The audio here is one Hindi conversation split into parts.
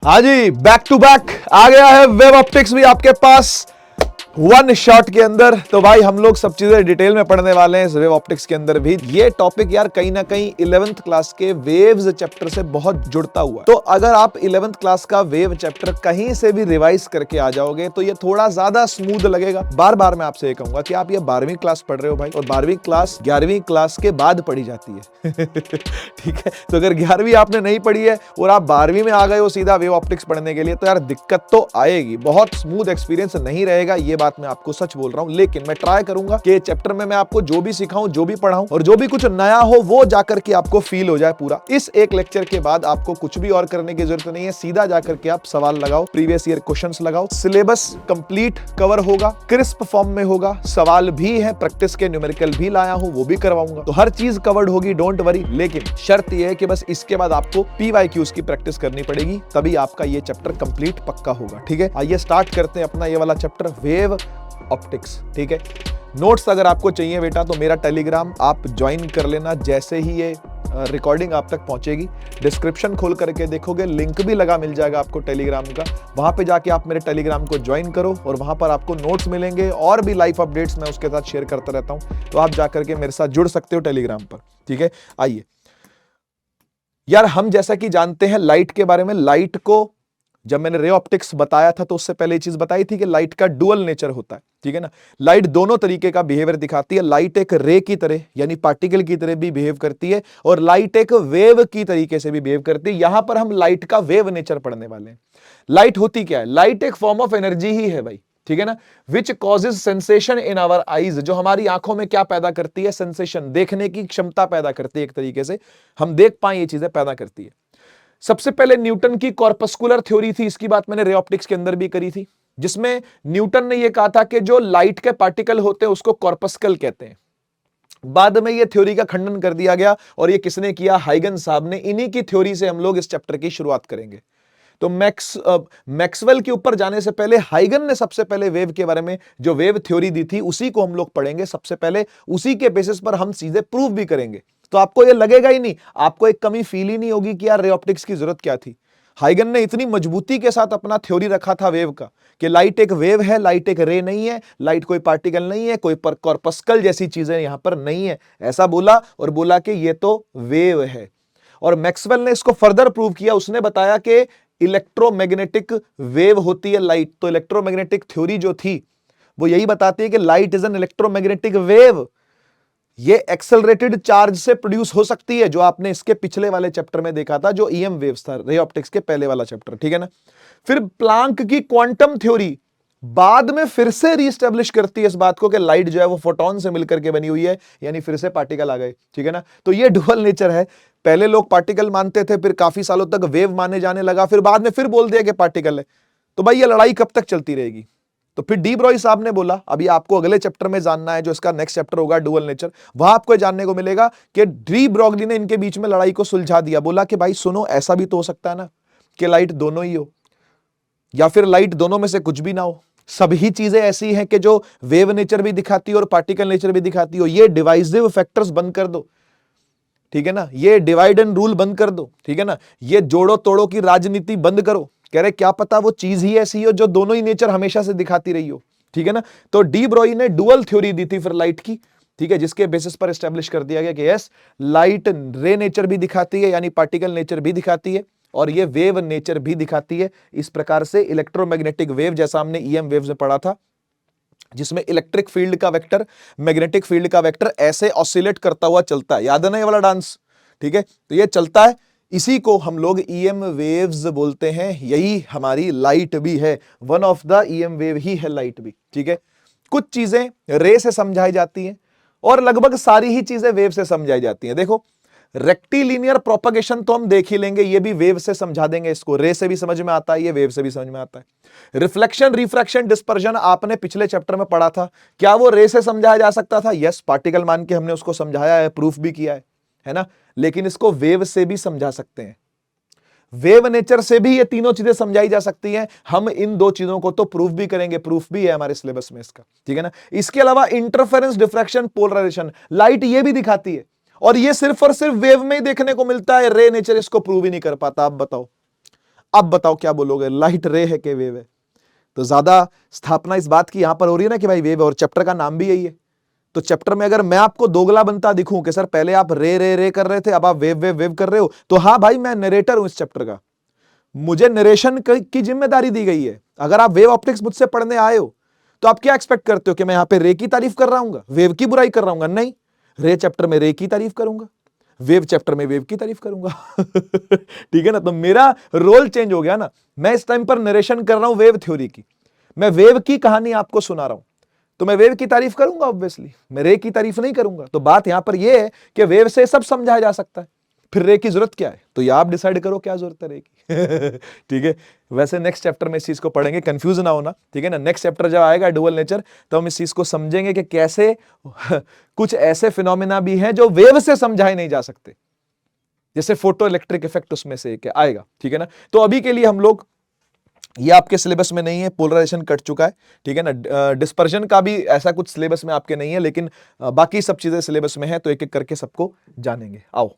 हाँ जी, बैक टू बैक आ गया है वेब ऑप्टिक्स भी आपके पास वन शॉट के अंदर। तो भाई हम लोग सब चीजें डिटेल में पढ़ने वाले हैं इस वेव ऑप्टिक्स के अंदर भी। ये टॉपिक यार कहीं ना कहीं 11th क्लास के वेव्स चैप्टर से बहुत जुड़ता हुआ है। तो अगर आप 11th क्लास का वेव चैप्टर कहीं से भी रिवाइज करके आ जाओगे तो ये थोड़ा ज्यादा स्मूथ लगेगा। बार बार मैं आपसे ये कहूंगा कि आप ये 12वीं क्लास पढ़ रहे हो भाई, और 12वीं क्लास 11वीं क्लास के बाद पढ़ी जाती है ठीक है, तो अगर 11वीं आपने नहीं पढ़ी है और आप 12वीं में आ गए हो सीधा वेव ऑप्टिक्स पढ़ने के लिए, तो यार दिक्कत तो आएगी, बहुत स्मूथ एक्सपीरियंस नहीं रहेगा। ये बात मैं आपको सच बोल रहा हूं, लेकिन मैं ट्राई करूंगा कि चैप्टर में मैं आपको जो भी सिखाऊं, जो भी पढ़ाऊं और जो भी कुछ नया हो वो जाकर के आपको फील हो जाए पूरा। इस एक लेक्चर के बाद आपको कुछ भी और करने की जरूरत नहीं है, सीधा जाकर के आप सवाल लगाओ, प्रीवियस ईयर क्वेश्चंस लगाओ, सिलेबस कंप्लीट कवर होगा, क्रिस्प फॉर्म में होगा, सवाल भी है, प्रैक्टिस के न्यूमेरिकल भी लाया हूं वो भी करवाऊंगा, तो हर चीज कवर्ड होगी, डोंट वरी। लेकिन शर्त यह है कि बस इसके बाद आपको PYQs की प्रैक्टिस करनी पड़ेगी, तभी आपका ये चैप्टर कंप्लीट पक्का होगा। ठीक है, आइए स्टार्ट करते हैं अपना ये वाला चैप्टर वेव ऑप्टिक्स। ठीक है, नोट्स अगर आपको चाहिए बेटा तो मेरा टेलीग्राम आप ज्वाइन कर लेना। जैसे ही ये रिकॉर्डिंग आप तक पहुंचेगी, डिस्क्रिप्शन खोल करके देखोगे, लिंक भी लगा मिल जाएगा आपको टेलीग्राम का। वहां पे जाके आप मेरे टेलीग्राम को ज्वाइन करो और वहां पर आपको नोट्स मिलेंगे और भी लाइव अपडेट्स मैं उसके साथ शेयर करता रहता हूं, तो आप जाकर के मेरे साथ जुड़ सकते हो टेलीग्राम पर। ठीक है, आइए यार, हम जैसा कि जानते हैं लाइट के बारे में, लाइट को जब मैंने रे ऑप्टिक्स बताया था तो उससे पहले ये चीज बताई थी कि लाइट का डुअल नेचर होता है। ठीक है ना, लाइट दोनों तरीके का बिहेवियर दिखाती है। लाइट एक रे की तरह यानी पार्टिकल की तरह भी बिहेव करती है और लाइट एक वेव की तरीके से भी बिहेव करती है। यहां पर हम लाइट का वेव नेचर पढ़ने वाले हैं। लाइट होती क्या है? लाइट एक फॉर्म ऑफ एनर्जी ही है भाई। ठीक है ना, which causes sensation in our eyes, जो हमारी आंखों में क्या पैदा करती है? सेंसेशन, देखने की क्षमता पैदा करती है, एक तरीके से हम देख पाए ये चीजें पैदा करती है। सबसे पहले न्यूटन की कॉर्पस्कुलर थ्योरी थी, इसकी बात मैंने रे ऑप्टिक्स के अंदर भी करी थी, जिसमें न्यूटन ने यह कहा था कि जो लाइट के पार्टिकल होते हैं उसको कॉर्पस्कल कहते हैं। बाद में यह थ्योरी का खंडन कर दिया गया, और यह किसने किया? हाइगन साहब ने। इन्हीं की थ्योरी से हम लोग इस चैप्टर की शुरुआत करेंगे। तो मैक्सवेल के ऊपर जाने से पहले हाइगन ने सबसे पहले वेव के बारे में जो वेव थ्योरी दी थी उसी को हम लोग पढ़ेंगे सबसे पहले, उसी के बेसिस पर हम चीजें प्रूव भी करेंगे। तो आपको ये लगेगा ही नहीं, आपको एक कमी फील ही नहीं होगी कि यार रे ऑप्टिक्स की जरूरत क्या थी। हाइगन ने इतनी मजबूती के साथ अपना थ्योरी रखा था वेव का कि लाइट एक वेव है, लाइट एक रे नहीं है, लाइट कोई पार्टिकल नहीं है, कोई कॉर्पस्कल जैसी चीजें यहां पर नहीं है, ऐसा बोला, और बोला कि ये तो वेव है। और मैक्सवेल ने इसको फर्दर प्रूव किया, उसने बताया कि इलेक्ट्रोमैग्नेटिक वेव होती है लाइट। तो इलेक्ट्रोमैग्नेटिक थ्योरी जो थी वो यही बताती है कि light is an electromagnetic wave. ये एक्सेलरेटेड चार्ज से प्रोड्यूस हो सकती है, जो आपने इसके पिछले वाले चैप्टर में देखा था, जो EM वेव्स था, रे ऑप्टिक्स के पहले वाला चैप्टर। ठीक है ना, फिर प्लांक की क्वांटम थ्योरी बाद में फिर से रीस्टेब्लिश करती है इस बात को कि लाइट जो है वो फोटॉन से मिलकर के बनी हुई है, यानी फिर से पार्टिकल आ गए। ठीक है ना, तो ये डुअल नेचर है। पहले लोग पार्टिकल मानते थे, फिर काफी सालों तक वेव माने जाने लगा, फिर बाद में फिर बोल दिया कि पार्टिकल है। तो भाई ये लड़ाई कब तक चलती रहेगी? तो फिर डी ब्रॉय साहब ने बोला, अभी आपको अगले चैप्टर में जानना है, जो इसका नेक्स्ट चैप्टर होगा डुअल नेचर, वहां आपको जानने को मिलेगा कि डी ब्रॉगली ने इनके बीच में लड़ाई को सुलझा दिया। बोला कि भाई सुनो, ऐसा भी तो हो सकता है ना कि लाइट दोनों ही हो, या फिर लाइट दोनों में से कुछ भी ना हो। सभी चीजें ऐसी हैं कि जो वेव नेचर भी दिखाती हो और पार्टिकल नेचर भी दिखाती हो। ये डिवाइसिव फैक्टर्स बंद कर दो। ठीक है ना, ये डिवाइड एंड रूल बंद कर दो। ठीक है ना, ये जोड़ो तोड़ो की राजनीति बंद करो। कह रहे क्या पता वो चीज ही ऐसी हो जो दोनों ही नेचर हमेशा से दिखाती रही हो। ठीक है ना, तो डी ब्रॉय ने डुअल थ्योरी दी थी फिर लाइट की। ठीक है, जिसके बेसिस पर एस्टेब्लिश कर दिया गया कि यस, लाइट रे नेचर भी दिखाती है, यानी पार्टिकल नेचर भी दिखाती है, और ये वेव नेचर भी दिखाती है। इस प्रकार से इलेक्ट्रोमैग्नेटिक वेव, जैसा हमने EM वेव्स में पढ़ा था, जिसमें इलेक्ट्रिक फील्ड का वेक्टर मैग्नेटिक फील्ड का वेक्टर ऐसे ऑसिलेट करता हुआ चलता है। याद है ना ये वाला डांस? ठीक है, तो ये चलता है, इसी को हम लोग EM वेव्स बोलते हैं। यही हमारी लाइट भी है, one of the EM wave ही है लाइट भी। ठीक है, कुछ चीजें रे से समझाई जाती हैं और लगभग सारी ही चीजें वेव से समझाई जाती हैं। देखो, रेक्टिलिनियर प्रोपगेशन तो हम देख ही लेंगे, ये भी वेव से समझा देंगे, इसको रे से भी समझ में आता है, ये वेव से भी समझ में आता है। रिफ्लेक्शन, रिफ्रैक्शन, डिस्पर्जन आपने पिछले चैप्टर में पढ़ा था, क्या वो रे से समझाया जा सकता था? यस, पार्टिकल मान के हमने उसको समझाया है, प्रूफ भी किया है ना, लेकिन इसको वेव से भी समझा सकते हैं। वेव नेचर से भी ये तीनों चीजें समझाई जा सकती हैं। हम इन दो चीजों को तो प्रूफ भी करेंगे, प्रूफ भी है हमारे सिलेबस में इसका। ठीक है ना, इसके अलावा इंटरफेरेंस, डिफ्रैक्शन, पोलराइजेशन, लाइट ये भी दिखाती है, और ये सिर्फ और सिर्फ वेव में ही देखने को मिलता है। रे नेचर इसको प्रूव ही नहीं कर पाता। आप बताओ, अब बताओ क्या बोलोगे, लाइट रे है कि वेव है? तो ज्यादा स्थापना इस बात की यहां पर हो रही है ना कि भाई वेव, और चैप्टर का नाम भी यही है। तो चैप्टर में अगर मैं आपको दोगला बनता दिखूं कि सर पहले आप रे रे रे कर रहे थे, अब आप वेव वेव वेव कर रहे हो, तो हाँ भाई मैं नरेटर हूं इस चैप्टर का, मुझे नरेशन की जिम्मेदारी दी गई है। अगर आप वेव ऑप्टिक्स मुझसे पढ़ने आए हो तो आप क्या एक्सपेक्ट करते हो कि मैं यहां पे रे की तारीफ कर रहा हूं, वेव की बुराई कर रहा हूं? नहीं, रे चैप्टर में रे की तारीफ करूंगा, वेव चैप्टर में वेव की तारीफ करूंगा। ठीक है ना? तो मेरा रोल चेंज हो गया ना, मैं इस टाइम पर नरेशन कर रहा हूं वेव थ्योरी की, मैं वेव की कहानी आपको सुना रहा हूं, तो मैं वेव की तारीफ करूंगा ऑब्वियसली, मैं रे की तारीफ नहीं करूंगा। तो बात यहां पर यह है कि वेव से सब समझाया जा सकता है, फिर रे की जरूरत क्या है? तो ये आप डिसाइड करो क्या जरूरत है रे की। ठीक है, वैसे नेक्स्ट चैप्टर में इस चीज को पढ़ेंगे, कंफ्यूज ना होना, ठीक है ना? नेक्स्ट चैप्टर जब आएगा डुअल नेचर, तो हम इस चीज को समझेंगे कि कैसे कुछ ऐसे फिनोमिना भी हैं जो वेव से समझाए नहीं जा सकते, जैसे फोटो इलेक्ट्रिक इफेक्ट उसमें से एक आएगा। ठीक है ना? तो अभी के लिए हम लोग, ये आपके सिलेबस में नहीं है, पोलराइजेशन कट चुका है, ठीक है ना? डिस्पर्जन का भी ऐसा कुछ सिलेबस में आपके नहीं है, लेकिन बाकी सब चीजें सिलेबस में है, तो एक एक करके सबको जानेंगे। आओ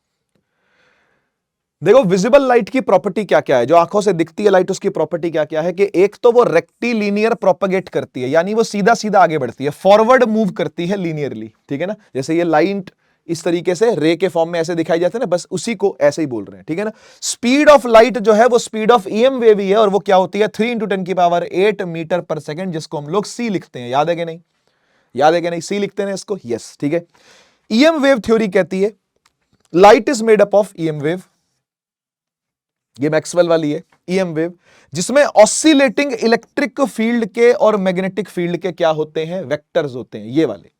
देखो, विजिबल लाइट की प्रॉपर्टी क्या क्या है, जो आंखों से दिखती है लाइट, उसकी प्रॉपर्टी क्या क्या है? कि एक तो वो रेक्टिलिनियर प्रोपगेट करती है, यानी वो सीधा सीधा आगे बढ़ती है, फॉरवर्ड मूव करती है लीनियरली। ठीक है ना? जैसे ये लाइट इस तरीके से रे के फॉर्म में ऐसे दिखाई जाते हैं ना, बस उसी को ऐसे ही बोल रहे हैं। ठीक है ना? स्पीड ऑफ लाइट जो है वो स्पीड ऑफ ईएम वेव ही है, और वो क्या होती है? 3 × 10⁸ मीटर पर सेकेंड, जिसको हम लोग सी लिखते हैं। याद है कि नहीं? याद है कि नहीं? सी लिखते हैं इसको, यस। ठीक है, ईएम वेव थ्योरी कहती है light is made up of EM wave, ये मैक्सवेल वाली है ईएम वेव, जिसमें ऑसिलेटिंग इलेक्ट्रिक फील्ड के और मैग्नेटिक फील्ड के क्या होते हैं? वेक्टर्स होते हैं, ये वाले।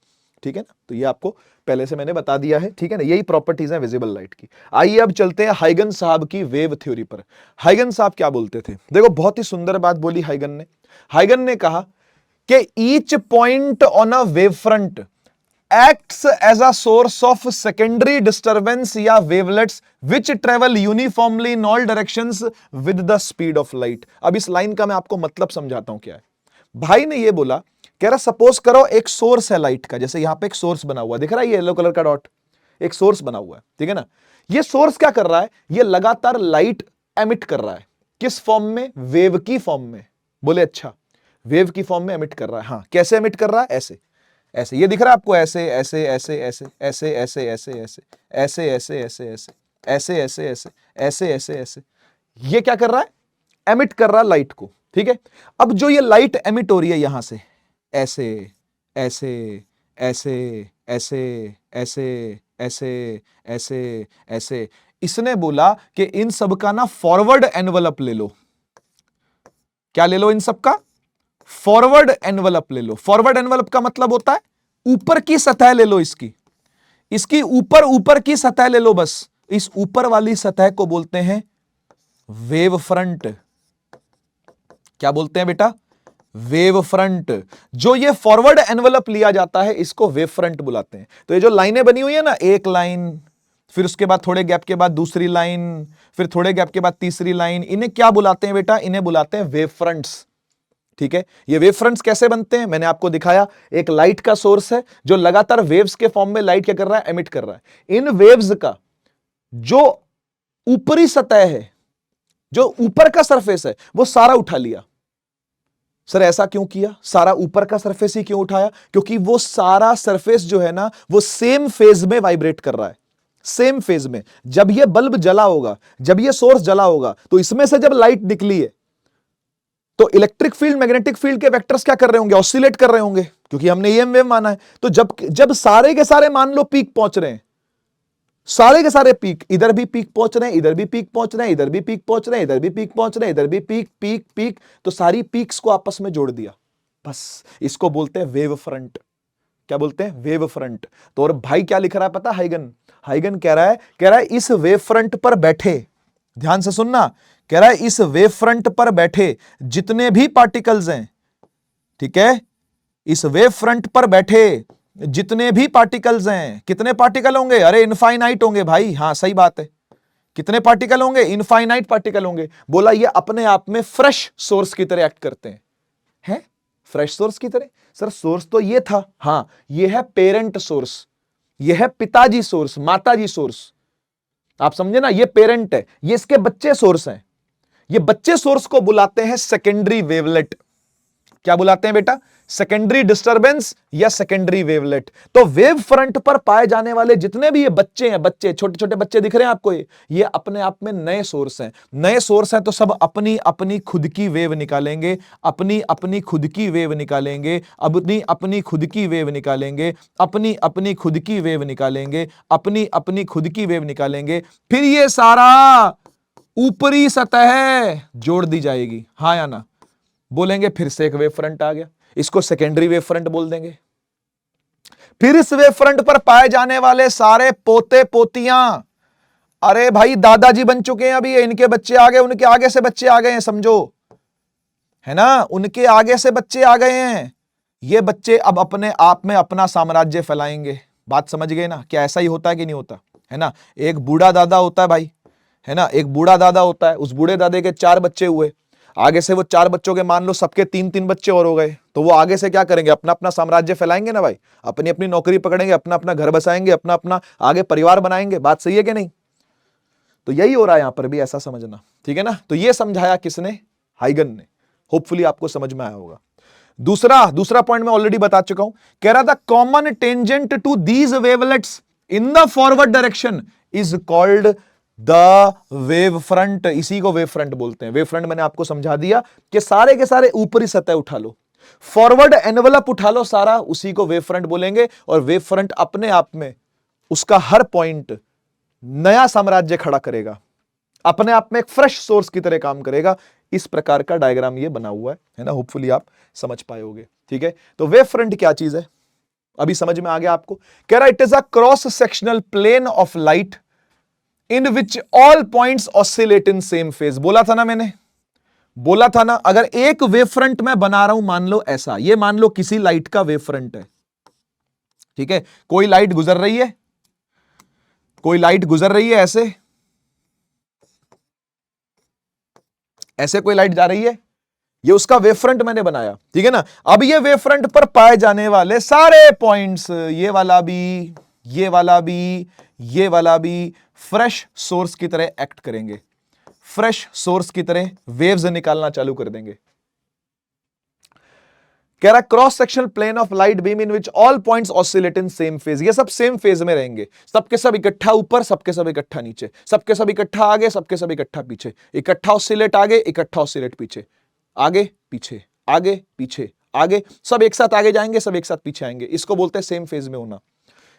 ठीक है ना? तो ये आपको पहले से मैंने बता दिया है। ठीक है ना? यही प्रॉपर्टीज हैं विजिबल लाइट की। आइए अब चलते हैं हाइगन साहब की वेव थ्योरी पर। हाइगन साहब क्या बोलते थे? देखो, बहुत ही सुंदर बात बोली हाइगन ने। हाइगन ने कहा कि each point on a wave front acts as a source of secondary disturbance या wavelets which travel uniformly in all directions with the speed of light। अब इस लाइन का मैं आपको मतलब समझाता हूं क्या है। भाई ने ये बोला, कह रहा सपोज करो एक सोर्स है लाइट का, जैसे यहां पे एक सोर्स बना हुआ दिख रहा है, ये येलो कलर का डॉट, एक सोर्स बना हुआ है। ठीक है ना? ये सोर्स क्या कर रहा है? ये लगातार लाइट एमिट कर रहा है। किस फॉर्म में? वेव की फॉर्म में। बोले अच्छा, वेव की फॉर्म में एमिट कर रहा है। हाँ, कैसे एमिट कर रहा है? ऐसे ऐसे, ये दिख रहा है आपको, ऐसे ऐसे ऐसे ऐसे ऐसे ऐसे ऐसे ऐसे ऐसे ऐसे ऐसे ऐसे ऐसे ऐसे ऐसे ऐसे ऐसे ऐसे, ये क्या कर रहा है? एमिट कर रहा है लाइट को। ठीक है, अब जो ये लाइट एमिट हो रही है यहां से, ऐसे ऐसे ऐसे ऐसे ऐसे ऐसे ऐसे ऐसे, इसने बोला कि इन सब का ना फॉरवर्ड एनवलप ले लो। क्या ले लो? इन सब का फॉरवर्ड एनवलप ले लो। फॉरवर्ड एनवलप का मतलब होता है ऊपर की सतह ले लो, इसकी ऊपर ऊपर की सतह ले लो, बस इस ऊपर वाली सतह को बोलते हैं वेव फ्रंट। क्या बोलते हैं बेटा? Wave front. जो ये फॉरवर्ड एनवलप लिया जाता है इसको वेव फ्रंट बुलाते हैं। तो ये जो लाइनें बनी हुई है ना, एक लाइन, फिर उसके बाद थोड़े गैप के बाद दूसरी लाइन, फिर थोड़े गैप के बाद तीसरी लाइन, इन्हें क्या बुलाते हैं बेटा? इन्हें बुलाते हैं वेव फ्रंट्स। ठीक है, ये वेव फ्रंट्स कैसे बनते हैं? मैंने आपको दिखाया, एक लाइट का सोर्स है जो लगातार वेव्स के फॉर्म में लाइट क्या कर रहा है? एमिट कर रहा है। इन वेव्स का जो ऊपरी सतह है, जो ऊपर का सरफेस है, वो सारा उठा लिया। सर ऐसा क्यों किया? सारा ऊपर का सरफेस ही क्यों उठाया? क्योंकि वो सारा सरफेस जो है ना, वो सेम फेज में वाइब्रेट कर रहा है, सेम फेज में। जब ये बल्ब जला होगा, जब ये सोर्स जला होगा, तो इसमें से जब लाइट निकली है, तो इलेक्ट्रिक फील्ड मैग्नेटिक फील्ड के वेक्टर्स क्या कर रहे होंगे? ऑसिलेट कर रहे होंगे, क्योंकि हमने ईएम वेव माना है। तो जब सारे के सारे मान लो पीक पहुंच रहे हैं, सारे के सारे पीक, इधर भी पीक पहुंच रहे हैं, इधर भी पीक पहुंच रहे हैं, इधर भी पीक पहुंच रहे हैं, इधर भी पीक पहुंच रहे हैं, इधर भी पीक पीक पीक, तो सारी पीक्स को आपस में जोड़ दिया, बस इसको बोलते हैं वेव फ्रंट। क्या बोलते हैं? Wave front. तो और भाई क्या लिख रहा है पता? हाइगन कह रहा है इस वेव फ्रंट पर बैठे, ध्यान से सुनना, कह रहा है इस वेव फ्रंट पर बैठे जितने भी पार्टिकल्स हैं, ठीक है, इस वेव फ्रंट पर बैठे जितने भी पार्टिकल्स हैं, कितने पार्टिकल होंगे? अरे इनफाइनाइट होंगे भाई। हाँ सही बात है, कितने पार्टिकल होंगे? इनफाइनाइट पार्टिकल होंगे। बोला ये अपने आप में फ्रेश सोर्स की तरह एक्ट करते हैं फ्रेश सोर्स की तरह। सर सोर्स तो ये था, हाँ ये है पेरेंट सोर्स, ये है पिताजी सोर्स, माताजी सोर्स। आप समझे ना, ये पेरेंट है, ये इसके बच्चे सोर्स हैं। ये बच्चे सोर्स को बुलाते हैं सेकेंडरी वेवलेट। क्या बुलाते हैं बेटा? सेकेंडरी डिस्टरबेंस या सेकेंडरी वेवलेट। तो वेव फ्रंट पर पाए जाने वाले जितने भी ये बच्चे हैं, बच्चे छोटे छोटे बच्चे दिख रहे हैं आपको, ये अपने आप में नए सोर्स हैं। नए सोर्स हैं तो सब अपनी अपनी खुद की वेव निकालेंगे, अपनी अपनी खुद की वेव निकालेंगे, अपनी अपनी खुद की वेव निकालेंगे, अपनी अपनी खुद की वेव निकालेंगे, अपनी अपनी खुद की वेव निकालेंगे। फिर ये सारा ऊपरी सतह जोड़ दी जाएगी, हाँ या ना? बोलेंगे फिर से एक वेव फ्रंट आ गया, इसको सेकेंडरी वेव फ्रंट बोल देंगे। फिर इस वेव फ्रंट पर पाए जाने वाले सारे पोते पोतियां, अरे भाई दादाजी बन चुके हैं अभी, इनके बच्चे आ गए, उनके आगे से बच्चे आ गए हैं, समझो, है ना? उनके आगे से बच्चे आ गए हैं। ये बच्चे अब अपने आप में अपना साम्राज्य फैलाएंगे। बात समझ गए ना? क्या ऐसा ही होता है कि नहीं होता, है ना? एक बूढ़ा दादा होता है भाई, है ना? एक बूढ़ा दादा होता है, उस बूढ़े दादे के 4 बच्चे हुए, आगे से वो 4 बच्चों के मान लो सबके 3-3 बच्चे और हो गए, तो वो आगे से क्या करेंगे? अपना अपना साम्राज्य फैलाएंगे ना भाई, अपनी अपनी नौकरी पकड़ेंगे, अपना अपना घर बसाएंगे, अपना अपना आगे परिवार बनाएंगे। बात सही है कि नहीं? तो यही हो रहा है यहां पर भी, ऐसा समझना, ठीक है ना? तो ये समझाया किसने? हाइगन ने। होपफुली आपको समझ में आया होगा। दूसरा पॉइंट मैं ऑलरेडी बता चुका हूं, कह रहा था common tangent to these wavelets in the forward direction is called the wave front. इसी को वेव फ्रंट बोलते हैं। वेव फ्रंट मैंने आपको समझा दिया कि सारे के सारे ऊपरी सतह उठा लो, फॉरवर्ड एनवलप उठा लो सारा, उसी को वेव फ्रंट बोलेंगे। और वेव फ्रंट अपने आप में उसका हर पॉइंट नया साम्राज्य खड़ा करेगा, अपने आप में एक फ्रेश सोर्स की तरह काम करेगा। इस प्रकार का डायग्राम ये बना हुआ है ना? होपफुली आप समझ पाए होगे, ठीक है? तो वेव फ्रंट क्या चीज है अभी समझ में आ गया आपको। कह रहा it is a cross sectional plane of light in which all points oscillate in same phase. बोला था ना मैंने, बोला था ना, अगर एक वेव फ्रंट मैं बना रहा हूं, मान लो ऐसा, ये मान लो किसी लाइट का वेव फ्रंट है, ठीक है? कोई लाइट गुजर रही है, कोई लाइट गुजर रही है, ऐसे ऐसे कोई लाइट जा रही है, ये उसका वेव फ्रंट मैंने बनाया, ठीक है ना? अब ये वेव फ्रंट पर पाए जाने वाले सारे पॉइंट्स, ये वाला भी, ये वाला भी, ये वाला भी फ्रेश सोर्स की तरह एक्ट करेंगे, फ्रेश सोर्स की तरह वेव्स निकालना चालू कर देंगे। कह रहा cross sectional plane of light beam in which all points oscillate in same phase. ये सब सेम फेज में रहेंगे, सबके सब इकट्ठा ऊपर, सबके सब इकट्ठा नीचे, सबके सब इकट्ठा आगे, सबके सब इकट्ठा पीछे, इकट्ठा ऑसिलेट आगे, इकट्ठा ऑसिलेट पीछे, आगे पीछे, आगे पीछे, आगे, सब एक साथ आगे जाएंगे, सब एक साथ पीछे आएंगे। इसको बोलते हैं सेम फेज में होना,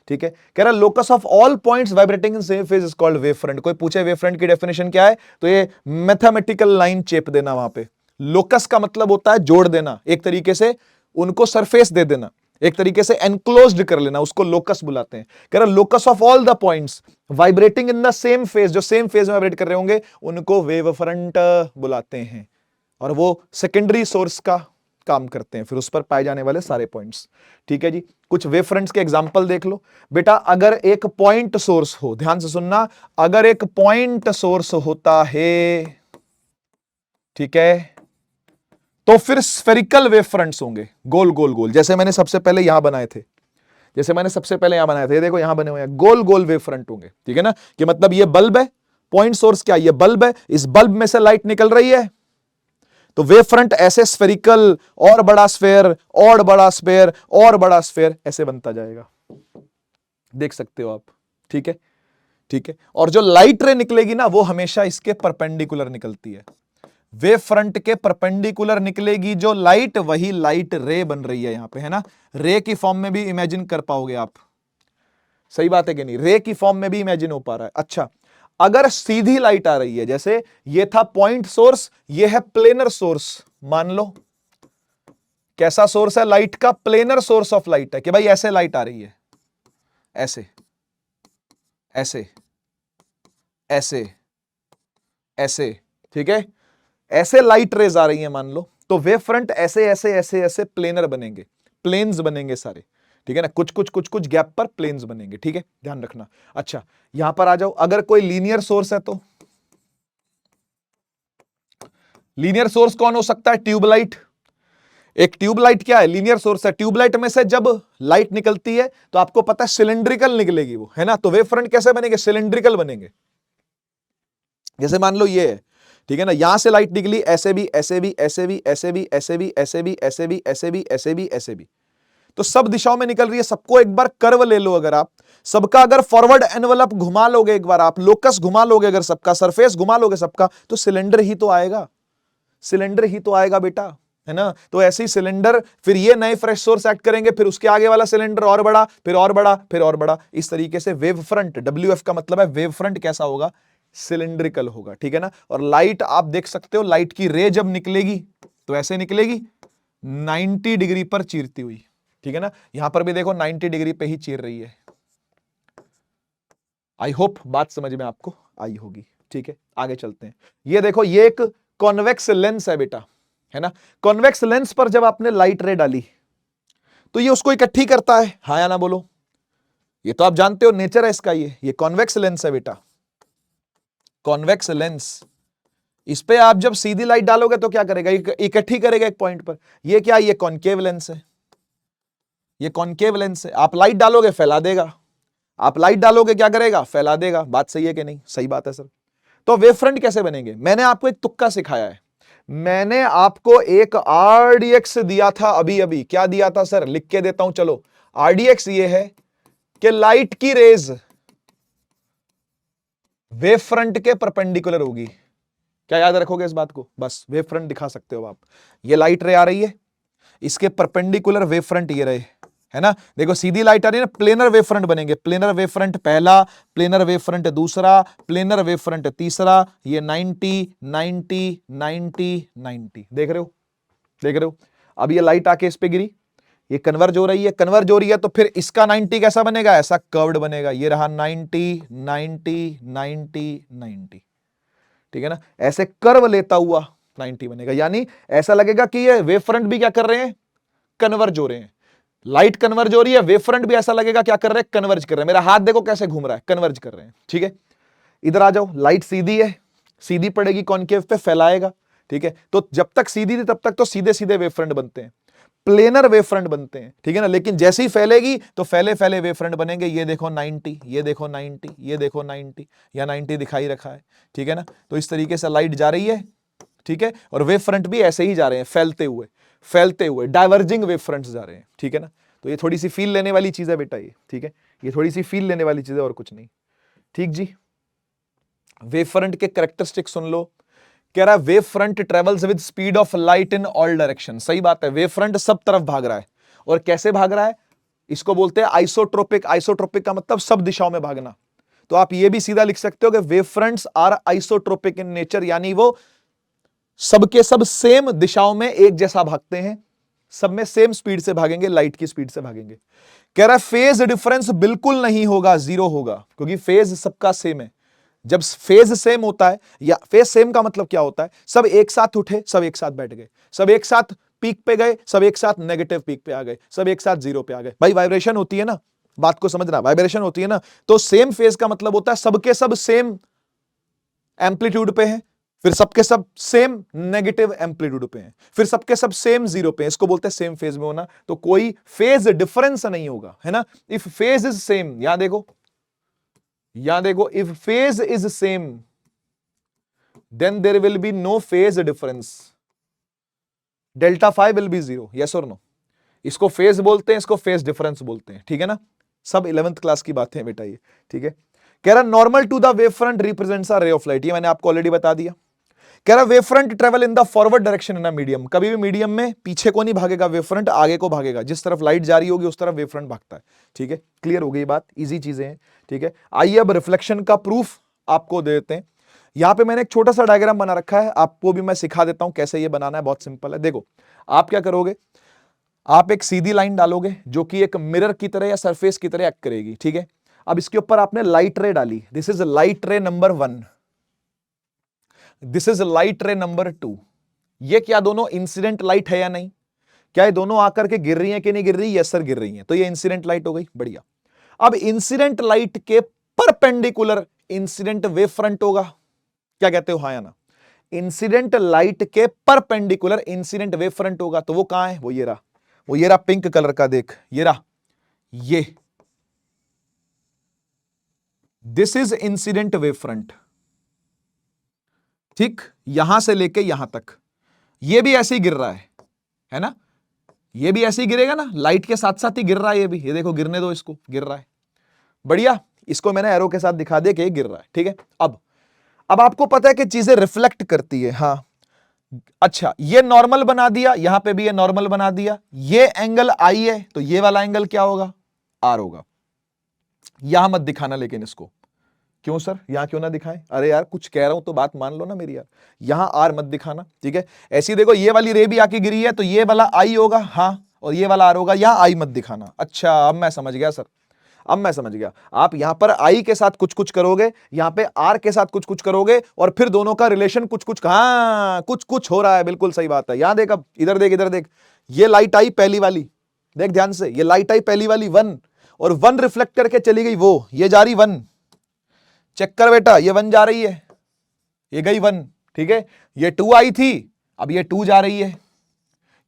ठीक है? कह रहा locus of all points vibrating in same phase is called wave front. कोई पूछे वेव फ्रंट की डेफिनेशन क्या है, तो ये मैथमेटिकल लाइन चेप देना वहां पे। लोकस का मतलब होता है जोड़ देना, एक तरीके से उनको सरफेस दे देना, एक तरीके से एनक्लोज्ड कर लेना, उसको लोकस बुलाते हैं। कह रहा locus of all the points vibrating in the same phase, जो सेम फेज में वाइब्रेट कर रहे होंगे, उनको वेव फ्रंट बुलाते हैं। और वो सेकेंडरी सोर्स का काम करते हैं, फिर उस पर पाए जाने वाले सारे पॉइंट्स, ठीक है जी? कुछ वेव फ्रंट्स के एग्जांपल देख लो बेटा। अगर एक पॉइंट सोर्स हो, ध्यान से सुनना, अगर एक पॉइंट सोर्स होता है, ठीक है, तो फिर स्फेरिकल वेव फ्रंट्स होंगे, गोल गोल गोल, जैसे मैंने सबसे पहले यहां बनाए थे, जैसे मैंने सबसे पहले यहां बनाए थे, देखो यहां बने हुए हैं, गोल गोल वेव फ्रंट होंगे, ठीक है ना? कि मतलब ये बल्ब है, पॉइंट सोर्स क्या, ये बल्ब है, इस बल्ब में से लाइट निकल रही है, तो वेव फ्रंट ऐसे स्फेरिकल, और बड़ा स्फेयर, और बड़ा स्फेयर, और बड़ा स्फेयर, ऐसे बनता जाएगा, देख सकते हो आप, ठीक है? ठीक है? और जो लाइट रे निकलेगी ना, वो हमेशा इसके परपेंडिकुलर निकलती है। वेव फ्रंट के परपेंडिकुलर निकलेगी जो लाइट, वही लाइट रे बन रही है यहां पे, है ना? रे की फॉर्म में भी इमेजिन कर पाओगे आप, सही बात है कि नहीं? रे की फॉर्म में भी इमेजिन हो पा रहा है। अच्छा, अगर सीधी लाइट आ रही है, जैसे ये था पॉइंट सोर्स, ये है प्लेनर सोर्स, मान लो कैसा सोर्स है लाइट का? प्लेनर सोर्स ऑफ लाइट है, कि भाई ऐसे लाइट आ रही है, ऐसे ऐसे ऐसे ऐसे, ठीक है? ऐसे लाइट रेज आ रही है मान लो, तो वेव फ्रंट ऐसे ऐसे ऐसे ऐसे प्लेनर बनेंगे, प्लेन्स बनेंगे सारे, ठीक है ना? कुछ कुछ कुछ कुछ गैप पर प्लेन्स बनेंगे, ठीक है? ध्यान रखना। अच्छा, यहां पर आ जाओ, अगर कोई लीनियर सोर्स है, तो लीनियर सोर्स कौन हो सकता है? ट्यूबलाइट। एक ट्यूबलाइट क्या है? लीनियर सोर्स है। ट्यूबलाइट में से जब लाइट निकलती है तो आपको पता है सिलिंड्रिकल निकलेगी वो, है ना? तो वेव फ्रंट कैसे बनेंगे? सिलिंड्रिकल बनेंगे। जैसे मान लो ये है, ठीक है ना, यहां से लाइट निकली, ऐसे भी, ऐसे भी, ऐसे भी, ऐसे भी, ऐसे भी, ऐसे भी, ऐसे भी, ऐसे भी, ऐसे भी, ऐसे भी, तो सब दिशाओं में निकल रही है। सबको एक बार कर्व ले लो, अगर आप सबका अगर फॉरवर्ड एनवलप घुमा लोगे, एक बार आप लोकस घुमा लोगे, अगर सबका सरफेस घुमा लोगे सबका, तो सिलेंडर ही तो आएगा, सिलेंडर ही तो आएगा बेटा, है ना। तो ऐसे ही सिलेंडर, फिर ये नए फ्रेश सोर्स ऐड करेंगे, फिर उसके आगे वाला सिलेंडर और बड़ा, फिर और बड़ा, फिर और बड़ा, इस तरीके से वेव फ्रंट, WF का मतलब है वेव फ्रंट कैसा होगा, सिलेंड्रिकल होगा, ठीक है ना। और लाइट आप देख सकते हो, लाइट की रे जब निकलेगी तो ऐसे निकलेगी 90 डिग्री पर चीरती हुई, ठीक है ना। यहां पर भी देखो 90 डिग्री पे ही चीर रही है। आई होप बात समझ में आपको आई होगी, ठीक है। आगे चलते हैं। ये देखो, ये एक कॉन्वेक्स लेंस है बेटा, है ना। कॉन्वेक्स लेंस पर जब आपने लाइट रे डाली तो ये उसको इकट्ठी करता है, हाँ या ना बोलो। ये तो आप जानते हो, नेचर है इसका। ये कॉन्वेक्स लेंस है बेटा, कॉन्वेक्स लेंस। इस पे आप जब सीधी लाइट डालोगे तो क्या करेगा, इकट्ठी करेगा एक पॉइंट पर। ये क्या, ये कॉन्केव लेंस है, ये कॉन्केव लेंस है। आप लाइट डालोगे फैला देगा, आप लाइट डालोगे क्या करेगा, फैला देगा। बात सही है कि नहीं, सही बात है सर। तो वेव फ्रंट कैसे बनेंगे, मैंने आपको एक तुक्का सिखाया है। मैंने आपको एक RDX दिया था अभी अभी। क्या दिया था सर, लिख के देता हूं चलो। RDX ये है कि लाइट की रेज वेव फ्रंट के परपेंडिकुलर होगी। क्या याद रखोगे इस बात को, बस वेव फ्रंट दिखा सकते हो आप। ये लाइट रे आ रही है, इसके परपेंडिकुलर वेव फ्रंट ये रहे, है ना। देखो सीधी लाइट आ रही है ना, प्लेनर वेव फ्रंट बनेंगे। प्लेनर वेव फ्रंट पहला, प्लेनर वेव फ्रंट दूसरा, प्लेनर वेव फ्रंट तीसरा। ये 90 90 90 90, देख रहे हो, देख रहे हो। अब ये लाइट आके इस पे गिरी, ये कन्वर्ज हो रही है, कन्वर्ज हो रही है, तो फिर इसका 90 कैसा बनेगा, ऐसा कर्व्ड बनेगा। ये रहा 90 90 90 90, ठीक है ना। ऐसे कर्व लेता हुआ 90 बनेगा, यानी ऐसा लगेगा कि ये वेव फ्रंट भी क्या कर रहे हैं, कन्वर्ज हो रहे हैं। लाइट कन्वर्ज हो रही है, वेव फ्रंट भी ऐसा लगेगा क्या कर रहे हैं, कन्वर्ज कर रहे हैं। मेरा हाथ देखो कैसे घूम रहा है, कन्वर्ज कर रहे हैं, ठीक है। इधर आ जाओ, लाइट सीधी है, सीधी पड़ेगी कॉन्केव पे, फैलाएगा, ठीक है। तो जब तक सीधी थी तब तक तो सीधे सीधे वेव फ्रंट बनते हैं, प्लेनर वेव फ्रंट बनते हैं, ठीक है ना। लेकिन जैसे ही फैलेगी तो फैले फैले वेव फ्रंट बनेंगे। ये देखो 90, ये देखो 90, ये देखो 90, या 90 दिखाई रखा है, ठीक है ना। तो इस तरीके से लाइट जा रही है, ठीक है। और वेव फ्रंट भी ऐसे ही जा रहे हैं, फैलते हुए, फैलते हुए, डाइवर्जिंग वेव फ्रंट्स जा रहे हैं, ठीक है ना। तो ये थोड़ी सी फील लेने वाली चीज है बेटा, ये ठीक है, ये थोड़ी सी फील लेने वाली चीज है और कुछ नहीं, ठीक जी। वेव फ्रंट के कैरेक्टरिस्टिक सुन लो। कह रहा है wave front travels with speed of light in all direction. सही बात है, वेव फ्रंट सब तरफ भाग रहा है। और कैसे भाग रहा है, इसको बोलते हैं आइसोट्रोपिक। आइसोट्रोपिक का मतलब सब दिशाओं में भागना। तो आप ये भी सीधा लिख सकते हो कि wave fronts are isotropic in nature, यानी वो सबके सब सेम दिशाओं में एक जैसा भागते हैं, सब में सेम स्पीड से भागेंगे, लाइट की स्पीड से भागेंगे। कह रहा है फेज डिफरेंस बिल्कुल नहीं होगा, जीरो होगा, क्योंकि फेज सबका सेम है। जब फेज सेम होता है, या फेज सेम का मतलब क्या होता है, सब एक साथ उठे, सब एक साथ बैठ गए, सब एक साथ पीक पे गए, सब एक साथ नेगेटिव पीक पे आ गए, सब एक साथ जीरो पे आ गए। भाई वाइब्रेशन होती है ना, बात को समझना, वाइब्रेशन होती है ना। तो सेम फेज का मतलब होता है सबके सब सेम एम्पलीट्यूड पे हैं, फिर सबके सब सेम नेगेटिव एम्पलीट्यूड पे हैं, फिर सबके सब सेम जीरो पे हैं। इसको बोलते हैं सेम फेज में होना। तो कोई फेज डिफरेंस नहीं होगा, है ना। इफ फेज इज सेम, यहां देखो, यहां देखो, if phase is same then there will be no phase difference, delta phi will be zero, yes और नो। इसको फेज बोलते हैं, इसको फेज डिफरेंस बोलते हैं, ठीक है ना। सब 11th क्लास की बातें हैं बेटा ये, ठीक है। कह रहा normal to the wave front represents a ray of light, ये मैंने आपको ऑलरेडी बता दिया। कह रहा wave front travel in the forward direction in a medium, कभी भी मीडियम में पीछे को नहीं भागेगा वेव फ्रंट, आगे को भागेगा। जिस तरफ लाइट जा रही होगी उस तरफ वेव फ्रंट भागता है, ठीक है। क्लियर हो गई बात, इजी चीजें हैं, ठीक है। आइए अब रिफ्लेक्शन का प्रूफ आपको दे देते हैं। यहां पे मैंने एक छोटा सा डायग्राम बना रखा है, आपको भी मैं सिखा देता हूं कैसे ये बनाना है, बहुत सिंपल है। देखो आप क्या करोगे, आप एक सीधी लाइन डालोगे जो कि एक मिरर की तरह या सरफेस की तरह एक्ट करेगी, ठीक है। अब इसके ऊपर आपने लाइट रे डाली, दिस इज लाइट रे नंबर 1, दिस इज लाइट रे नंबर 2। ये क्या दोनों इंसिडेंट लाइट है या नहीं, क्या ये दोनों आकर के गिर रही हैं कि नहीं गिर रही, यस सर गिर रही हैं, तो ये इंसिडेंट लाइट हो गई, बढ़िया। अब इंसिडेंट लाइट के परपेंडिकुलर इंसिडेंट वेव फ्रंट होगा, क्या कहते हो हाँ या ना। इंसिडेंट लाइट के परपेंडिकुलर इंसिडेंट वेव फ्रंट होगा, तो वो कहां है, वो ये रहा, वो ये रहा पिंक कलर का, देख ये रहा, ये this is incident wave front, ठीक, यहां से लेके यहां तक ये भी ऐसे ही गिर रहा है ना, ये भी ऐसे ही गिरेगा ना, लाइट के साथ साथ ही गिर रहा है ये भी, ये देखो गिरने दो इसको, गिर रहा है, बढ़िया, इसको मैंने एरो के साथ दिखा दिया कि गिर रहा है, ठीक है। अब आपको पता है कि चीजें रिफ्लेक्ट करती है, हाँ अच्छा, ये नॉर्मल बना दिया, यहां पे भी ये नॉर्मल बना दिया, ये एंगल आई है तो ये वाला एंगल क्या होगा, आर होगा। यहां मत दिखाना लेकिन इसको, क्यों सर यहां क्यों ना दिखाएं, अरे यार कुछ कह रहा हूं तो बात मान लो ना मेरी यार, यहां आर मत दिखाना, ठीक है। ऐसी देखो ये वाली रे भी आके गिरी है तो ये वाला आई होगा, हाँ, और ये वाला आर होगा, यहां आई मत दिखाना। अच्छा अब मैं समझ गया सर, अब मैं समझ गया, आप यहां पर आई के साथ कुछ कुछ करोगे, यहां पे आर के साथ कुछ कुछ करोगे, और फिर दोनों का रिलेशन कुछ कुछ, हाँ कुछ कुछ हो रहा है, बिल्कुल सही बात है। यहां देख, अब इधर देख, इधर देख, ये लाइट आई पहली वाली, देख ध्यान से, ये लाइट आई पहली वाली 1, और 1 रिफ्लेक्ट करके चली गई वो, ये जा रही 1, चेक कर बेटा, ये 1 जा रही है, ये गई 1, ठीक है, ये 2 आई थी, अब ये 2 जा रही है।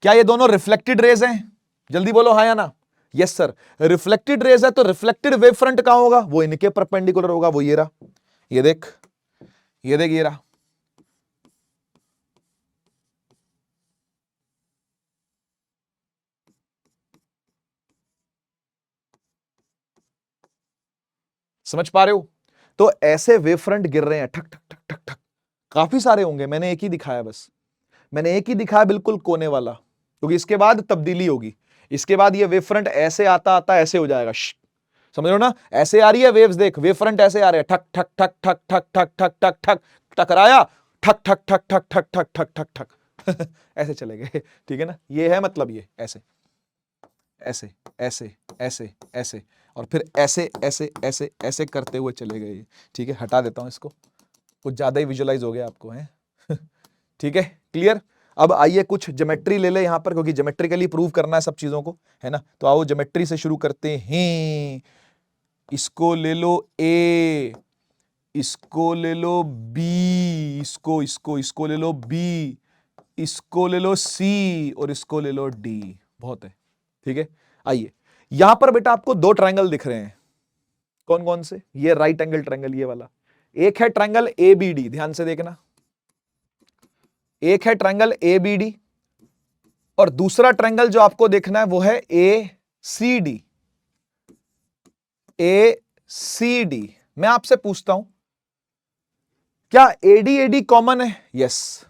क्या ये दोनों रिफ्लेक्टेड रेज हैं, जल्दी बोलो हाँ या ना, यस सर, रिफ्लेक्टेड रेज है तो रिफ्लेक्टेड वेव फ्रंट कहां होगा, वो इनके परपेंडिकुलर होगा, वो ये रहा, ये देख, ये देख, ये रहा, समझ पा रहे हो। तो ऐसे वेव फ्रंट गिर रहे हैं, ठक ठक ठक ठक ठक, काफी सारे होंगे, मैंने एक ही दिखाया, बस मैंने एक ही दिखाया, बिल्कुल कोने वाला, क्योंकि इसके बाद तब्दीली होगी, इसके बाद ये वेव फ्रंट ऐसे आता आता ऐसे हो जाएगा, समझ लो ना, ऐसे आ रही है वेव्स, देख वेव फ्रंट ऐसे आ रहे हैं, ठक ठक ठक ठक ठक ठक ठक ठक ठक, टकराया, ठक ठक ठक ठक ठक ठक ठक ठक ठक, ऐसे चले गए, ठीक है ना, ये है मतलब, ये ऐसे ऐसे ऐसे ऐसे ऐसे, और फिर ऐसे ऐसे ऐसे ऐसे करते हुए चले गए, ठीक है। हटा देता हूं इसको, कुछ ज्यादा ही विजुअलाइज हो गया आपको, है ठीक है, क्लियर। अब आइए कुछ ज्योमेट्री ले ले यहां पर, क्योंकि ज्योमेट्रिकली प्रूव करना है सब चीजों को, है ना। तो आओ ज्योमेट्री से शुरू करते हैं, इसको ले लो ए, इसको ले लो बी, इसको इसको इसको ले लो बी, इसको ले लो सी, और इसको ले लो डी, बहुत है, ठीक है। आइए यहां पर बेटा आपको 2 ट्रायंगल दिख रहे हैं, कौन कौन से, ये राइट एंगल ट्रायंगल, ये वाला, एक है ट्रायंगल ए बी डी, ध्यान से देखना, एक है ट्रायंगल ए बी डी, और दूसरा ट्रायंगल जो आपको देखना है वो है ए सी डी, ए सी डी। मैं आपसे पूछता हूं, क्या एडी एडी कॉमन है, यस,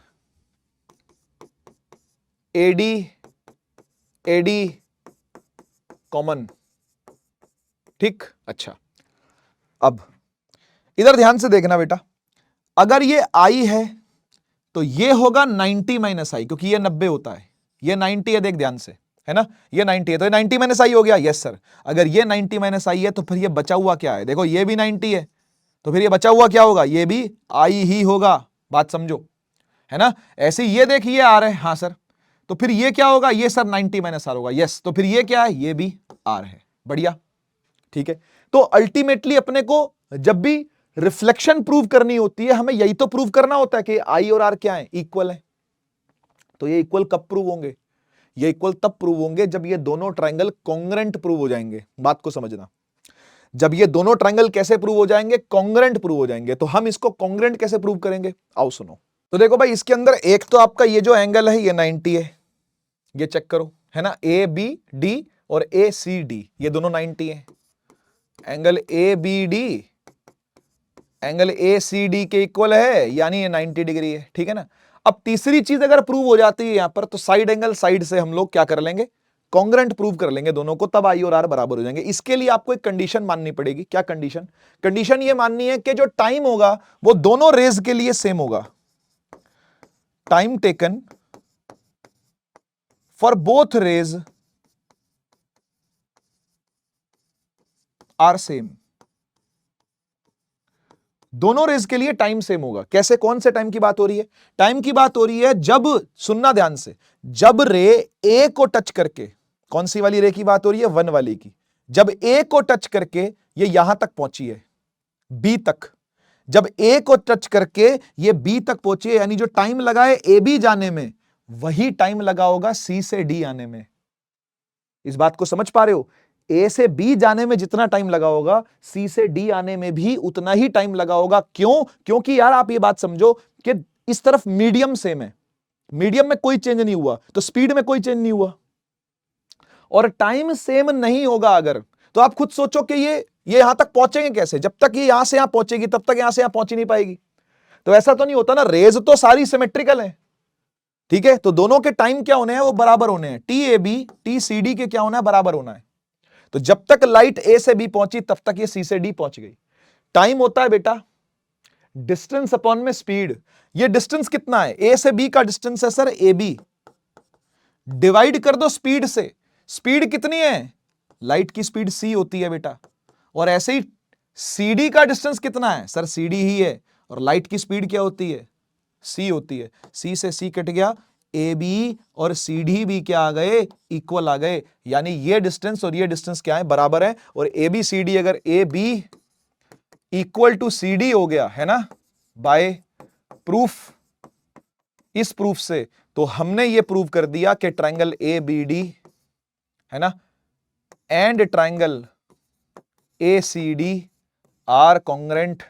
एडी एडी कॉमन, ठीक, अच्छा। अब इधर ध्यान से देखना बेटा, अगर ये आई है तो ये होगा 90 माइनस आई, क्योंकि ये 90 होता है, ये 90 है, देख ध्यान से, है ना, ये 90 है तो ये 90 माइनस आई हो गया, यस सर। अगर ये 90 माइनस आई है तो फिर ये बचा हुआ क्या है, देखो ये भी 90 है, तो फिर ये बचा हुआ क्या होगा, ये भी आई ही होगा, बात समझो, है ना। ऐसे ये देखिए ये आर है, हाँ सर, तो फिर ये क्या होगा, ये सर 90 माइनस आर होगा, यस, तो फिर ये क्या है, ये भी आर है, बढ़िया, ठीक है। तो अल्टीमेटली अपने को जब भी रिफ्लेक्शन प्रूव करनी होती है, हमें यही तो प्रूव करना होता है कि आई और आर क्या है, इक्वल है। तो ये इक्वल कब प्रूव होंगे, ये इक्वल तब प्रूव होंगे जब ये दोनों ट्रायंगल कॉन्ग्रेंट प्रूव हो जाएंगे, बात को समझना। जब ये दोनों ट्रायंगल कैसे प्रूव हो जाएंगे, कॉन्ग्रेंट प्रूव हो जाएंगे। तो हम इसको कॉन्ग्रेंट कैसे प्रूव करेंगे, आओ सुनो। तो देखो भाई, इसके अंदर एक तो आपका ये जो एंगल है ये 90 है, ये चेक करो, है ना, ए बी डी और ए सी डी, ये दोनों 90 है। Angle A B D angle A C D के इक्वल है, यानी ये 90 डिग्री है, ठीक है ना। अब तीसरी चीज अगर प्रूव हो जाती है यहां पर, तो साइड एंगल साइड से हम लोग क्या कर लेंगे, कॉन्ग्रेंट प्रूव कर लेंगे दोनों को, तब आई और आर बराबर हो जाएंगे। इसके लिए आपको एक कंडीशन माननी पड़ेगी, क्या कंडीशन, कंडीशन ये माननी है कि जो टाइम होगा वो दोनों रेज के लिए सेम होगा, time taken for both rays are same, दोनों रेज के लिए टाइम सेम होगा। कैसे, कौन से टाइम की बात हो रही है, टाइम की बात हो रही है जब, सुनना ध्यान से, जब रे ए को टच करके, कौन सी वाली रे की बात हो रही है, 1 वाली की, जब ए को टच करके ये यहां तक पहुंची है, बी तक, जब ए को टच करके ये बी तक पहुंची है, यानी जो टाइम लगा है ए बी जाने में, वही टाइम लगा होगा सी से डी आने में। इस बात को समझ पा रहे हो, ए से बी जाने में जितना टाइम लगा होगा, सी से डी आने में भी उतना ही टाइम लगा होगा। क्यों, क्योंकि यार आप ये बात समझो कि इस तरफ मीडियम सेम है, मीडियम में कोई चेंज नहीं हुआ तो स्पीड में कोई चेंज नहीं हुआ, और टाइम सेम नहीं होगा अगर, तो आप खुद सोचो कि ये यहां तक पहुंचेंगे कैसे, जब तक ये यहां से यहां पहुंचेगी तब तक यहां से यहां पहुंच ही नहीं पाएगी। तो ऐसा तो नहीं होता ना, रेज तो सारी सिमेट्रिकल है, ठीक है, तो दोनों के टाइम क्या होने हैं, वो बराबर होने हैं, T A B T C D के क्या होना है, बराबर होना है। तो जब तक लाइट ए से बी पहुंची तब तक ये सी से डी पहुंच गई। टाइम होता है बेटा डिस्टेंस अपॉन में स्पीड। ये डिस्टेंस कितना है, ए से बी का डिस्टेंस है सर ए बी, डिवाइड कर दो स्पीड से, स्पीड कितनी है, लाइट की स्पीड सी होती है बेटा, और ऐसे ही सीडी का डिस्टेंस कितना है सर, सीडी ही है, और लाइट की स्पीड क्या होती है, सी होती है, सी से सी कट गया, ए बी और सी डी भी क्या आ गए, इक्वल आ गए, यानी ये डिस्टेंस और ये डिस्टेंस क्या है, बराबर है। और ए बी सी डी अगर A B equal to C D हो गया है ना, बाय प्रूफ, इस प्रूफ से तो हमने ये प्रूव कर दिया कि ट्रायंगल ए बी डी है ना and triangle A C D are congruent,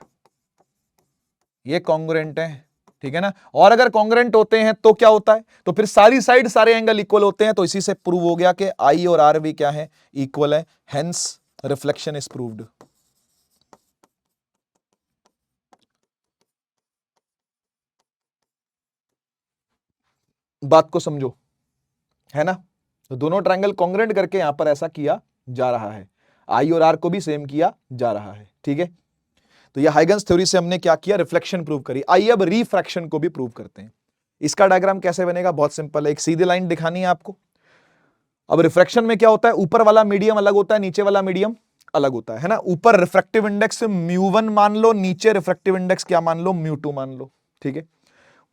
ये कॉन्ग्रेंट है, ठीक है ना। और अगर कॉन्ग्रेंट होते हैं तो क्या होता है, तो फिर सारी साइड सारे एंगल इक्वल होते हैं, तो इसी से प्रूव हो गया कि आई और आर भी क्या है, इक्वल है, हेंस रिफ्लेक्शन इज प्रूव्ड। बात को समझो, है ना, तो दोनों ट्रायंगल कॉन्ग्रेंट करके यहां पर ऐसा किया जा रहा है, आई और आर को भी सेम किया जा रहा है, ठीक है। तो ये हाइगन्स थ्योरी से हमने क्या किया, रिफ्लेक्शन प्रूव करी। आइए अब रिफ्रैक्शन को भी प्रूव करते हैं। इसका डायग्राम कैसे बनेगा, बहुत सिंपल है, एक सीधी लाइन दिखानी है आपको। अब रिफ्रैक्शन में क्या होता है, ऊपर वाला मीडियम अलग होता है, नीचे वाला मीडियम अलग होता है ना। ऊपर रिफ्रैक्टिव इंडेक्स μ1 मान लो, नीचे रिफ्रैक्टिव इंडेक्स क्या मान लो, μ2 मान लो, ठीक है।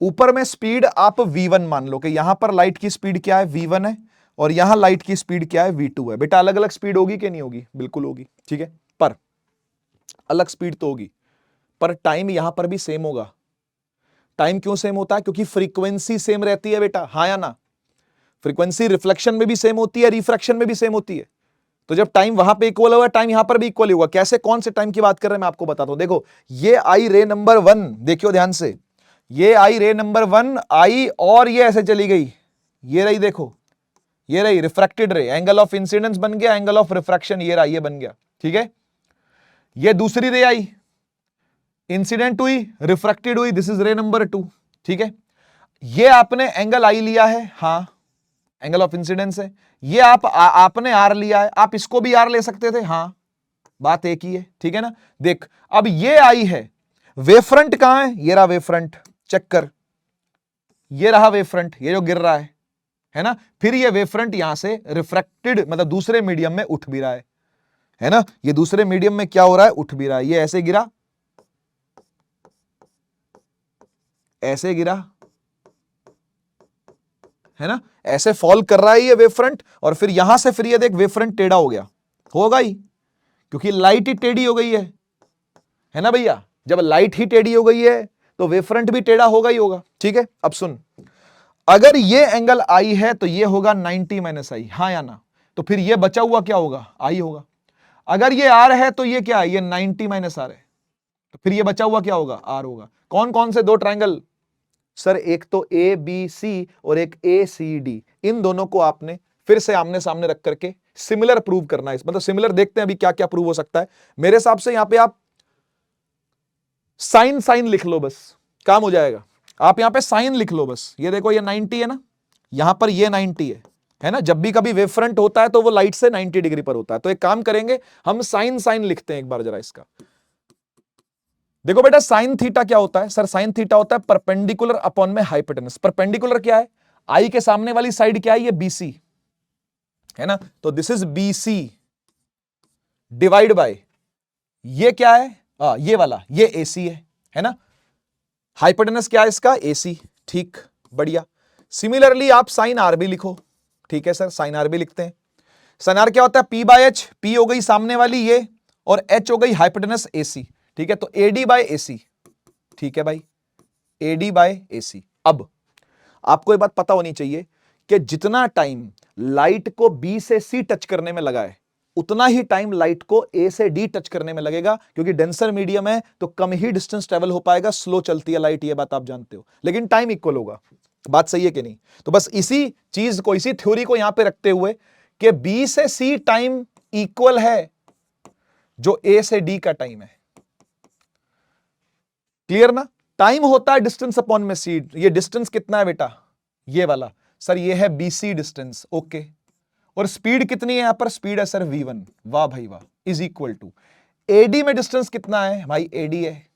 ऊपर में स्पीड आप v1 मान लो कि यहां पर लाइट की स्पीड क्या है, v1 है, और यहां लाइट की स्पीड क्या है, v2 है। बेटा अलग अलग स्पीड होगी कि नहीं होगी, बिल्कुल होगी, ठीक है, पर अलग स्पीड तो होगी, पर टाइम यहां पर भी सेम होगा। टाइम क्यों सेम होता है, क्योंकि फ्रीक्वेंसी सेम रहती है बेटा, हाँ या ना। फ्रीक्वेंसी रिफ्लेक्शन में भी सेम होती है, रिफ्रैक्शन में भी सेम होती है। तो जब टाइम वहां पे इक्वल होगा, टाइम यहां पर भी इक्वल होगा। कैसे, कौन से टाइम की बात कर रहे हैं मैं आपको बताता हूं। देखो ये आई रे नंबर 1, देखियो ध्यान से, ये आई रे नंबर 1 आई, और ये ऐसे चली गई, ये रही, देखो ये रही रिफ्रैक्टेड रे, एंगल ऑफ इंसिडेंस बन गया, एंगल ऑफ रिफ्रैक्शन ये रहा, ये बन गया, ठीक है। ये दूसरी रे आई, इंसिडेंट हुई, रिफ्रैक्टेड हुई, दिस इज रे नंबर 2, ठीक है। ये आपने एंगल आई लिया है, हाँ एंगल ऑफ इंसिडेंस है। ये आपने आर लिया है, आप इसको भी आर ले सकते थे, हाँ बात एक ही है, ठीक है ना। देख अब ये आई है, वेवफ्रंट कहां है, ये रहा वेवफ्रंट, चेक कर, ये रहा वेवफ्रंट, ये जो गिर रहा है ना। फिर ये वेवफ्रंट यहां से रिफ्रैक्टेड मतलब दूसरे मीडियम में उठ भी रहा है ना। ये दूसरे मीडियम में क्या हो रहा है, उठ भी रहा है। ये ऐसे गिरा, ऐसे गिरा, है ना, ऐसे फॉल कर रहा है ये वेवफ्रंट, और फिर यहां से फिर ये देख वेवफ्रंट टेढ़ा हो गया, होगा ही, क्योंकि लाइट ही टेढ़ी हो गई है ना भैया। जब लाइट ही टेढ़ी हो गई है तो वेवफ्रंट भी टेढ़ा होगा ही होगा, ठीक है। अब सुन, अगर ये एंगल आई है तो ये होगा 90 माइनस आई, हाँ या ना। तो फिर ये बचा हुआ क्या होगा, आई होगा। अगर ये आर है तो ये क्या है, ये 90 माइनस आर है, तो फिर ये बचा हुआ क्या होगा, आर होगा। कौन कौन से दो ट्रायंगल सर, एक तो ए बी सी और एक ए सी डी, इन दोनों को आपने फिर से आमने सामने रख करके सिमिलर प्रूव करना है। मतलब सिमिलर देखते हैं अभी क्या क्या प्रूव हो सकता है। मेरे हिसाब से यहां पे आप साइन साइन लिख लो, बस काम हो जाएगा। आप यहां पे साइन लिख लो बस। ये देखो ये 90 है ना, यहां पर ये 90 है ना। जब भी कभी वेव फ्रंट होता है तो वो लाइट से 90 डिग्री पर होता है। तो एक काम करेंगे, हम साइन साइन लिखते हैं एक बार जरा इसका। देखो बेटा साइन थीटा क्या होता है सर, साइन थीटा होता है परपेंडिकुलर अपॉन में हाइपोटेनस। परपेंडिकुलर क्या है, आई के सामने वाली साइड क्या है, ये बीसी है ना। तो this is BC divide by ये क्या है, ये वाला, ये एसी है ना। हाइपोटेनस क्या है इसका, एसी, ठीक बढ़िया। सिमिलरली आप साइन आर भी लिखो, ठीक है सर, साइन आर भी लिखते हैं। साइन आर क्या होता है, पी बाय एच, पी हो गई सामने वाली ये, और एच हो गई हाइपोटेनस एसी, ठीक है। तो एडी बाय एसी, ठीक है भाई, एडी बाय एसी। अब आपको एक बात पता होनी चाहिए कि जितना टाइम लाइट को बी से सी टच करने में लगा है, उतना ही टाइम लाइट को ए से डी टच करने में लगेगा, क्योंकि डेंसर मीडियम है तो कम ही डिस्टेंस ट्रेवल हो पाएगा, स्लो चलती है लाइट, ये बात आप जानते हो, लेकिन टाइम इक्वल होगा। बात सही है कि नहीं? तो बस इसी चीज को, इसी थ्योरी को यहां पे रखते हुए कि बी से सी टाइम इक्वल है जो ए से डी का टाइम है। क्लियर ना? टाइम होता है डिस्टेंस अपॉन में सी। ये डिस्टेंस कितना है बेटा? ये वाला सर, ये है बीसी डिस्टेंस, ओके। और स्पीड कितनी है यहां पर? स्पीड है सर v1, वाह भाई वाह, इज इक्वल टू एडी में डिस्टेंस कितना है भाई? एडी है।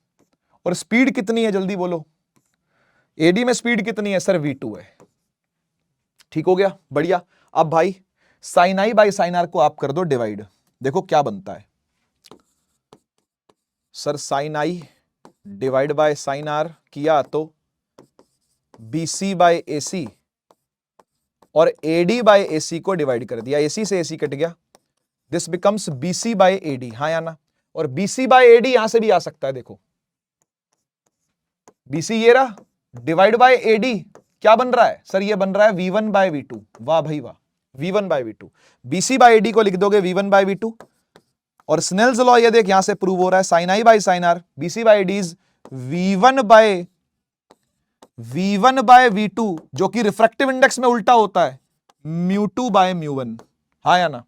और स्पीड कितनी है जल्दी बोलो? एडी में स्पीड कितनी है सर? v2 है। ठीक हो गया, बढ़िया। अब भाई sine I by sine R को आप कर दो डिवाइड, देखो क्या बनता है sir. Sine I divide by sine R किया तो BC बाय AC, और AD बाय AC को डिवाइड कर दिया, AC से AC कट गया, this becomes BC by AD, हाँ या ना? और BC बाय AD यहां से भी आ सकता है, देखो BC ये रहा, डिवाइड बाय AD क्या बन रहा है सर? ये बन रहा है V1 बाय V2, वाह भाई वाह, V1 by V2। BC by AD को लिख दोगे V1 बाय V2, और स्नेल्स लॉ ये देख यहां से प्रूव हो रहा है, sine I by sine R BC by AD is V1 by V2, जो कि रिफ्रैक्टिव इंडेक्स में उल्टा होता है μ2 बाय μ1, हाँ या ना?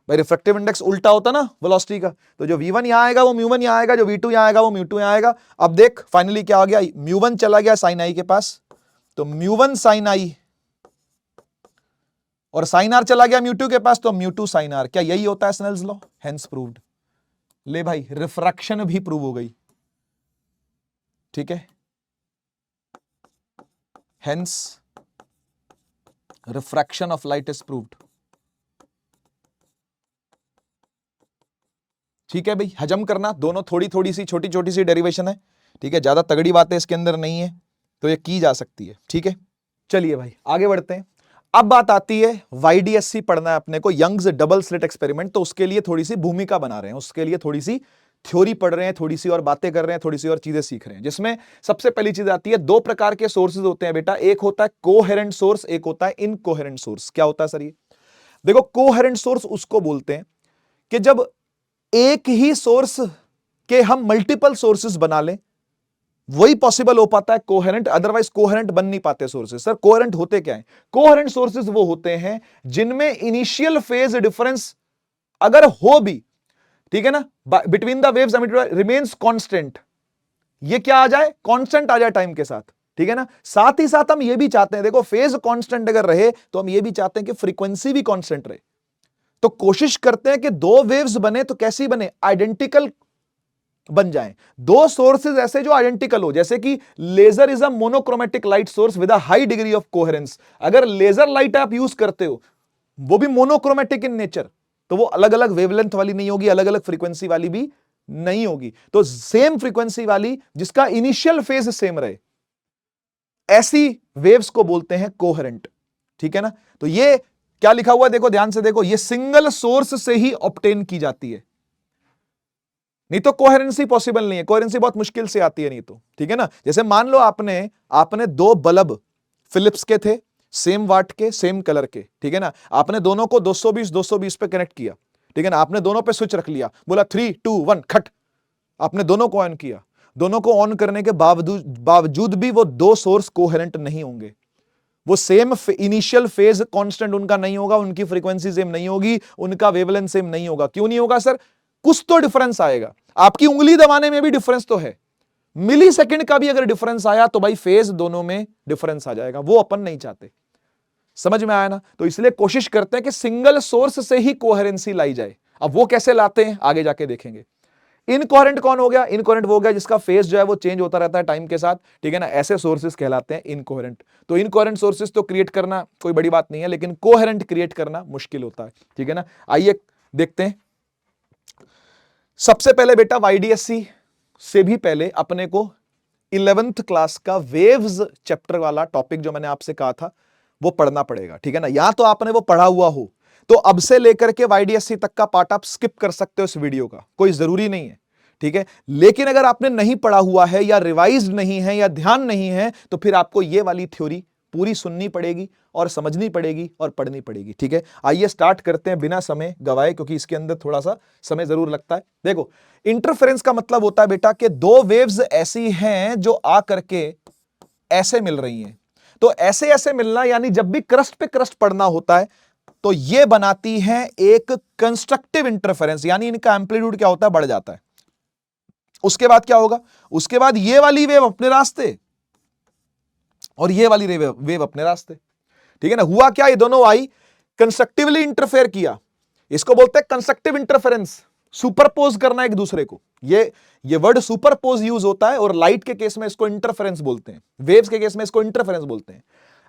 भाई रिफ्रैक्टिव इंडेक्स उल्टा होता ना वेलोसिटी का, तो जो v1 यहां आएगा वो μ1 यहां आएगा, जो v2 यहां आएगा वो μ2 यहां आएगा। अब देख फाइनली क्या आ गया, μ1 चला गया साइन आई के पास, तो μ1 साइन आई, और साइन आर चला गया μ2 के पास, तो μ2 साइन आर। क्या यही होता है स्नेल्स लॉ? Hence proved. ले भाई रिफ्रैक्शन भी प्रूव हो गई, ठीक है, hence refraction of light is proved. ठीक है भाई, हजम करना, दोनों थोड़ी थोड़ी सी छोटी छोटी सी डेरिवेशन है, ठीक है, ज्यादा तगड़ी बातें इसके अंदर नहीं है, तो ये की जा सकती है, ठीक है। चलिए भाई आगे बढ़ते हैं। अब बात आती है YDSC पढ़ना है अपने को, यंग्स डबल स्लिट एक्सपेरिमेंट, तो उसके लिए थोड़ी सी भूमिका बना रहे हैं, उसके लिए थोड़ी सी थ्योरी पढ़ रहे हैं, थोड़ी सी और बातें कर रहे हैं, थोड़ी सी और चीजें सीख रहे हैं, जिसमें सबसे पहली चीज आती है, दो प्रकार के सोर्सेज होते हैं बेटा, एक होता है कोहेरेंट सोर्स, एक होता है इनकोहेरेंट सोर्स। क्या होता है सर ये? देखो कोहेरेंट सोर्स उसको बोलते हैं कि जब एक ही सोर्स के हम मल्टीपल सोर्सेज बना लें, वही पॉसिबल हो पाता है कोहेरेंट, अदरवाइज कोहेरेंट बन नहीं पाते सोर्सेज। सर कोहेरेंट होते क्या है? कोहेरेंट सोर्सेज वो होते हैं जिनमें इनिशियल फेज डिफरेंस अगर हो भी, ठीक है ना, between the waves remains constant, ये क्या आ जाए? कांस्टेंट आ जाए टाइम के साथ, ठीक है ना। साथ ही साथ हम ये भी चाहते हैं, देखो फेज कांस्टेंट अगर रहे तो हम ये भी चाहते हैं कि फ्रीक्वेंसी भी कांस्टेंट रहे, तो कोशिश करते हैं कि दो वेव्स बने तो कैसी बने? आइडेंटिकल बन जाएं, दो सोर्सेज ऐसे जो आइडेंटिकल हो, जैसे कि laser is a monochromatic light source with a high degree of coherence. अगर लेजर लाइट आप यूज करते हो, वो भी मोनोक्रोमेटिक इन नेचर, तो वो अलग अलग वेवलेंथ वाली नहीं होगी, अलग अलग फ्रीक्वेंसी वाली भी नहीं होगी, तो सेम फ्रीक्वेंसी वाली जिसका इनिशियल फेज सेम रहे, ऐसी वेव्स को बोलते हैं कोहेरेंट, ठीक है ना। तो ये क्या लिखा हुआ है देखो ध्यान से, देखो ये सिंगल सोर्स से ही ऑब्टेन की जाती है, नहीं तो कोहेरेंसी पॉसिबल नहीं है, कोहेरेंसी बहुत मुश्किल से आती है नहीं तो, ठीक है ना। जैसे मान लो आपने दो बल्ब फिलिप्स के थे, सेम वाट के, सेम कलर के, ठीक है ना, आपने दोनों को 220 पे कनेक्ट किया, ठीक है ना, आपने दोनों पे स्विच रख लिया, बोला 3 2 1 खट, आपने दोनों को ऑन किया। दोनों को ऑन करने के बावजूद भी वो दो सोर्स कोहेरेंट नहीं होंगे, वो सेम इनिशियल फेज कांस्टेंट उनका नहीं होगा, उनकी फ्रीक्वेंसी सेम नहीं होगी, उनका वेवलेंथ सेम नहीं होगा। क्यों नहीं होगा सर? कुछ तो डिफरेंस आएगा, आपकी उंगली दबाने में भी डिफरेंस तो है, मिली सेकेंड का भी अगर डिफरेंस आया तो भाई फेज दोनों में डिफरेंस आ जाएगा, वो अपन नहीं चाहते। समझ में आया ना? तो इसलिए कोशिश करते हैं कि सिंगल सोर्स से ही कोहेरेंसी लाई जाए। अब वो कैसे लाते हैं आगे जाके देखेंगे। इनकोहेरेंट कौन हो गया? इनकोहेरेंट वो हो गया जिसका फेज जो है वो चेंज होता रहता है टाइम के साथ, ठीक है ना, ऐसे सोर्सेस कहलाते हैं इनकोहेरेंट। तो इनकोहेरेंट सोर्सेस तो क्रिएट करना कोई बड़ी बात नहीं है, लेकिन कोहेरेंट क्रिएट करना मुश्किल होता है, ठीक है ना। आइए देखते हैं। सबसे पहले बेटा YDSC से भी पहले अपने को 11th क्लास का वेव्स चैप्टर वाला टॉपिक जो मैंने आपसे कहा था वो पढ़ना पड़ेगा, ठीक है ना। या तो आपने वो पढ़ा हुआ हो तो अब से लेकर के YDSC तक का पार्ट आप स्किप कर सकते हो इस वीडियो का, कोई जरूरी नहीं है, ठीक है। लेकिन अगर आपने नहीं पढ़ा हुआ है या रिवाइज नहीं है या ध्यान नहीं है तो फिर आपको ये वाली थ्योरी पूरी सुननी पड़ेगी और समझनी पड़ेगी और पढ़नी पड़ेगी। ठीक है, आइए स्टार्ट करते हैं बिना समय गवाए, क्योंकि इसके अंदर थोड़ा सा समय जरूर लगता है। देखो, इंटरफेरेंस का मतलब होता है बेटा कि दो वेव्स ऐसी हैं जो आ करके ऐसे मिल रही हैं। तो ऐसे ऐसे मिलना, यानी जब भी क्रस्ट पे क्रस्ट पड़ना होता है तो ये बनाती है एक कंस्ट्रक्टिव इंटरफेरेंस, यानी इनका एम्पलीट्यूड क्या होता है, बढ़ जाता है। उसके बाद क्या होगा, उसके बाद ये वाली वेव अपने रास्ते और ये वाली वेव अपने रास्ते। ठीक है ना, हुआ क्या, ये दोनों आई, कंस्ट्रक्टिवली इंटरफेयर किया, इसको बोलते हैं कंस्ट्रक्टिव इंटरफेरेंस, सुपरपोज करना एक दूसरे को। ये वर्ड सुपरपोज यूज होता है, और लाइट के केस में इसको इंटरफेरेंस बोलते हैं, वेव्स के केस में इसको इंटरफेरेंस बोलते हैं।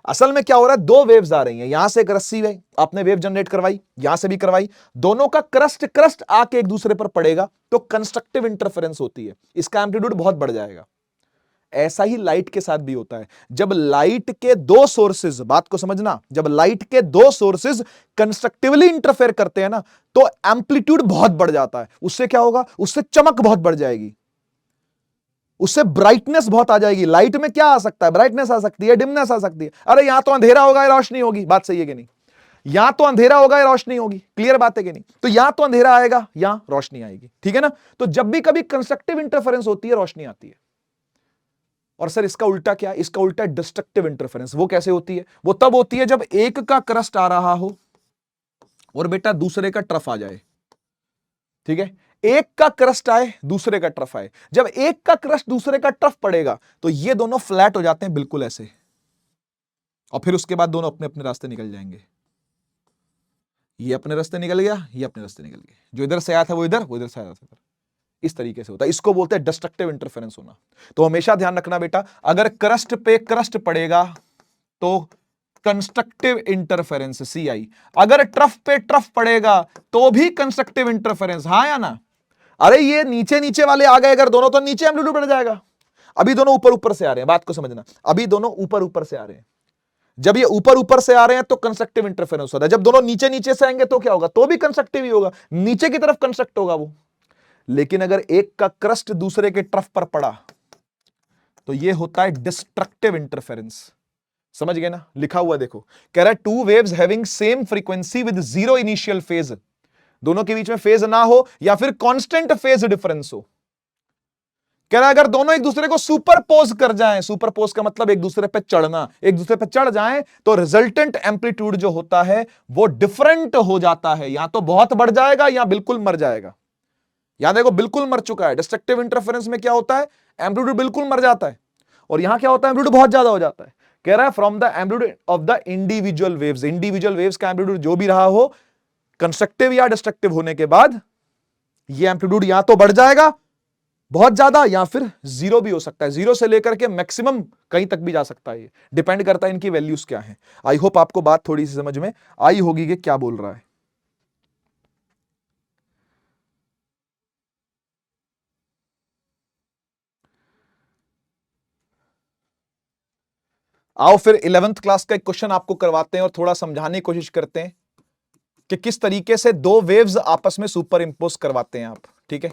असल में क्या हो रहा है, दो वेव्स आ रही हैं, यहां से एक रस्सी है, आपने वेव जनरेट करवाई, यहां से भी करवाई, दोनों का क्रस्ट क्रस्ट आके एक दूसरे पर पड़ेगा तो कंस्ट्रक्टिव इंटरफेरेंस होती है, इसका एम्पलीट्यूड बहुत बढ़ जाएगा। ऐसा ही लाइट के साथ भी होता है। जब लाइट के दो सोर्सेज, बात को समझना, जब लाइट के दो सोर्सेज कंस्ट्रक्टिवली इंटरफेयर करते हैं ना, तो एम्पलीट्यूड बहुत बढ़ जाता है। उससे क्या होगा, उससे चमक बहुत बढ़ जाएगी, उससे ब्राइटनेस बहुत आ जाएगी। लाइट में क्या आ सकता है, ब्राइटनेस आ सकती है, डिमनेस आ सकती है। अरे यहां तो अंधेरा होगा या रोशनी होगी, बात सही है कि नहीं, यहां तो अंधेरा होगा या रोशनी होगी, क्लियर बात है कि नहीं, तो यहां तो अंधेरा आएगा, यहां रोशनी आएगी। ठीक है ना, तो जब भी कभी कंस्ट्रक्टिव इंटरफेरेंस होती है, रोशनी आती है। और सर इसका उल्टा क्या है, इसका उल्टा डिस्ट्रक्टिव इंटरफेरेंस। वो कैसे होती है, वो तब होती है जब एक का क्रस्ट आ रहा हो और बेटा दूसरे का ट्रफ आ जाए। ठीक है, एक का क्रस्ट आए, दूसरे का ट्रफ आए। जब एक का क्रस्ट दूसरे का ट्रफ पड़ेगा तो ये दोनों फ्लैट हो जाते हैं, बिल्कुल ऐसे, और फिर उसके बाद दोनों अपने अपने रास्ते निकल जाएंगे। ये अपने रास्ते निकल गया, ये अपने रास्ते निकल गए, जो इधर से आया था वो इधर, वो इधर से आया था इधर। इस तरीके से होता है, इसको बोलते हैं डिस्ट्रक्टिव इंटरफेरेंस होना। तो हमेशा ध्यान रखना बेटा, अगर क्रस्ट पे क्रस्ट पड़ेगा तो कंस्ट्रक्टिव इंटरफेरेंस CI, अगर ट्रफ पे ट्रफ पड़ेगा तो भी कंस्ट्रक्टिव इंटरफेरेंस, हां या ना। अरे ये नीचे नीचे वाले आ गए अगर दोनों, तो नीचे एम्पलीट्यूड बढ़ जाएगा। अभी दोनों ऊपर ऊपर से आ रहे हैं, बात को समझना, अभी दोनों ऊपर ऊपर से आ रहे हैं। जब ये ऊपर ऊपर से आ रहे हैं तो कंस्ट्रक्टिव इंटरफेरेंस होता है। जब दोनों नीचे नीचे से आएंगे तो क्या होगा, तो भी कंस्ट्रक्टिव ही होगा, नीचे की तरफ कंस्ट्रक्ट होगा वो। लेकिन अगर एक का क्रस्ट दूसरे के ट्रफ पर पड़ा तो ये होता है डिस्ट्रक्टिव इंटरफेरेंस। समझ गए ना, लिखा हुआ देखो, कह रहा है two waves having same frequency with zero initial phase, दोनों के बीच में फेज ना हो या फिर कांस्टेंट फेज डिफरेंस हो। कह रहा है अगर दोनों एक दूसरे को सुपरपोज कर जाएं, सुपरपोज का मतलब एक दूसरे पे चढ़ना, एक दूसरे पे चढ़ जाएं तो रिजल्टेंट एम्पलीट्यूड जो होता है वो डिफरेंट हो जाता है, या तो बहुत बढ़ जाएगा या बिल्कुल मर जाएगा। यहां देखो बिल्कुल मर चुका है, डिस्ट्रक्टिव इंटरफेरेंस में क्या होता है, एम्पलीट्यूड बिल्कुल मर जाता है, और यहां क्या होता है, एम्पलीट्यूड बहुत ज्यादा हो जाता है। कह रहा है from the amplitude of the individual waves, individual waves का एम्पलीट्यूड जो भी रहा हो, कंस्ट्रक्टिव या डिस्ट्रक्टिव होने के बाद ये एम्पलीट्यूड या तो बढ़ जाएगा बहुत ज्यादा, या फिर जीरो भी हो सकता है, जीरो से लेकर के मैक्सिमम कहीं तक भी जा सकता है, ये डिपेंड करता है इनकी वैल्यूज क्या है। आई होप आपको बात थोड़ी सी समझ में आई होगी कि क्या बोल रहा है। आओ फिर 11th क्लास का एक क्वेश्चन आपको करवाते हैं और थोड़ा समझाने की कोशिश करते हैं कि किस तरीके से दो वेव्स आपस में सुपर इंपोज करवाते हैं आप। ठीक है,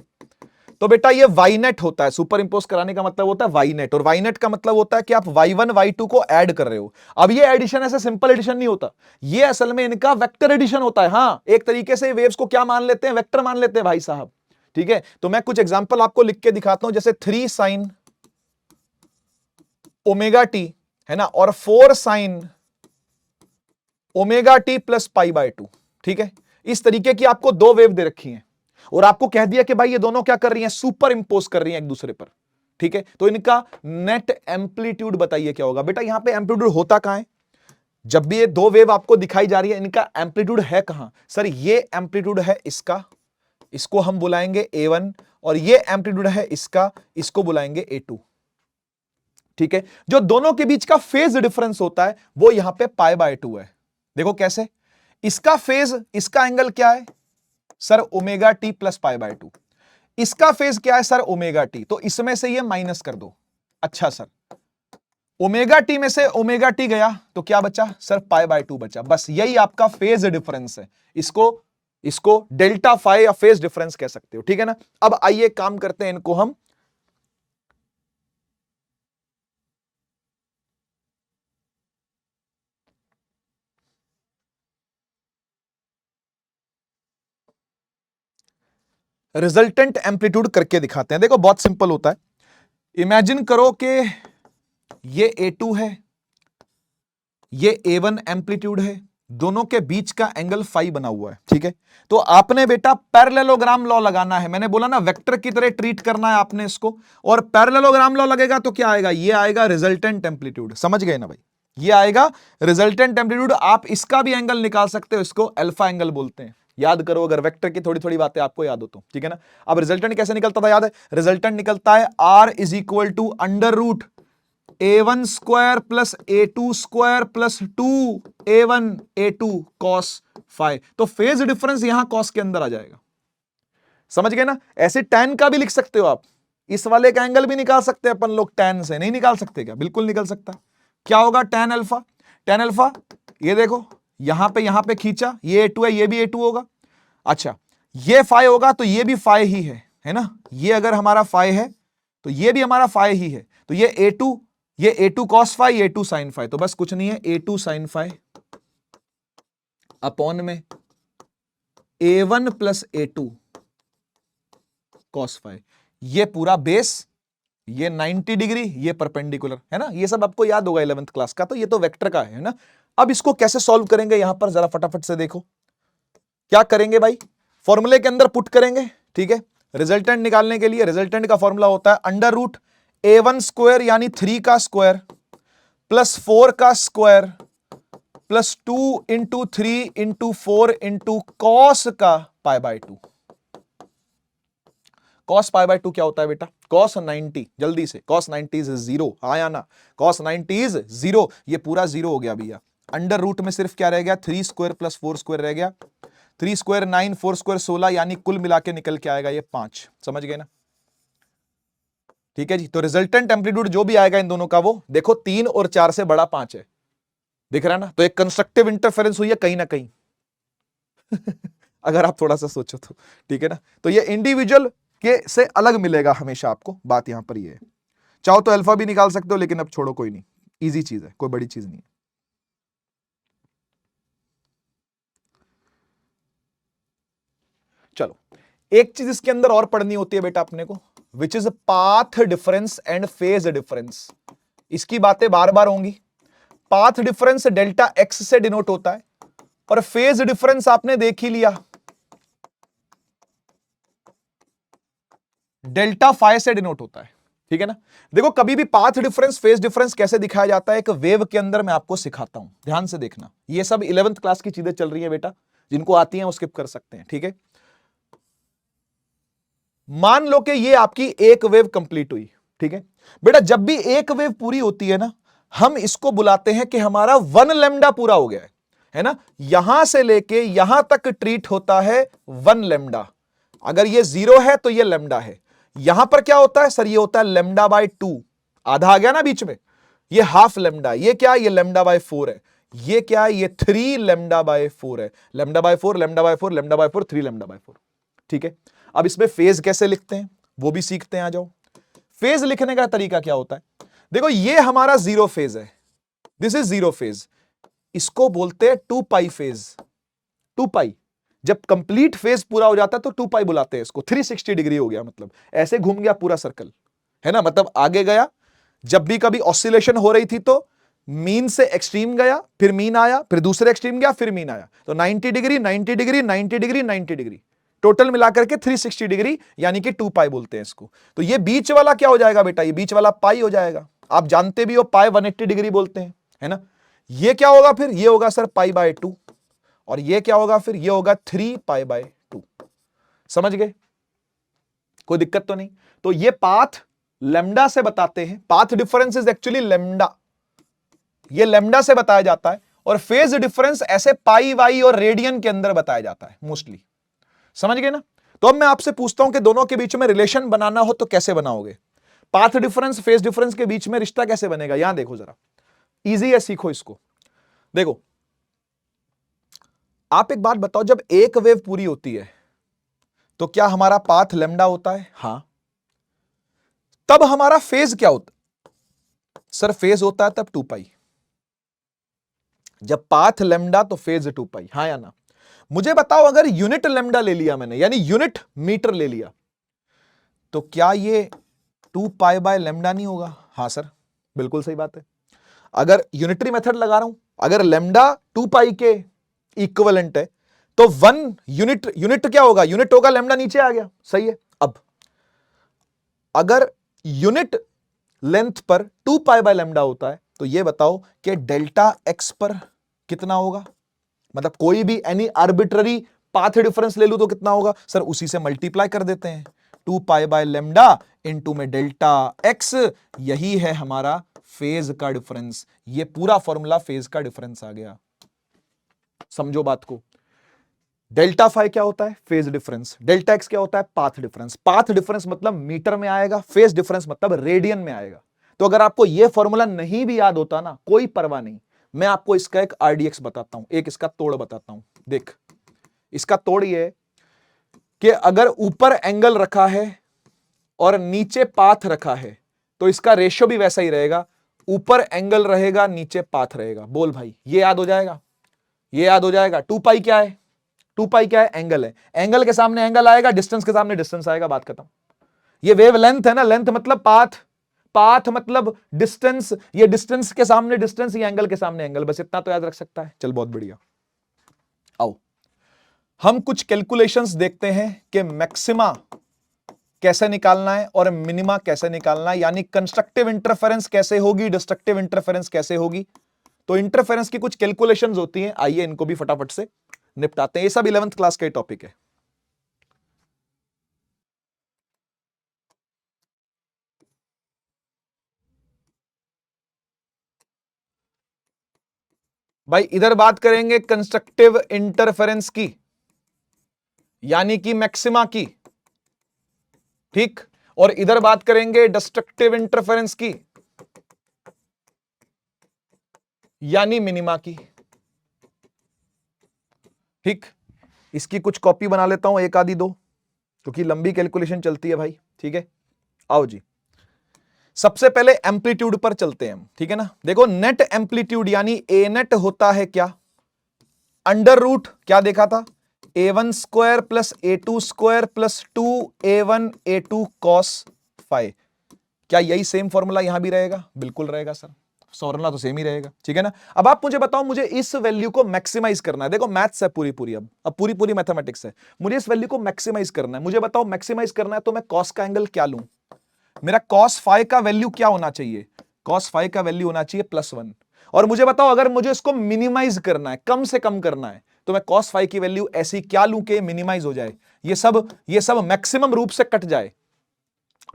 तो बेटा ये वाईनेट होता है, सुपर इंपोज कराने का मतलब होता है वाईनेट, और वाईनेट का मतलब होता है कि आप y1 y2 को ऐड कर रहे हो। अब ये एडिशन ऐसे सिंपल एडिशन नहीं होता, ये असल में इनका वेक्टर एडिशन होता है। हाँ, एक तरीके से वेव्स को क्या मान लेते हैं, वेक्टर मान लेते हैं भाई साहब। ठीक है, तो मैं कुछ एग्जांपल आपको लिख के दिखाता हूं, जैसे 3 sin ओमेगा टी है ना, और 4 sin ओमेगा टी प्लस π/2। ठीक है, इस तरीके की आपको दो वेव दे रखी हैं और आपको कह दिया कि भाई ये दोनों क्या कर रही हैं, सुपर इंपोज कर रही हैं एक दूसरे पर। ठीक है, तो इनका नेट एम्पलीट्यूड बताइए क्या होगा। बेटा यहां पे एम्पलीट्यूड होता कहां है, जब भी ये दो वेव आपको दिखाई जा रही है, इनका एम्पलीट्यूड है कहां। सर ये एम्पलीट्यूड है इसका, इसको हम बुलाएंगे A1, और ये एम्पलीट्यूड है इसका, इसको बुलाएंगे A2। ठीक है, जो दोनों के बीच का फेज डिफरेंस होता है वो यहां पे π/2 है। देखो कैसे, इसका फेज, इसका एंगल क्या है सर, ओमेगा टी प्लस π/2, इसका फेज क्या है सर, ओमेगा टी, तो इसमें से ये माइनस कर दो। अच्छा सर, ओमेगा टी में से ओमेगा टी गया तो क्या बचा सर, π/2 बचा। बस यही आपका फेज डिफरेंस है, इसको डेल्टा फाई या फेज डिफरेंस कह सकते हो। ठीक है ना, अब आइए काम करते हैं, इनको हम रिजल्टेंट एम्पलीट्यूड करके दिखाते हैं। देखो बहुत सिंपल होता है। इमेजिन करो कि ये A2 है, ये A1 एम्पलीट्यूड है, दोनों के बीच का एंगल फाई बना हुआ है, ठीक है। तो आपने बेटा पैरेललोग्राम लॉ लगाना है। मैंने बोला ना वेक्टर की तरह ट्रीट करना है आपने इसको, और पैरेललोग्राम लॉ लगेगा तो क्या आएगा, ये आएगा रिजल्टेंट एम्पलीट्यूड। समझ गए ना भाई, ये आएगा रिजल्टेंट एम्पलीट्यूड। आप इसका भी एंगल निकाल सकते हो, इसको अल्फा एंगल बोलते हैं। याद करो अगर वेक्टर की थोड़ी थोड़ी बातें आपको याद हो तो, ठीक है ना। अब रिजल्टेंट कैसे निकलता था याद है, रिजल्टेंट निकलता है R is equal to under root A1 square plus A2 square plus 2A1 A2 cos phi. तो फेज डिफरेंस यहां cos के अंदर आ जाएगा। समझ गए ना। ऐसे tan का भी लिख सकते हो आप, इस वाले का एंगल भी निकाल सकते हैं अपन लोग tan से। नहीं निकाल सकते क्या, बिल्कुल निकल सकता है। क्या होगा tan अल्फा, tan अल्फा ये देखो यहां पे खींचा, ये A2 है, ये भी A2 होगा। अच्छा ये फाइ होगा तो ये भी फाइ ही है ना। ये अगर हमारा फाइ है तो ये भी हमारा फाइ ही है। तो ये A2, ये A2 cos phi, A2 sin phi. तो बस कुछ नहीं है, A2 sin फाइ अपॉन में A1 plus A2 cos phi. ये पूरा बेस, ये 90 डिग्री, ये परपेंडिकुलर है ना। ये सब आपको याद होगा 11th क्लास का। तो ये तो वेक्टर का है ना। अब इसको कैसे सॉल्व करेंगे यहां पर जरा फटाफट से देखो। क्या करेंगे भाई, फॉर्मूले के अंदर पुट करेंगे, ठीक है। रिजल्टेंट निकालने के लिए रिजल्टेंट का फॉर्मूला होता है अंडर रूट A1 स्क्वायर यानी 3 का स्क्वायर प्लस 4 का square plus 2 into 3 into 4 into cos का pi by 2। Cos pi by 2 क्या होता है बेटा, कॉस 90। जल्दी से कॉस 90 इज 0, हाँ या ना, कॉस 90 इज 0। ये पूरा 0 हो गया भैया। अंडर रूट में सिर्फ क्या रह गया, 3 स्क्वायर प्लस 4 स्क्वायर रह गया। 3 स्क्वायर 9, 4 स्क्वायर 16, यानी कुल मिला के निकल के आएगा ये 5। समझ गए ना। ठीक है जी। तो रिजल्टेंट एम्पलीट्यूड जो भी आएगा इन दोनों का, वो देखो 3 और 4 से बड़ा 5 है, दिख रहा है ना। तो एक कंस्ट्रक्टिव इंटरफेरेंस हुई है कहीं ना कहीं अगर आप थोड़ा सा सोचो तो, ठीक है ना। तो ये इंडिविजुअल के से अलग मिलेगा हमेशा आपको, बात यहां पर ये है। चाहो तो अल्फा भी निकाल सकते हो, लेकिन अब छोड़ो, कोई नहीं, इजी चीज है, कोई बड़ी चीज नहीं है। चलो एक चीज इसके अंदर और पढ़नी होती है बेटा अपने को, which is path difference and phase difference. इसकी बातें बार बार होंगी। पाथ डिफरेंस डेल्टा एक्स से डिनोट होता है, और फेज डिफरेंस आपने देख ही लिया, डेल्टा फाइ से डिनोट होता है, ठीक है ना। देखो कभी भी पाथ डिफरेंस फेज डिफरेंस कैसे दिखाया जाता है, एक वेव के अंदर मैं आपको सिखाता हूं, ध्यान से देखना। ये सब 11th क्लास की चीजें चल रही है बेटा, जिनको आती हैं वो स्किप कर सकते हैं, ठीक है। मान लो कि ये आपकी एक वेव कंप्लीट हुई, ठीक है बेटा। जब भी एक वेव पूरी होती है ना, हम इसको बुलाते हैं कि हमारा 1 लैम्डा पूरा हो गया है ना। यहां से लेके यहां तक ट्रीट होता है 1 लैम्डा। अगर ये 0 है तो ये लैम्डा है। यहां पर क्या होता है सर, ये होता है लैम्डा बाय 2, आधा आ गया ना बीच में, ये हाफ लैम्डा। ये क्या है, ये लैम्डा बाय 4 है। ये क्या है, ये 3 लैम्डा बाय 4 है। Lambda by 4, lambda by 4, lambda by 4, 3 lambda by 4, ठीक है। अब इसमें फेज कैसे लिखते हैं वो भी सीखते हैं, आ जाओ। फेज लिखने का तरीका क्या होता है, देखो ये हमारा 0 फेज है, दिस इज 0 फेज। इसको बोलते हैं 2 पाई फेज। 2 पाई, जब कंप्लीट फेज पूरा हो जाता है तो 2 पाई बुलाते हैं इसको। 360 डिग्री हो गया, मतलब ऐसे घूम गया पूरा सर्कल, है ना। मतलब आगे गया, जब भी कभी ऑसिलेशन हो रही थी तो मीन से एक्सट्रीम गया, फिर मीन आया, फिर दूसरे एक्सट्रीम गया, फिर मीन आया। तो 90 degree 90 degree 90 degree 90 degree, total मिलाकर के 360 डिग्री, यानी कि 2 पाई बोलते हैं इसको। तो ये बीच वाला क्या हो जाएगा बेटा, ये बीच वाला पाई हो जाएगा। आप जानते भी हो पाई 180 डिग्री बोलते हैं, है ना। ये क्या होगा फिर, ये होगा सर पाई बाय 2, और ये क्या होगा फिर, ये होगा 3 पाई बाय 2। समझ गए, कोई दिक्कत तो नहीं। तो ये पाथ लैम्डा से बताते हैं। Path difference is actually lambda, ये लैम्डा से बताया जाता है। और फेज डिफरेंस ऐसे पाई वाई और रेडियन के अंदर बताया जाता है मोस्टली। समझ गए ना। तो अब मैं आपसे पूछता हूं कि दोनों के बीच में रिलेशन बनाना हो तो कैसे बनाओगे। पाथ डिफरेंस फेज डिफरेंस के बीच में रिश्ता कैसे बनेगा, यहां देखो जरा, इजी है, सीखो इसको। देखो आप एक बात बताओ, जब एक वेव पूरी होती है तो क्या हमारा पाथ लैम्डा होता है, हां। तब हमारा फेज क्या होता है सर, फेज होता है तब 2 पाई। जब पाथ लैम्डा तो फेज 2 पाई, हां या ना। मुझे बताओ अगर यूनिट लेमडा ले लिया मैंने, यानी यूनिट मीटर ले लिया, तो क्या ये 2 पाई बाय लेमडा नहीं होगा? हां सर, बिल्कुल सही बात है। अगर यूनिटरी मेथड लगा रहा हूं, अगर लेमडा 2 पाई के इक्विवेलेंट है, तो 1 यूनिट क्या होगा? यूनिट होगा लेमडा, नीचे आ गया, सही है। अब अगर यूनिट लेंथ पर 2 पाई बाय लेमडा होता है, तो ये बताओ कि डेल्टा एक्स पर कितना होगा? मतलब कोई भी एनी आर्बिट्ररी पाथ डिफरेंस ले लूं तो कितना होगा? सर उसी से मल्टीप्लाई कर देते हैं, 2 पाई बाय लेमडा इनटू में डेल्टा एक्स, यही है हमारा फेज का डिफरेंस। ये पूरा फॉर्मूला फेज का डिफरेंस आ गया। समझो बात को। डेल्टा फाई क्या होता है? Phase difference. डेल्टा एक्स क्या होता है? Path difference. पाथ डिफरेंस मतलब मीटर में आएगा, फेज डिफरेंस मतलब रेडियन में आएगा। तो अगर आपको यह फॉर्मूला नहीं भी याद होता ना, कोई परवाह नहीं, मैं आपको इसका एक आरडीएक्स बताता हूं, एक इसका तोड़ बताता हूं। देख, इसका तोड़ ये कि अगर ऊपर एंगल रखा है और नीचे पाथ रखा है, तो इसका रेशियो भी वैसा ही रहेगा, ऊपर एंगल रहेगा, नीचे पाथ रहेगा। बोल भाई, ये याद हो जाएगा? ये याद हो जाएगा। 2 पाई क्या है? 2 पाई क्या है? एंगल है। एंगल के सामने एंगल आएगा, डिस्टेंस के सामने डिस्टेंस आएगा, बात खत्म। ये वेव लेंथ है ना, लेंथ मतलब पाथ, पाथ मतलब डिस्टेंस, ये डिस्टेंस के सामने डिस्टेंस, ये एंगल के सामने एंगल, बस इतना तो याद रख सकता है। चल बहुत बढ़िया। आओ हम कुछ कैलकुलेशंस देखते हैं कि मैक्सिमा कैसे निकालना है और मिनिमा कैसे निकालना है, यानी कंस्ट्रक्टिव इंटरफेरेंस कैसे होगी, डिस्ट्रक्टिव इंटरफेरेंस कैसे होगी। तो इंटरफेरेंस की कुछ कैलकुलेशंस होती हैं, आइए इनको भी फटाफट से निपटाते हैं। ये सब 11th क्लास का टॉपिक है। भाई इधर बात करेंगे कंस्ट्रक्टिव इंटरफेरेंस की, यानी कि मैक्सिमा की, ठीक, और इधर बात करेंगे डिस्ट्रक्टिव इंटरफेरेंस की, यानी मिनिमा की, ठीक। इसकी कुछ कॉपी बना लेता हूं, एक आधी दो, क्योंकि लंबी कैलकुलेशन चलती है भाई, ठीक है। आओ जी, सबसे पहले एम्पलीट्यूड पर चलते हैं हम, ठीक है ना। देखो नेट एम्पलीट्यूड यानी ए नेट होता है क्या? अंडर रूट क्या देखा था? a1 square plus a2 square plus 2a1 a2 cos phi. क्या यही सेम फॉर्मूला यहां भी रहेगा? बिल्कुल रहेगा सर, फॉर्मूला तो सेम ही रहेगा, ठीक है ना। अब आप मुझे बताओ, मुझे इस वैल्यू को मैक्सिमाइज करना है। देखो मैथ्स है पूरी पूरी, अब पूरी पूरी मैथमेटिक्स है, मुझे इस वैल्यू को मैक्सिमाइज करना है। मुझे बताओ मैक्सिमाइज करना है तो मैं कॉस का एंगल क्या लूं? मेरा कॉस फाइ का वैल्यू क्या होना चाहिए? कॉस फाइ का वैल्यू होना चाहिए +1। और मुझे बताओ अगर मुझे इसको मिनिमाइज करना है, कम से कम करना है, तो मैं कॉस फाइ की वैल्यू ऐसी क्या लूं कि मिनिमाइज हो जाए, ये सब मैक्सिमम रूप से कट जाए,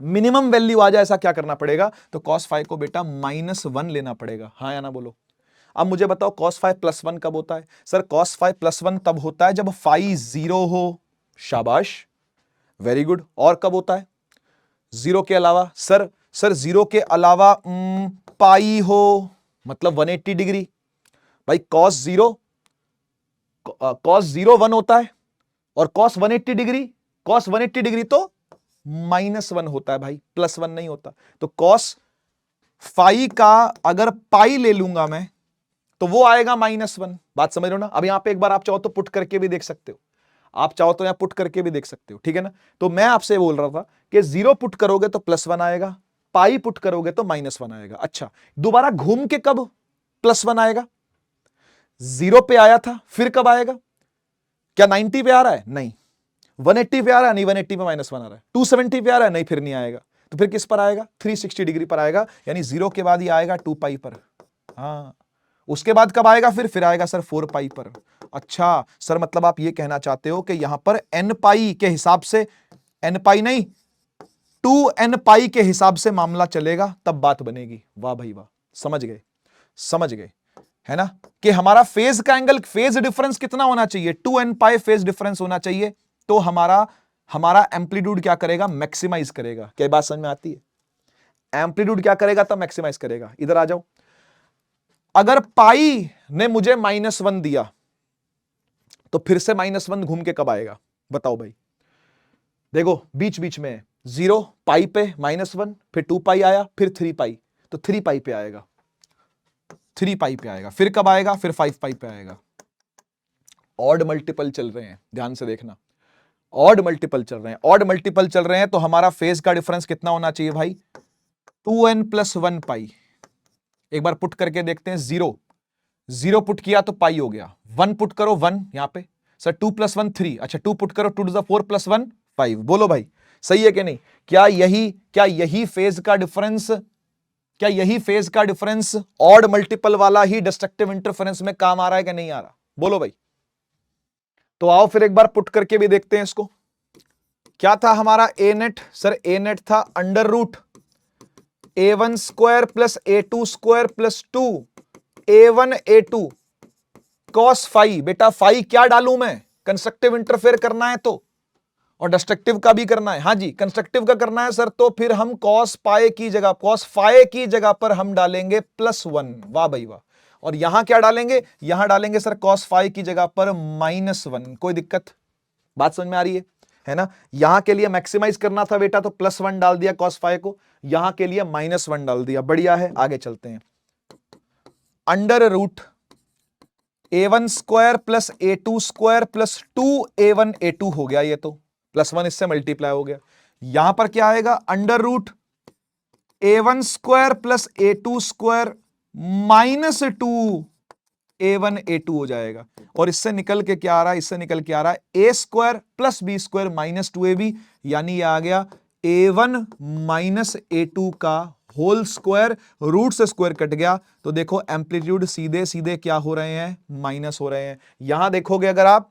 मिनिमम वैल्यू आ जाए। ऐसा क्या करना पड़ेगा? तो कॉस फाइ को बेटा -1 लेना पड़ेगा। हाँ या ना बोलो। अब मुझे बताओ कॉस फाइ +1 कब होता है? सर कॉस फाइ +1 तब होता है जब फाइ 0 हो। शाबाश, वेरी गुड। और कब होता है? 0 के अलावा? सर 0 के अलावा पाई हो, मतलब 180 डिग्री। भाई कॉस 0 1 होता है, और कॉस 180 डिग्री, कॉस 180 डिग्री तो -1 होता है भाई, +1 नहीं होता। तो कॉस फाइ का अगर पाई ले लूंगा मैं, तो वो आएगा -1। बात समझ रहे हो ना। अब यहां पे एक बार आप चाहो तो पुट करके भी देख सकते हो, आप चाहो तो यहां पुट करके भी देख सकते हो, ठीक है ना। तो मैं आपसे बोल रहा था कि 0 पुट करोगे तो +1 आएगा, पाई पुट करोगे तो -1 आएगा। अच्छा, दोबारा घूम के कब +1 आएगा? 0 पे आया था, फिर कब आएगा? क्या 90 पे आ रहा है? नहीं। 180 पे आ रहा है? नहीं, 180 पे -1 आ रहा है। 270 पे आ रहा है? नहीं, फिर नहीं आएगा। तो फिर किस पर आएगा? 360 डिग्री पर आएगा, यानी 0 के बाद ये आएगा 2 पाई पर। हाँ, उसके बाद कब आएगा? फिर आएगा सर 4 पाई पर। अच्छा सर, मतलब आप ये कहना चाहते हो कि यहां पर n पाई के हिसाब से, n पाई नहीं 2n पाई के हिसाब से मामला चलेगा, तब बात बनेगी। वाह भाई वाह, समझ गए, समझ गए, है ना। कि हमारा फेज का एंगल, फेज डिफरेंस कितना होना चाहिए? 2n पाई फेज डिफरेंस होना चाहिए। तो हमारा एम्पलीट्यूड क्या करेगा? मैक्सिमाइज करेगा। क्या बात समझ में आती है? एम्पलीट्यूड क्या करेगा? तब मैक्सिमाइज करेगा। इधर आ जाओ, अगर पाई ने मुझे -1 दिया, तो फिर से -1 घूम के कब आएगा? बताओ भाई। देखो बीच बीच में 0 पाई पे -1, फिर 2 पाई आया, फिर 3 पाई, तो 3 पाई पे आएगा, 3 पाई पे आएगा। फिर कब आएगा? फिर 5 पाई पे आएगा। ऑड मल्टीपल चल रहे हैं, ध्यान से देखना, ऑड मल्टीपल चल रहे हैं, ऑड मल्टीपल चल रहे हैं, तो हमारा फेज का डिफरेंस कितना होना चाहिए भाई, 2n + 1 पाई। एक बार पुट करके देखते हैं, 0 पुट किया तो पाई हो गया, 1 पुट करो 1 यहां पे, सर 2 + 1 3, अच्छा 2 पुट करो 2 टू द 4 + 1 5। बोलो भाई सही है कि नहीं? क्या यही फेज का डिफरेंस, क्या यही फेज का डिफरेंस ऑड मल्टीपल वाला ही डिस्ट्रक्टिव इंटरफेरेंस में काम आ रहा है कि नहीं आ रहा? बोलो भाई। तो आओ फिर एक बार पुट करके भी देखते हैं इसको। क्या था हमारा ए नेट? सर ए नेट था √A1² + A2² + 2 A1 A2 cos phi. बेटा फाई क्या डालूं मैं? कंस्ट्रक्टिव इंटरफेयर करना है तो, और डिस्ट्रक्टिव का भी करना है। हाँ जी, कंस्ट्रक्टिव का करना है सर, तो फिर हम cos फाई की जगह पर हम डालेंगे +1। वाह भाई वाह। और यहां क्या डालेंगे? यहां डालेंगे सर cos फाई की जगह पर -1। कोई दिक्कत? बात समझ में आ रही है ना? यहां के लिए मैक्सिमाइज करना था बेटा, तो +1 डाल दिया cos फाई को, यहां के लिए -1 डाल दिया। बढ़िया है, आगे चलते हैं। √A1² + A2² + 2A1 A2 हो गया, ये तो +1 इससे मल्टीप्लाई हो गया। यहां पर क्या आएगा? √A1² + A2² -2 A1 A2 हो जाएगा। और इससे निकल के क्या आ रहा है? इससे निकल के आ रहा है A² + B² -2AB, यानी ये आ गया A1 - A2 का होल स्क्वायर। रूट से स्क्वायर कट गया, तो देखो एम्पलीट्यूड सीधे सीधे क्या हो रहे हैं? माइनस हो रहे हैं। यहां देखोगे अगर आप,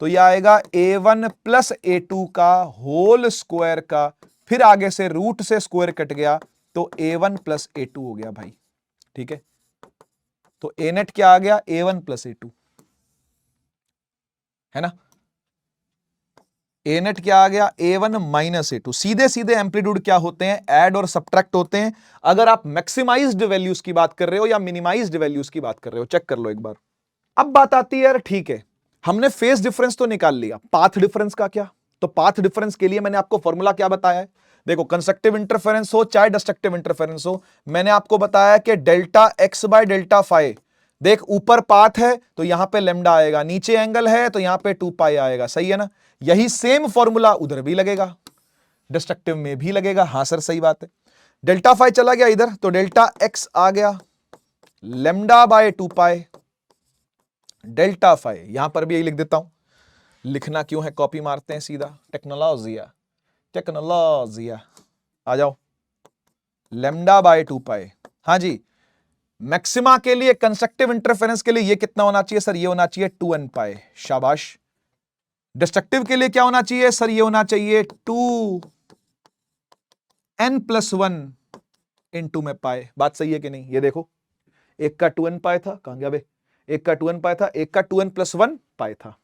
तो यह आएगा A1 + A2 का होल स्क्वायर का, फिर आगे से रूट से स्क्वायर कट गया, तो A1 + A2 हो गया भाई। ठीक है, तो A नेट क्या आ गया? A1 + A2, है ना? A नेट क्या आ गया? A1 - A2। सीधे सीधे एम्पलीट्यूड क्या होते हैं? ऐड और सब्ट्रैक्ट होते हैं। अगर आप मैक्सिमाइज्ड वैल्यूज की बात कर रहे हो या मिनिमाइज्ड वैल्यूज की बात कर रहे हो, चेक कर लो एक बार। अब बात आती है यार, ठीक है हमने फेज डिफरेंस तो निकाल लिया, पाथ डिफरेंस का क्या? तो पाथ डिफरेंस के लिए मैंने आपको फॉर्मूला क्या बताया है? देखो, कंस्ट्रक्टिव इंटरफेरेंस हो चाहे डिस्ट्रक्टिव इंटरफेरेंस हो, मैंने आपको बताया कि ΔX/ΔΦ। देख, ऊपर पाथ है तो यहां पे लेमडा आएगा, नीचे एंगल है तो यहां पे 2π आएगा। सही है ना? यही सेम फॉर्मूला उधर भी लगेगा, डिस्ट्रक्टिव में भी लगेगा। हां सर सही बात है। ΔΦ चला गया इधर, तो ΔX आ गया λ/2π ΔΦ। यहां पर भी यही लिख देता हूं, लिखना क्यों है, कॉपी मारते हैं सीधा। टेक्नोलॉजिया आ जाओ, λ/2π। हाँ जी, मैक्सिमा के लिए, कंस्ट्रक्टिव इंटरफेरेंस के लिए ये कितना होना चाहिए सर? ये होना चाहिए 2nπ। शाबाश। डिस्ट्रक्टिव के लिए क्या होना चाहिए सर? ये होना चाहिए 2n+1 × में पाए। बात सही है कि नहीं? ये देखो, एक का 2nπ था, कहां गया बे? एक का 2nπ था, एक का 2n+1 पाई था।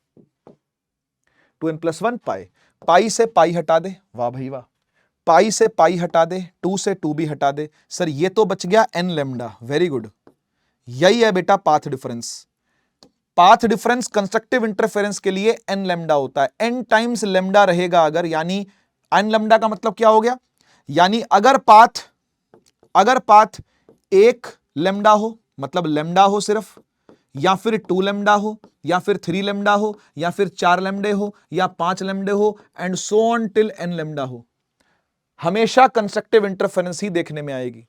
2n+1 पाई, पाई से पाई हटा दे, वाह भाई वाह। पाई से पाई हटा दे, 2 से 2 भी हटा दे, सर ये तो बच गया n लैम्डा। वेरी गुड, यही है बेटा path difference. Path difference constructive interference के लिए n लैम्डा होता है, n टाइम्स लैम्डा रहेगा अगर, यानी n लैम्डा का मतलब क्या हो गया? यानी अगर पाथ 1 लैम्डा हो, मतलब लैम्डा हो सिर्फ, या फिर 2 लैम्डा हो, या फिर 3 लैम्डा हो, या फिर 4 लैम्डे हो, या 5 लैम्डे हो, and so on till n lambda हो, हमेशा कंस्ट्रक्टिव इंटरफेरेंस ही देखने में आएगी।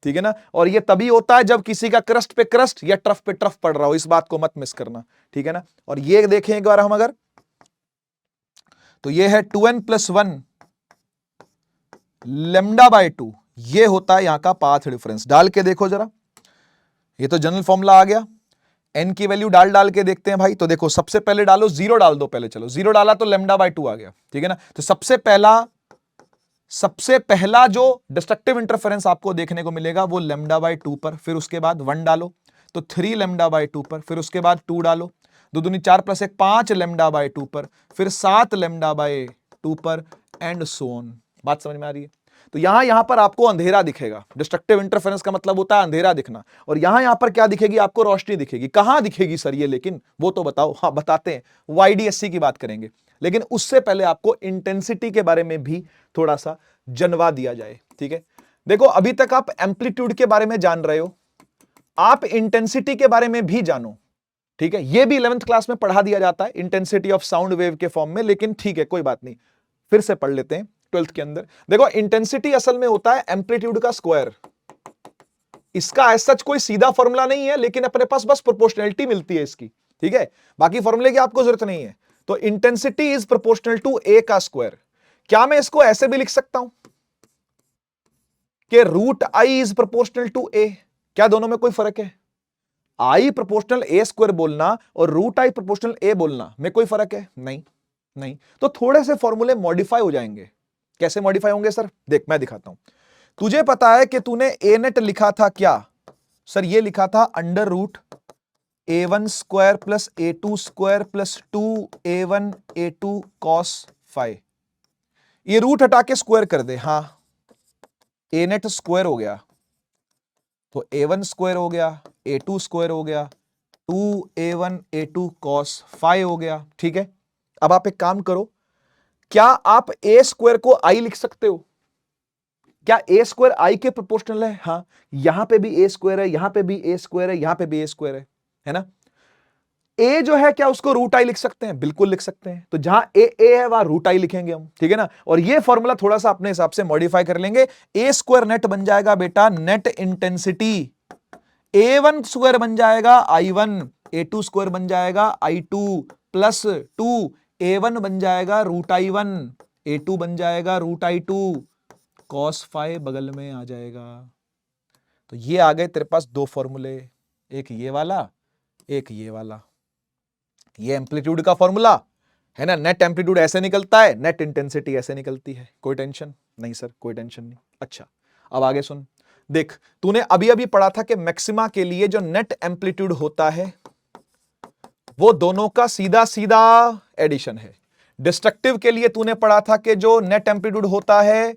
ठीक है ना? और ये तभी होता है जब किसी का क्रस्ट पे क्रस्ट या ट्रफ पे ट्रफ पड़ रहा हो, इस बात को मत मिस करना। ठीक है ना? और ये देखें एक बार हम अगर, तो ये है 2n+1 λ/2, ये होता है यहां का पाथ डिफरेंस। डाल के देखो जरा, ये तो जनरल फॉर्मूला आ गया, n की वैल्यू डाल के देखते हैं भाई। तो देखो, सबसे पहले डालो 0 डाल दो पहले, चलो 0 डाला तो λ/2 आ गया। ठीक है ना? तो सबसे पहला जो डिस्ट्रक्टिव इंटरफेरेंस आपको देखने को मिलेगा वो λ/2 पर, फिर उसके बाद 1 डालो तो 3 λ/2 पर, फिर उसके बाद 2 डालो, 2 दूनी 4 + 1 5 λ/2 पर, फिर 7 λ/2 पर, एंड सो ऑन। बात समझ में आ रही है? तो यहां पर आपको अंधेरा दिखेगा। डिस्ट्रक्टिव इंटरफेरेंस का मतलब होता है अंधेरा दिखना, और यहां पर क्या दिखेगी आपको? रोशनी दिखेगी। कहां दिखेगी सर ये? लेकिन वो तो बताओ। हाँ बताते हैं, YDSC की बात करेंगे, लेकिन उससे पहले आपको इंटेंसिटी के बारे में भी थोड़ा सा जनवा दिया जाए। ठीक है, देखो अभी तक आप एम्पलीट्यूड के बारे में जान रहे हो, आप इंटेंसिटी के बारे में भी जानो। ठीक है, ये भी 11th क्लास में पढ़ा दिया जाता है इंटेंसिटी ऑफ साउंड वेव के फॉर्म में, लेकिन ठीक है कोई बात नहीं, फिर से पढ़ लेते हैं 12th के अंदर। देखो इंटेंसिटी असल में होता है एम्पलीट्यूड का स्क्वायर। इसका एज सच कोई सीधा फॉर्मूला नहीं है, लेकिन अपने पास बस प्रोपोर्शनलिटी मिलती है इसकी, ठीक है, बाकी फॉर्मूले की आपको जरूरत नहीं है। तो इंटेंसिटी इज प्रोपोर्शनल टू ए का स्क्वायर। क्या मैं इसको ऐसे भी लिख सकता हूं कि root I is proportional to A? क्या दोनों में कोई फर्क है? आई प्रोपोर्शनल ए स्क्वायर बोलना और रूट आई प्रोपोर्शनल ए बोलना में कोई फर्क है? नहीं नहीं। तो थोड़े से फॉर्मूले मॉडिफाई हो जाएंगे। कैसे मॉडिफाई होंगे सर? देख मैं दिखाता हूं। तुझे पता है कि तूने ए नेट लिखा था क्या सर? ये लिखा था under root a1 square plus a2 square plus 2a1 a2 cos phi. ये रूट हटा के स्क्वायर कर दे। हाँ, ए नेट स्क्वायर हो गया तो a1 स्क्वायर हो गया, a2 स्क्वायर हो गया, 2a1 a2 कॉस फाइ हो गया। ठीक है, अब आप एक काम करो, क्या आप a स्क्वायर को i लिख सकते हो? क्या a स्क्वायर i के प्रोपोर्शनल है? हाँ, यहां पे भी a स्क्वायर है, यहां पे भी a स्क्वायर है, यहां पे भी a स्क्वायर है ना? a जो है क्या उसको रूट आई लिख सकते हैं? बिल्कुल लिख सकते हैं। तो जहां a है वहां रूट आई लिखेंगे हम, ठीक है ना? और ये फॉर्मूला थोड़ा सा अपने हिसाब से मॉडिफाई कर लेंगे। a स्क्वायर नेट बन जाएगा बेटा नेट इंटेंसिटी, a1 स्क्वायर बन जाएगा i1, a2 स्क्वायर बन जाएगा i2 प्लस 2a1 बन जाएगा रूट i1, a2 बन जाएगा रूट i2 कॉस फाइ बगल में आ जाएगा। तो ये आ गए तेरे पास दो फॉर्मूले, एक ये वाला एक ये वाला। ये एम्पलीट्यूड का फॉर्मूला है ना, नेट एम्पलीट्यूड ऐसे निकलता है, नेट इंटेंसिटी ऐसे निकलती है। कोई टेंशन नहीं सर, कोई टेंशन नहीं। अच्छा अब आगे सुन, देख तूने अभी अभी पढ़ा था कि मैक्सिमा के लिए जो नेट एम्पलीट्यूड होता है वो दोनों का सीधा सीधा एडिशन है। डिस्ट्रक्टिव के लिए तूने पढ़ा था कि जो नेट एम्पलीट्यूड होता है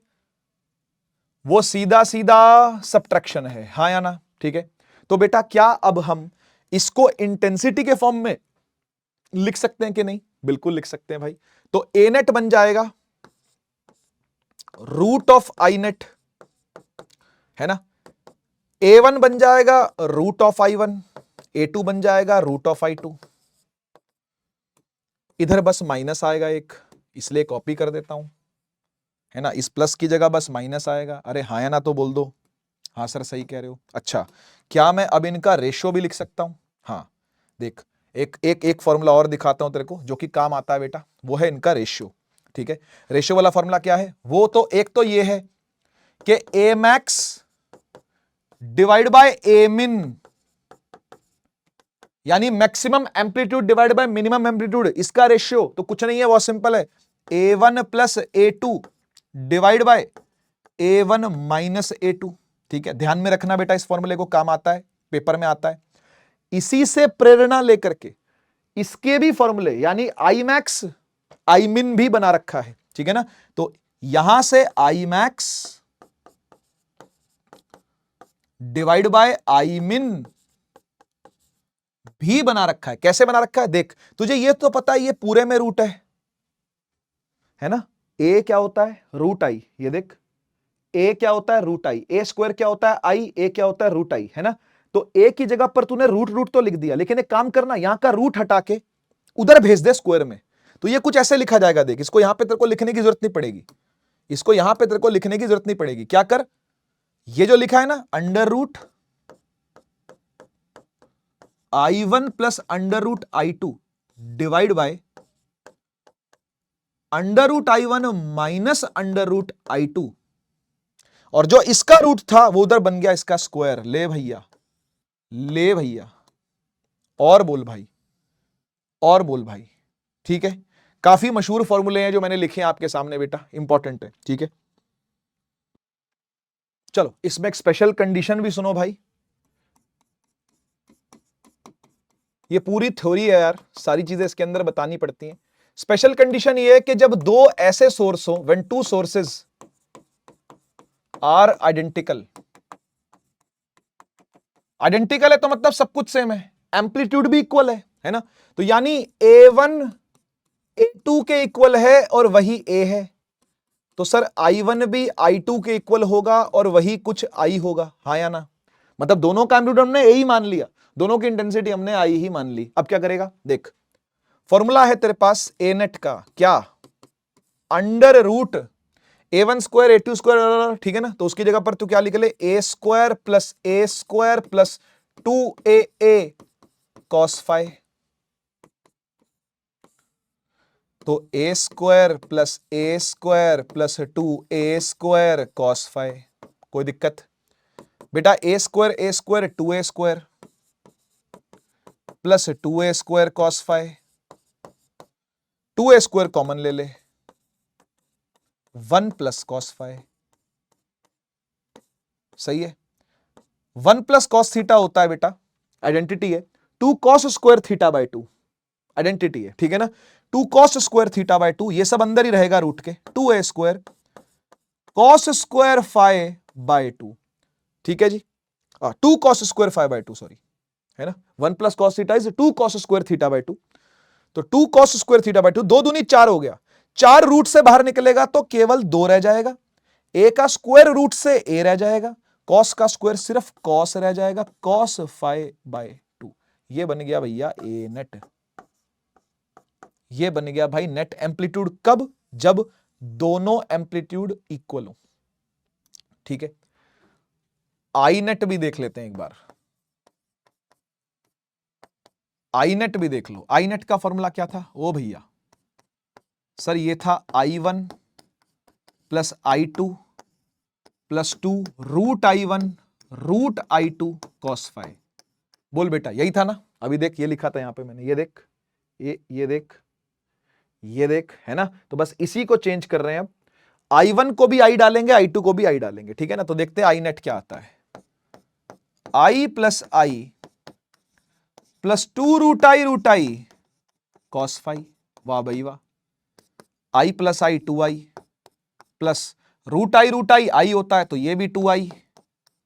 वो सीधा सीधा सब्ट्रैक्शन है। हाँ या ना? ठीक है, तो बेटा क्या अब हम इसको इंटेंसिटी के फॉर्म में लिख सकते हैं कि नहीं? बिल्कुल लिख सकते हैं भाई। तो ए नेट बन जाएगा रूट ऑफ आई नेट, है ना? a1 बन जाएगा रूट ऑफ i1, a2 बन जाएगा रूट ऑफ i2। इधर बस माइनस आएगा एक, इसलिए कॉपी कर देता हूं, है ना? इस प्लस की जगह बस माइनस आएगा। अरे हाँ या ना तो बोल दो। हाँ सर सही कह रहे हो। अच्छा क्या मैं अब इनका रेशियो भी लिख सकता हूं? हाँ देख, एक फॉर्मूला और दिखाता हूं तेरे को जो कि काम आता है बेटा, वो है इनका रेशियो। ठीक है, रेशियो वाला फॉर्मूला क्या है? वो तो एक तो ये है कि ए मैक्स डिवाइड बाय ए मिन, यानी maximum amplitude divide by minimum amplitude, इसका रेशियो तो कुछ नहीं है, बहुत सिंपल है, a1 plus a2 divide by a1 minus a2। ठीक है, ध्यान में रखना बेटा, इस फॉर्मूले को काम आता है, पेपर में आता है। इसी से प्रेरणा लेकर के इसके भी फॉर्मूले यानी आई मैक्स आई मिन भी बना रखा है। ठीक है ना? तो यहां से आई मैक्स डिवाइड बाय आई मिन भी बना रखा है। कैसे बना रखा है देख, तुझे ये तो पता है ये पूरे में रूट है ना? ए क्या होता है? Root I. ये देख ए क्या होता है? रूट आई। ए स्क्वायर क्या होता है? आई। ए क्या होता है? रूट आई, है ना? तो ए की जगह पर तूने रूट रूट तो लिख दिया, लेकिन एक काम करना, यहां का रूट हटा के उधर भेज दे स्क्वायर में, तो ये कुछ ऐसे लिखा जाएगा। देख इसको यहां पे तेरे को लिखने की जरूरत नहीं पड़ेगी, इसको यहां पे तेरे को लिखने की जरूरत नहीं पड़ेगी। क्या कर, ये जो लिखा है ना under root i1 plus under root i2 divide by under root i1 minus under root i2, और जो इसका रूट था वो उधर बन गया इसका स्क्वायर। ले भैया, ले भैया, और बोल भाई, और बोल भाई। ठीक है, काफी मशहूर फॉर्मूले हैं जो मैंने लिखे हैं आपके सामने बेटा, इंपॉर्टेंट है। ठीक है, चलो इसमें एक स्पेशल कंडीशन भी सुनो भाई। ये पूरी थ्योरी है यार, सारी चीजें इसके अंदर बतानी पड़ती हैं। स्पेशल कंडीशन ये है कि जब दो ऐसे सोर्स हो, when two sources are identical, identical है तो मतलब सब कुछ सेम है, एम्पलीट्यूड भी इक्वल है ना? तो यानी a1 a2 के इक्वल है और वही a है, तो सर i1 भी i2 के इक्वल होगा और वही कुछ i होगा। हाँ या ना? मतलब दोनों का एम्पलीट्यूड हमने a ही मान लिया, दोनों की इंटेंसिटी हमने आई ही मान ली। अब क्या करेगा देख, फॉर्मूला है तेरे पास ए नेट का, क्या, under root A1 square A2 square, ठीक है ना। तो उसकी जगह पर तू क्या लिख ले, A square plus 2AA cos phi. तो A square plus 2A square cos phi. कोई दिक्कत बेटा, A square 2A square plus 2A square cos phi, 2A square common ले ले, 1 प्लस कॉस फाइ। सही है, 1 प्लस कॉस थीटा होता है बेटा, आइडेंटिटी है, 2 cos square theta by 2, identity है, ठीक है ना। 2 कॉस स्क्वायर थीटा बाय 2, ये सब अंदर ही रहेगा रूट के, 2A square cos square phi by 2, ठीक है जी। 2 cos square phi by 2, sorry, है ना। 1 plus cos theta is 2 cos square theta by 2, तो 2 कॉस स्क्वायर थीटा बाय 2, 2 दूनी 4 हो गया, 4 रूट से बाहर निकलेगा तो केवल 2 रह जाएगा, ए का स्क्वायर रूट से ए रह जाएगा, कॉस का स्क्वायर सिर्फ कॉस रह जाएगा, कॉस फाइ बाय 2। ये बन गया भैया ए नेट, ये बन गया भाई नेट एम्पलीट्यूड। कब, जब दोनों एम्पलीट्यूड इक्वल हो, ठीक है। आई नेट भी देख लेते हैं एक बार, आई नेट भी देख लो। आई नेट का फॉर्मूला क्या था, ओ भैया सर ये था I1 plus I2 plus 2 root I1 root I2 cos phi. बोल बेटा यही था ना, अभी देख ये लिखा था यहां पे मैंने, ये देख, ये देख, ये देख, है ना। तो बस इसी को चेंज कर रहे हैं अब, I1 को भी I डालेंगे, I2 को भी I डालेंगे, ठीक है ना। तो देखते हैं आई नेट क्या आता है, I plus I plus 2 root I cos phi, वाह भाई वाह। I plus I 2I plus root I होता है तो ये भी 2I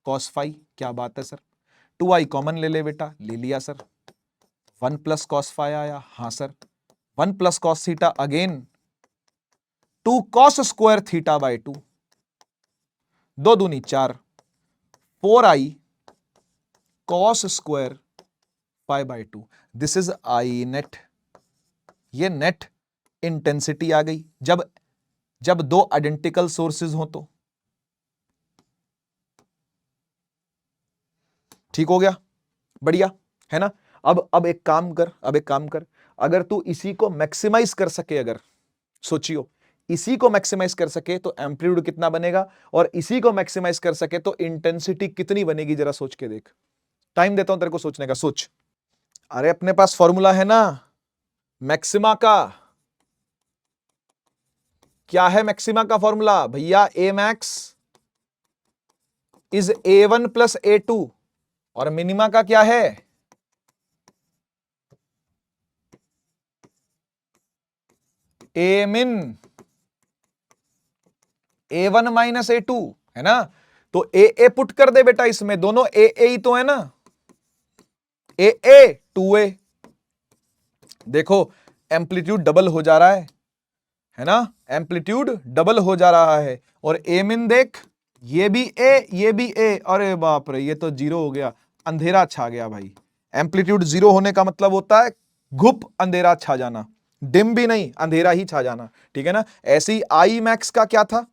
कॉस फाइ, क्या बात है सर। 2I कॉमन ले ले बेटा, ले लिया सर, 1 प्लस कॉस फाइ आया, हाँ sir, 1 plus cos theta again 2 cos square theta by 2, 2 दूनी 4, 4I cos square phi by 2, this is I net. ये नेट इंटेंसिटी आ गई जब दो आइडेंटिकल सोर्सेज हो तो, ठीक हो गया, बढ़िया, है ना। अब एक काम कर, अगर तू इसी को मैक्सिमाइज कर सके, अगर सोचियो इसी को मैक्सिमाइज कर सके तो एम्पलीट्यूड कितना बनेगा, और इसी को मैक्सिमाइज कर सके तो इंटेंसिटी कितनी बनेगी, जरा सोच के देख। टाइम देता हूं तेरे को सोचने का, सोच। अरे अपने पास फॉर्मूला है ना मैक्सिमा का, क्या है मैक्सिमा का फॉर्मूला भैया, ए max is A1 plus A2, और मिनिमा का क्या है, ए मिन A1 माइनस A2, है ना। तो ए पुट कर दे बेटा, इसमें दोनों ए ही तो है ना, ए 2A, देखो एम्पलीट्यूड डबल हो जा रहा है ना, एम्पलीट्यूड डबल हो जा रहा है। और ए मिन देख, ये भी ए, अरे बाप रे, ये तो 0 हो गया, अंधेरा छा गया भाई। एम्पलीट्यूड 0 होने का मतलब होता है घुप अंधेरा छा जाना, डिम भी नहीं, अंधेरा ही छा जाना, ठीक है ना। ऐसे ही आई मैक्स का क्या था,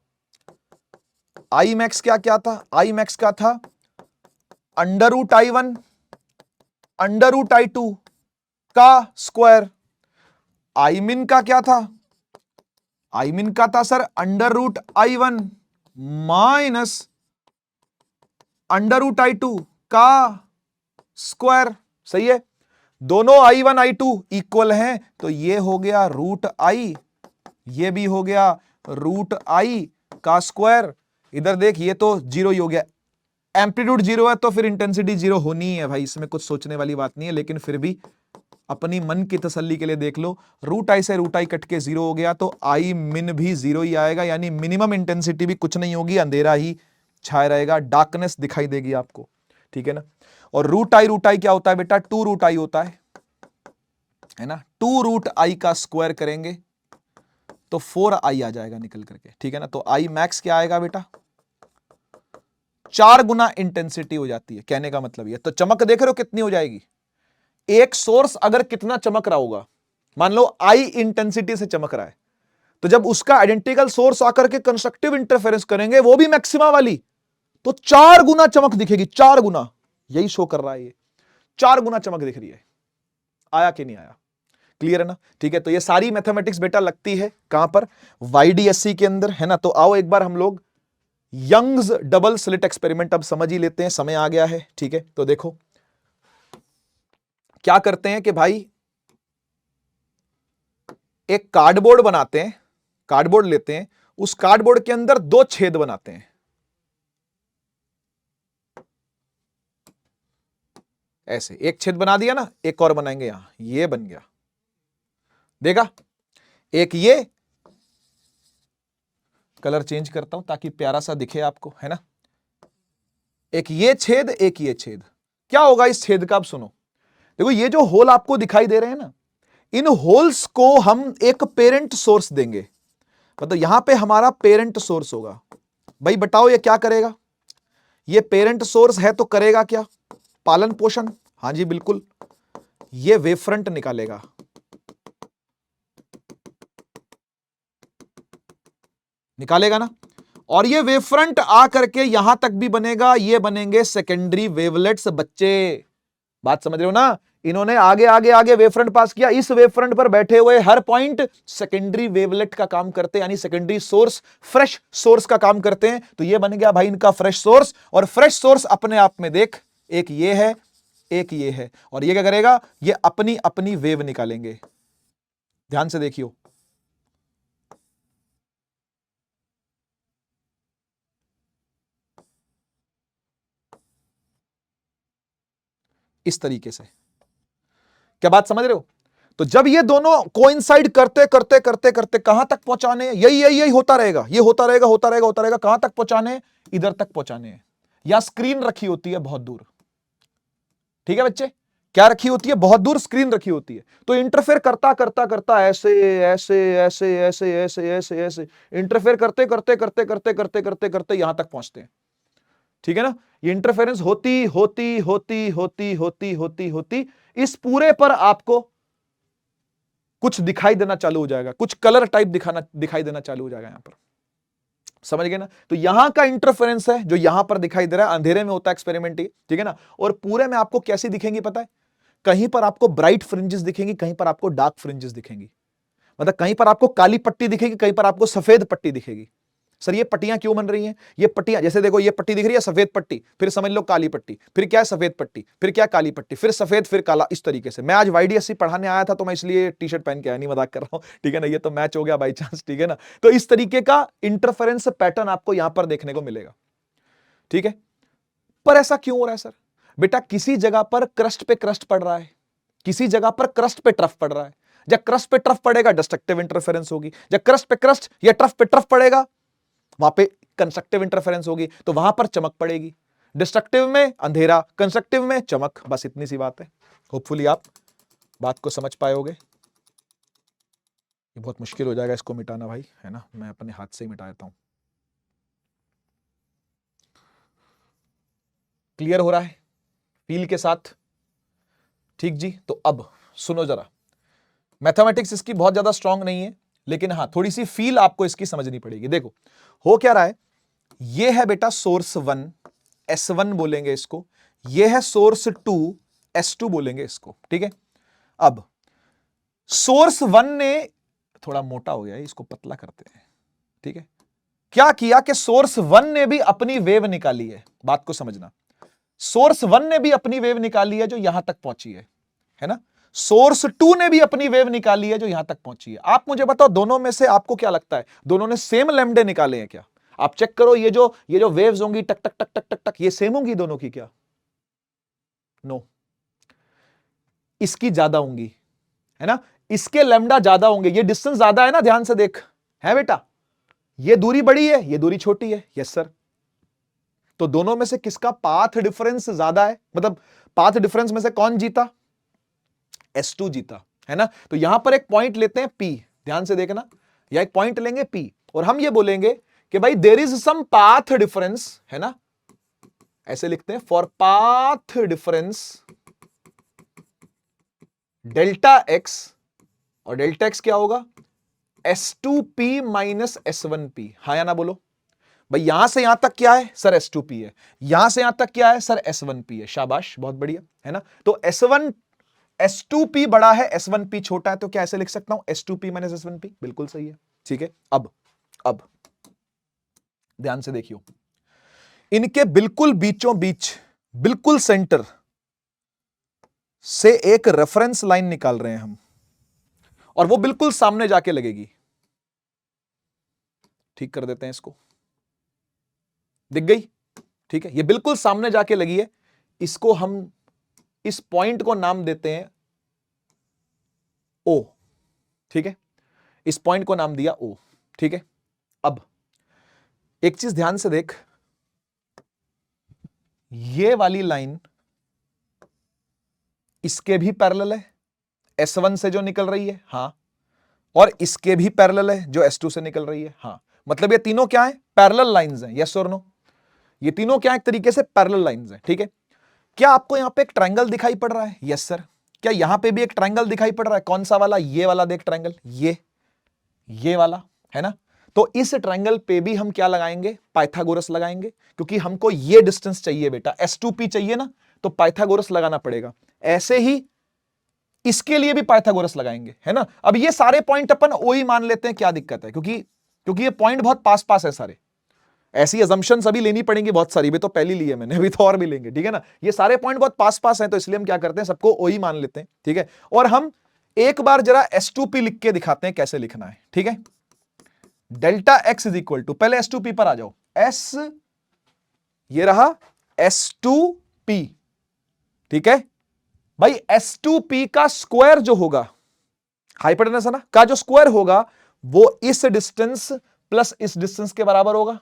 आई मैक्स क्या था, आई मैक्स का था under root I1 under root I2 का स्क्वायर। आई मिन का क्या था, आई मिन का था sir under root I1 minus under root I2 का स्क्वायर, सही है। दोनों I1 I2 इक्वल हैं, तो ये हो गया रूट I, ये भी हो गया रूट I का स्क्वायर। इधर देख ये तो 0 ही हो गया, एम्पलीट्यूड 0 है तो फिर इंटेंसिटी 0 होनी ही है भाई, इसमें कुछ सोचने वाली बात नहीं है। लेकिन फिर भी अपनी मन की तसल्ली के लिए देख लो, रूट आई से रूट आई कट के 0 हो गया, तो आई मिन भी 0 ही आएगा, यानी मिनिमम इंटेंसिटी भी कुछ नहीं होगी, अंधेरा ही छाया रहेगा, डार्कनेस दिखाई देगी आपको, ठीक है ना। और रूट आई क्या होता है बेटा, 2 रूट आई होता है ना। 2 रूट आई का स्क्वायर करेंगे तो 4 आई आ जाएगा निकल करके, ठीक है ना। तो आई मैक्स क्या आएगा बेटा, 4 गुना इंटेंसिटी हो जाती है। कहने का मतलब ये, तो चमक देख रहे हो कितनी हो जाएगी। एक सोर्स अगर कितना चमक रहा होगा, मान लो आई इंटेंसिटी से चमक रहा है, तो जब उसका आइडेंटिकल सोर्स आकर के कंस्ट्रक्टिव इंटरफेरेंस करेंगे, वो भी मैक्सिमा वाली, तो 4 गुना चमक दिखेगी। 4 गुना, यही शो कर रहा है ये, 4 गुना चमक दिख रही है। आया कि नहीं आया? क्लियर है ना? ठीक है, तो ये सारी मैथमेटिक्स बेटा लगती है कहां पर? YDSC के अंदर, है ना। तो आओ एक बार हम लोग यंग्स डबल स्लिट एक्सपेरिमेंट अब समझ ही लेते हैं, समय आ गया है। ठीक है, तो देखो क्या करते हैं कि भाई एक कार्डबोर्ड बनाते हैं, कार्डबोर्ड लेते हैं, उस कार्डबोर्ड के अंदर 2 छेद बनाते हैं। ऐसे एक छेद बना दिया ना, एक और बनाएंगे यहां, ये बन गया, देखा? एक ये, कलर चेंज करता हूं ताकि प्यारा सा दिखे आपको, है ना। एक ये छेद, एक ये छेद। क्या होगा इस छेद का? अब सुनो, देखो ये जो होल आपको दिखाई दे रहे हैं ना, इन होल्स को हम एक पेरेंट सोर्स देंगे। मतलब यहां पे हमारा पेरेंट सोर्स होगा। भाई बताओ ये क्या करेगा? ये पेरेंट सोर्स है तो करेगा क्या? पालन पोषण। हां जी बिल्कुल, ये वेव फ्रंट निकालेगा। निकालेगा ना, और ये वेव फ्रंट आ करके यहां तक भी बनेगा, ये बनेंगे सेकेंडरी वेवलेट्स। बच्चे बात समझ रहे हो ना? इन्होंने आगे आगे आगे वेव फ्रंट पास किया, इस वेव फ्रंट पर बैठे हुए हर पॉइंट सेकेंडरी वेवलेट का काम करते हैं, यानी सेकेंडरी सोर्स, फ्रेश सोर्स का काम करते हैं। तो ये बन गया भाई इनका फ्रेश सोर्स। और फ्रेश सोर्स अपने आप में देख, एक ये है, एक ये है, और ये क्या करेगा? ये अपनी अपनी वेव निकालेंगे। ध्यान से देखियो, इस तरीके से। क्या बात समझ रहे हो? तो जब ये दोनों कोइंसाइड करते करते करते करते कहां तक पहुंचाने, यही यही यही होता रहेगा, ये होता रहेगा होता रहेगा होता रहेगा। कहां तक पहुंचाने? इधर तक पहुंचाने हैं। या स्क्रीन रखी होती है बहुत दूर। ठीक है बच्चे, क्या रखी होती है? बहुत दूर स्क्रीन रखी होती है। तो इंटरफेयर करता करता करता ऐसे ऐसे ऐसे ऐसे ऐसे ऐसे ऐसे इंटरफेयर करते करते करते करते करते करते करते यहां तक पहुंचते हैं। ठीक है ना? ये इंटरफेरेंस होती होती होती होती होती होती होती इस पूरे पर आपको कुछ दिखाई देना चालू हो जाएगा, कुछ कलर टाइप दिखाई देना चालू हो जाएगा यहां पर। समझ गए ना? तो यहां का इंटरफेरेंस है जो यहां पर दिखाई दे रहा है, अंधेरे में होता है एक्सपेरिमेंट। ठीक है ना? और पूरे में आपको कैसी दिखेंगी पता है? कहीं पर आपको ब्राइट फ्रिंजेस दिखेंगी, कहीं पर आपको डार्क फ्रिंजेस दिखेंगी। मतलब कहीं पर आपको काली पट्टी दिखेगी, कहीं पर आपको सफेद पट्टी दिखेगी। सर ये पट्टियां क्यों बन रही हैं? ये पट्टियां, जैसे देखो ये पट्टी दिख रही है सफेद पट्टी, फिर समझ लो काली पट्टी, फिर क्या है सफेद पट्टी, फिर क्या काली पट्टी, फिर सफेद, फिर काला, इस तरीके से। मैं आज YDSC पढ़ाने आया था तो मैं इसलिए टी-शर्ट पहन के आया, नहीं मजाक कर रहा हूं। ठीक है ना? ये तो मैच हो गया बाई चांस। ठीक है ना? तो इस तरीके का इंटरफेरेंस पैटर्न आपको यहां पर देखने को मिलेगा। ठीक है, पर ऐसा क्यों हो रहा है सर? बेटा किसी जगह पर क्रस्ट पे क्रस्ट पड़ रहा है, किसी जगह पर क्रस्ट पे ट्रफ पड़ रहा है। जब क्रस्ट पे ट्रफ पड़ेगा डिस्ट्रक्टिव इंटरफेरेंस होगी, जब क्रस्ट पे क्रस्ट या ट्रफ पे ट्रफ पड़ेगा वहां पे कंस्ट्रक्टिव इंटरफेरेंस होगी, तो वहां पर चमक पड़ेगी। डिस्ट्रक्टिव में अंधेरा, कंस्ट्रक्टिव में चमक। बस इतनी सी बात है। होपफुली आप बात को समझ पाए होगे। ये बहुत मुश्किल हो जाएगा इसको मिटाना भाई, है ना? मैं अपने हाथ से ही मिटा देता हूं। क्लियर हो रहा है फील के साथ? ठीक जी, तो अब सुनो जरा, मैथमेटिक्स इसकी बहुत ज्यादा स्ट्रांग नहीं है, लेकिन हां थोड़ी सी फील आपको इसकी समझनी पड़ेगी। देखो हो क्या रहा है, ये है बेटा सोर्स 1, S1 बोलेंगे इसको, ये है सोर्स 2, S2 बोलेंगे इसको। ठीक है, अब सोर्स 1 ने, थोड़ा मोटा हो गया है, इसको पतला करते हैं। ठीक है, क्या किया कि सोर्स 1 ने भी अपनी वेव निकाली है। बात को समझना, सोर्स 1 ने भी अपनी वेव निकाली है जो यहां तक पहुंची है ना? सोर्स 2 ने भी अपनी वेव निकाली है जो यहां तक पहुंची है। आप मुझे बताओ दोनों में से आपको क्या लगता है, दोनों ने सेम लैम्डे निकाले हैं क्या? आप चेक करो, ये जो वेव्स होंगी टक टक टक टक टक टक, ये सेम होंगी दोनों की क्या? नो, इसकी ज्यादा होंगी, है ना? इसके लैम्डा ज्यादा होंगे, ये डिस्टेंस ज्यादा है ना, ध्यान से देख, है बेटा? ये दूरी बड़ी है, ये दूरी छोटी है। Yes sir. तो दोनों में से किसका पाथ डिफरेंस ज्यादा है? मतलब पाथ डिफरेंस में से कौन जीता? S2 जीता, है ना? तो यहां पर एक पॉइंट लेते हैं P, ध्यान से देखना, या एक पॉइंट लेंगे P और हम ये बोलेंगे कि भाई there is some path difference, है ना? ऐसे लिखते हैं for path difference delta x, और डेल्टा एक्स क्या होगा, S2P माइनस S1P। हाँ या ना बोलो भाई, यहां से यहां तक क्या है सर, S2P है, यहां से यहां तक क्या है सर, S1P है। शाबाश, बहुत बढ़िया, है ना। तो S2P बड़ा है, S1P छोटा है, तो क्या ऐसे लिख सकता हूं, S2P माइनस S1P, बिल्कुल सही है। ठीक है, अब ध्यान से देखियो, इनके बिल्कुल बीचों बीच, बिल्कुल सेंटर से एक रेफरेंस लाइन निकाल रहे हैं हम, और वो बिल्कुल सामने जाके लगेगी। ठीक कर देते हैं इसको, दिख गई, ठीक है, ये बिल्कुल सामने जाके लगी है। इसको हम, इस पॉइंट को नाम देते हैं O। ठीक है, इस पॉइंट को नाम दिया O। ठीक है, अब एक चीज ध्यान से देख, ये वाली लाइन इसके भी पैरेलल है, S1 से जो निकल रही है, हां, और इसके भी पैरेलल है जो S2 से निकल रही है, हां। मतलब ये तीनों क्या है, पैरेलल लाइंस हैं, यस और नो। ये तीनों क्या है, एक तरीके से पैरेलल लाइंस हैं। ठीक है, क्या आपको यहां पे एक ट्रायंगल दिखाई पड़ रहा है, यस सर। क्या यहां पे भी एक ट्रायंगल दिखाई पड़ रहा है, कौन सा वाला, ये वाला, देख ट्रायंगल, ये वाला, है ना। तो इस ट्रायंगल पे भी हम क्या लगाएंगे, पाइथागोरस लगाएंगे, क्योंकि हमको ये डिस्टेंस चाहिए बेटा, S2P चाहिए ना, तो पाइथागोरस लगाना पड़ेगा। ऐसे ही इसके लिए भी पाइथागोरस लगाएंगे, है ना। अब ये सारे पॉइंट अपन ओ ही मान लेते हैं, क्या दिक्कत है, क्योंकि ये पॉइंट बहुत पास पास है सारे। ऐसी अजम्पशंस अभी लेनी पड़ेंगी बहुत सारी, भी तो पहली ली है मैंने, अभी तो और भी लेंगे, ठीक है ना। ये सारे पॉइंट बहुत पास पास हैं, तो इसलिए हम क्या करते हैं, सबको ओ ही मान लेते हैं, ठीक है। और हम एक बार जरा S2P लिख के दिखाते हैं कैसे लिखना है, ठीक है। Delta x is equal to, पहले S2P पर आ जाओ, S, ये रहा S2P, ठीक है भाई। S2P का स्क्वायर जो होगा, हाइपोटेनस है ना, का जो स्क्वायर होगा वो इस डिस्टेंस प्लस इस डिस्टेंस के बराबर होगा।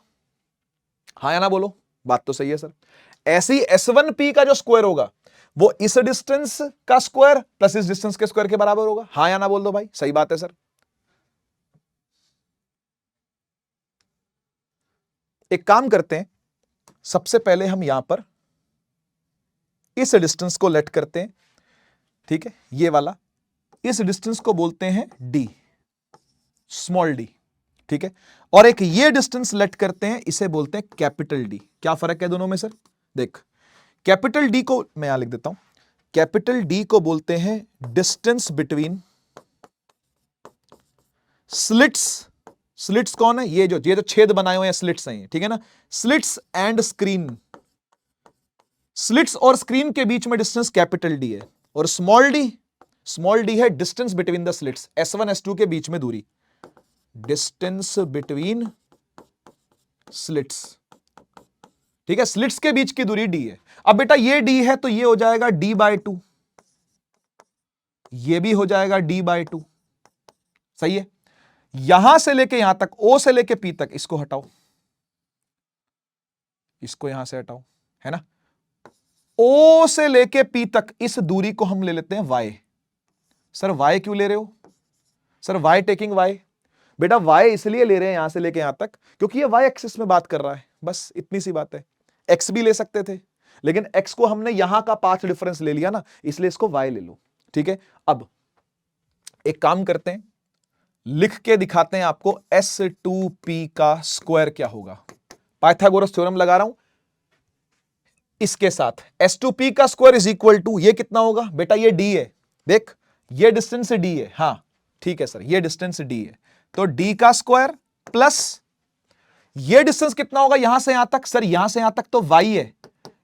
हाँ या ना बोलो, बात तो सही है सर। ऐसी S1P का जो स्क्वायर होगा वो इस डिस्टेंस का स्क्वायर प्लस इस डिस्टेंस के स्क्वायर के बराबर होगा। हाँ या ना बोल दो भाई, सही बात है सर। एक काम करते हैं, सबसे पहले हम यहां पर इस डिस्टेंस को लेट करते हैं, ठीक है, ये वाला, इस डिस्टेंस को बोलते हैं D, स्मॉल d, ठीक है। और एक ये डिस्टेंस लेट करते हैं, इसे बोलते हैं कैपिटल D। क्या फर्क है दोनों में सर, देख, कैपिटल D को मैं यहां लिख देता हूं, कैपिटल D को बोलते हैं डिस्टेंस बिटवीन स्लिट्स। स्लिट्स कौन है, ये जो छेद बनाए हुए हैं स्लिट्स हैं, ठीक है ना। स्लिट्स एंड स्क्रीन, स्लिट्स और स्क्रीन के बीच में डिस्टेंस कैपिटल D है, और स्मॉल d है distance between the slits, S1 S2 के बीच में दूरी, डिस्टेंस बिटवीन स्लिट्स, ठीक है। स्लिट्स के बीच की दूरी d है। अब बेटा ये d है तो ये हो जाएगा d/2, ये भी हो जाएगा d/2, सही है। यहां से लेके यहां तक, O से लेके P तक, इसको हटाओ, इसको यहां से हटाओ, है ना। O से लेके P तक इस दूरी को हम ले लेते हैं y। सर y क्यों ले रहे हो सर, y टेकिंग y, बेटा y इसलिए ले रहे हैं यहां से लेके यहां तक क्योंकि ये y एक्सिस में बात कर रहा है, बस इतनी सी बात है। x भी ले सकते थे, लेकिन x को हमने यहां का पाथ डिफरेंस ले लिया ना, इसलिए इसको y ले लो, ठीक है। अब एक काम करते हैं, लिख के दिखाते हैं आपको S2P का स्क्वायर क्या होगा। पाइथागोरस थ्योरम लगा रहा हूं इसके साथ, S2P का स्क्वायर इज इक्वल टू, ये कितना होगा बेटा, ये d है, देख ये डिस्टेंस d है, हां ठीक है सर, ये डिस्टेंस d है, तो d का स्क्वायर प्लस ये डिस्टेंस कितना होगा यहां से यहां तक, सर यहां से यहां तक तो y है,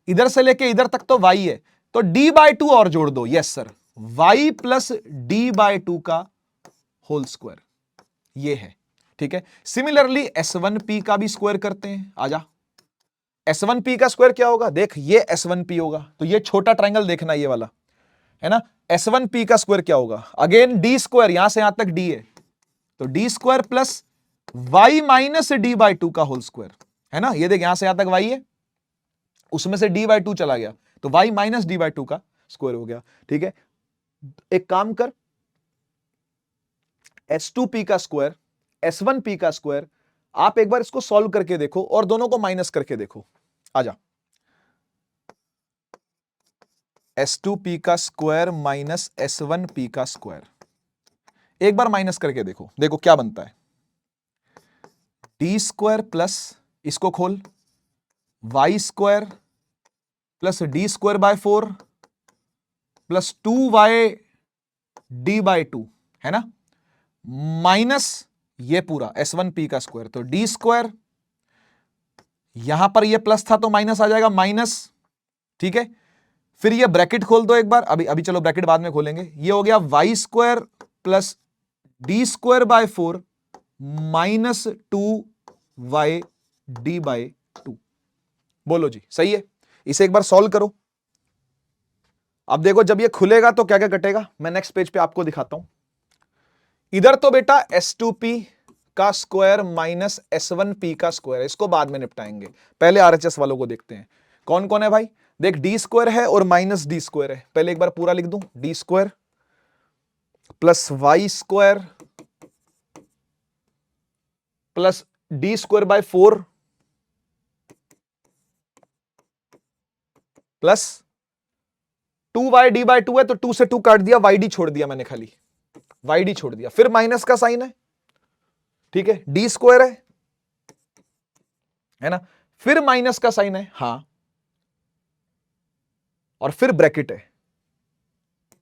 इधर से लेके इधर तक तो y है, तो d/2 और जोड़ दो, yes sir, y plus d/2 का होल स्क्वायर, ये है, ठीक है। सिमिलरली S1P का भी स्क्वायर करते हैं, आजा। S1P का स्क्वायर क्या होगा, देख ये S1P होगा, तो ये छोटा ट्रायंगल देखना, ये वाला है ना। S1P का स्क्वायर क्या होगा, अगेन d स्क्वायर, यहां से यहां तक d है, तो d square plus y minus d/2 का होल स्क्वायर, है ना। ये देख यहां से यहां तक y है, उसमें से d/2 चला गया, तो y माइनस d/2 का स्क्वायर हो गया, ठीक है। एक काम कर, S2P का स्क्वायर, S1P का स्क्वायर, आप एक बार इसको सॉल्व करके देखो और दोनों को माइनस करके देखो, आजा। S2p का स्क्वायर माइनस S1p का स्क्वायर। एक बार माइनस करके देखो, देखो क्या बनता है। डी स्क्वायर प्लस, इसको खोल, y square plus D square by 4 plus 2y D by 2, है ना, माइनस ये पूरा S1p का स्क्वायर। तो डी स्क्वायर, यहां पर ये प्लस था तो माइनस आ जाएगा, माइनस, ठीक है। फिर ये ब्रैकेट खोल दो एक बार, अभी अभी चलो ब्रैकेट बाद में खोलेंगे। ये हो गया y square plus D square by 4 minus 2y D by 2। बोलो जी, सही है। इसे एक बार सॉल्व करो। अब देखो जब ये खुलेगा तो क्या क्या कटेगा, मैं नेक्स्ट पेज पे आपको दिखाता हूं। इधर तो बेटा S2p का स्क्वायर माइनस S1p का स्क्वायर, इसको बाद में निपटाएंगे, पहले RHS वालों को देखते हैं। कौन कौन है भाई, देख डी स्क्वायर है और माइनस डी स्क्वायर है। पहले एक बार पूरा लिख दूं, D square plus y square plus D square by 4 plus 2y D by 2 है तो 2 से 2 काट दिया, वाई डी छोड़ दिया मैंने, खाली वाई डी छोड़ दिया। फिर माइनस का साइन है, ठीक है, डी स्क्वायर है ना, फिर माइनस का साइन है, हां, और फिर ब्रैकेट है,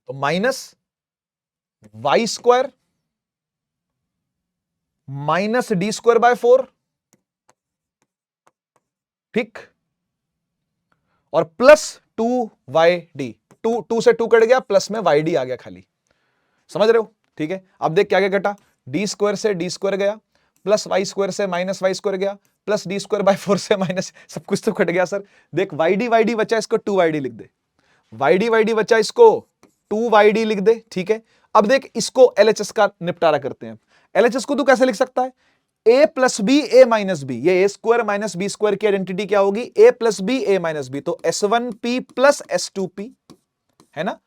तो minus y square minus D square by 4, ठीक, और प्लस 2y डी, 2 से 2 कट गया, प्लस में y डी आ गया खाली, समझ रहे हो, ठीक है। अब देख क्या क्या कटा, डी स्क्वायर से डी स्क्वायर गया, प्लस वाई स्क्वायर से माइनस वाई स्क्वायर गया, प्लस डी स्क्वायर बाय 4 से माइनस, सब कुछ तो कट गया सर। देख वाई डी बचा, इसको 2y डी लिख दे, वाई डी बचा, इसको 2y डी लिख दे, ठीक है। अब देख इसको LHS का निपटारा करते हैं। LHS को तू कैसे लिख सकता है, a plus B A minus B, ये A square minus B square की आइडेंटिटी क्या होगी, a plus B A minus B, तो S1p प्लस S2p, है ना,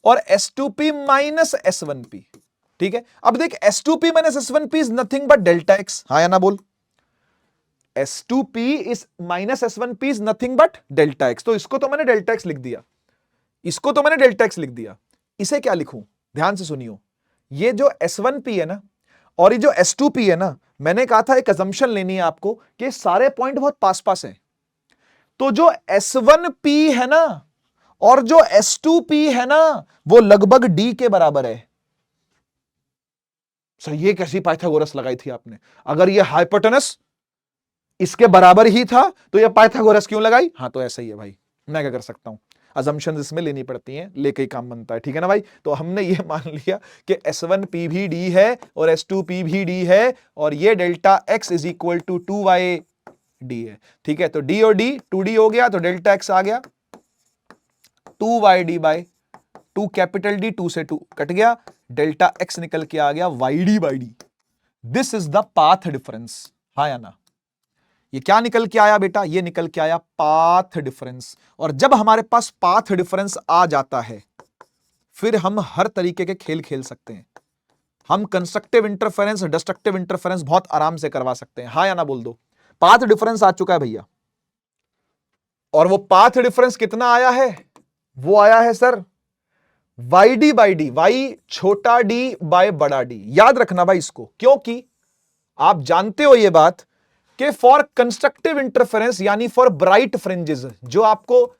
और S2p माइनस S1p, ठीक है। अब देख S2p minus S1p is nothing but delta x, हाँ या ना बोल, S2p is minus S1p is nothing but delta x, तो इसको तो मैंने डेल्टा एक्स लिख दिया, इसको तो मैंने डेल्टा एक्स लिख दिया। इसे क्या लिखूं, ध्यान से सुनियो, ये जो S1p है ना और ये जो S2p है ना, मैंने कहा था एक अजम्पशन लेनी है आपको कि सारे पॉइंट बहुत पास पास हैं, तो जो S1p है ना और जो S2p है ना वो लगभग d के बराबर है। सर ये कैसी पाइथागोरस लगाई थी आपने, अगर ये हाइपोटेनस इसके बराबर ही था तो ये पाइथागोरस क्यों लगाई, हाँ तो ऐसा ही है भाई, मैं क्या कर सकता हूं, अजम्पशंस इसमें लेनी पड़ती हैं, लेके ही काम बनता है, ठीक है ना भाई। तो हमने ये मान लिया कि S1p भी d है और S2p भी d है, और ये delta x is equal to 2y d है, ठीक है। तो d और d 2d हो गया, तो डेल्टा x आ गया 2y d bye 2 capital D, 2 से 2 कट गया, डेल्टा x निकल के आ गया y d by d। This is the path difference, हाँ या ना। ये क्या निकल के आया बेटा, ये निकल के आया पाथ डिफरेंस। और जब हमारे पास पाथ डिफरेंस आ जाता है फिर हम हर तरीके के खेल खेल सकते हैं, हम कंस्ट्रक्टिव इंटरफेरेंस, डिस्ट्रक्टिव इंटरफेरेंस बहुत आराम से करवा सकते हैं, हाँ या ना बोल दो। पाथ डिफरेंस आ चुका है भैया, और वो पाथ डिफरेंस कितना आया है, वो आया है sir y D by D, y छोटा डी बाय बड़ा डी। याद रखना भाई इसको, क्योंकि आप जानते हो ये बात कि फॉर कंस्ट्रक्टिव इंटरफेरेंस यानी फॉर ब्राइट फ्रिंजेस, जो आपको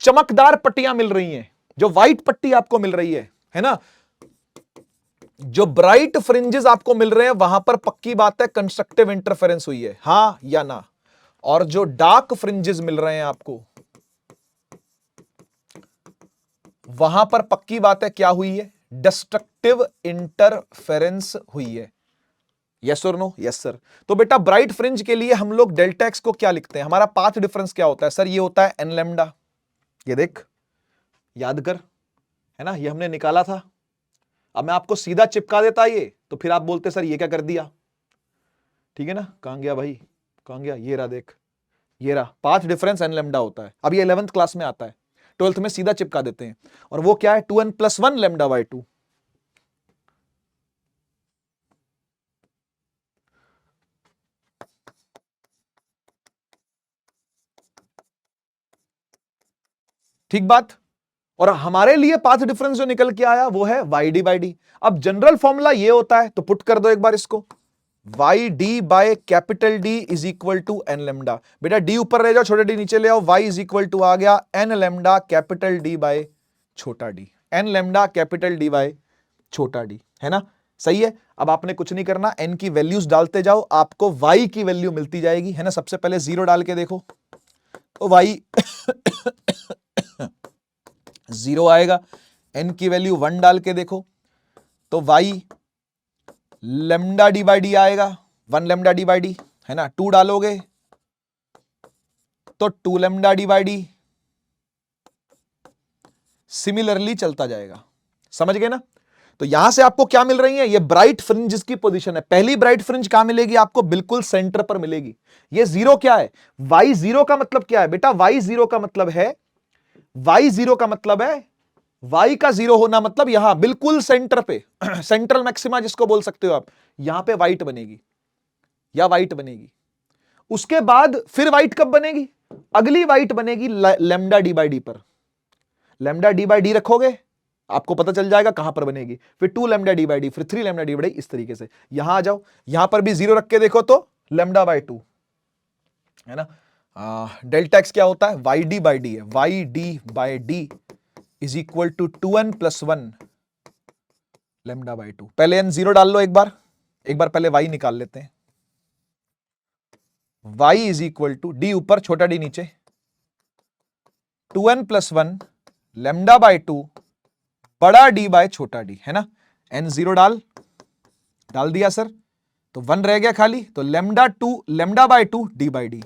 चमकदार पट्टियां मिल रही हैं, जो व्हाइट पट्टी आपको मिल रही है ना, जो ब्राइट फ्रिंजेस आपको मिल रहे हैं वहां पर पक्की बात है कंस्ट्रक्टिव इंटरफेरेंस हुई है, हां या ना। और जो डार्क फ्रिंजेस मिल रहे हैं आपको वहां पर पक्की बात है क्या हुई है, डिस्ट्रक्टिव इंटरफेरेंस हुई है। यस और नो, यस सर। तो बेटा ब्राइट फ्रिंज के लिए हम लोग डेल्टा एक्स को क्या लिखते हैं, हमारा पाथ डिफरेंस क्या होता है सर, ये होता है एन लैम्डा। ये देख, याद कर, है ना, ये हमने निकाला था। अब मैं आपको सीधा चिपका देता ये तो फिर आप बोलते सर ये क्या कर दिया, ठीक है ना। कहां गया भाई, कहां गया, ये रहा देख, ये रहा, पाथ डिफरेंस एन लैम्डा होता है। अब ये 11th क्लास में आता है, 12th में सीधा चिपका देते हैं, और वो क्या है 2n + 1 लैम्डा बाय 2। ठीक बात, और हमारे लिए पाथ डिफरेंस जो निकल के आया वो है वाई डी बाई डी। अब जनरल फॉर्मूला ये होता है, तो पुट कर दो एक बार इसको, Y D by capital D is equal to N lambda. बेटा डी ऊपर रह जाओ, छोटे डी नीचे ले आओ, वाई इज इक्वल टू आ गया N lambda capital D by छोटा D, N lambda capital D by छोटा डी, है ना, सही है। अब आपने कुछ नहीं करना, एन की वैल्यूज डालते जाओ, आपको वाई की वैल्यू मिलती जाएगी, है ना। सबसे पहले जीरो डाल के देखो तो वाई जीरो आएगा, एन की वैल्यू 1 डाल के देखो तो y lambda D by D आएगा, 1 लेमडा डी बाई डी, है ना। 2 डालोगे तो 2 lambda D by D, similarly चलता जाएगा, समझ गए ना। तो यहां से आपको क्या मिल रही है, ये ब्राइट फ्रिंज की पोजीशन है। पहली ब्राइट फ्रिंज कहां मिलेगी आपको, बिल्कुल सेंटर पर मिलेगी। ये जीरो क्या है, वाई जीरो का मतलब क्या है बेटा, वाई जीरो का मतलब है, वाई जीरो का मतलब है, वाई का जीरो होना मतलब यहां बिल्कुल सेंटर पे सेंट्रल मैक्सिमा जिसको बोल सकते हो आप, यहां पे वाइट बनेगी या वाइट बनेगी। उसके बाद फिर वाइट कब बनेगी, अगली वाइट बनेगी लेमडा डी बाई डी पर। लेमडा डी बाई डी रखोगे आपको पता चल जाएगा कहां पर बनेगी, फिर 2 लेमडा डी बाई डी, फिर 3 लेमडा डी बाई डी, इस तरीके से। यहां आ जाओ, यहां पर भी जीरो रख के देखो तो लेमडा बाई 2, है ना। डेल्टा एक्स क्या होता है, वाई डी बाई डी है, y D by D is equal to 2n plus 1 lambda by 2। पहले एन जीरो डाल लो एक बार पहले वाई निकाल लेते हैं। Y is equal to D ऊपर छोटा डी नीचे, 2n प्लस 1 लेमडा बाई 2 बड़ा डी बाय छोटा डी, है ना। एन जीरो डाल दिया सर, तो 1 रह गया खाली, तो lambda by 2 D by D.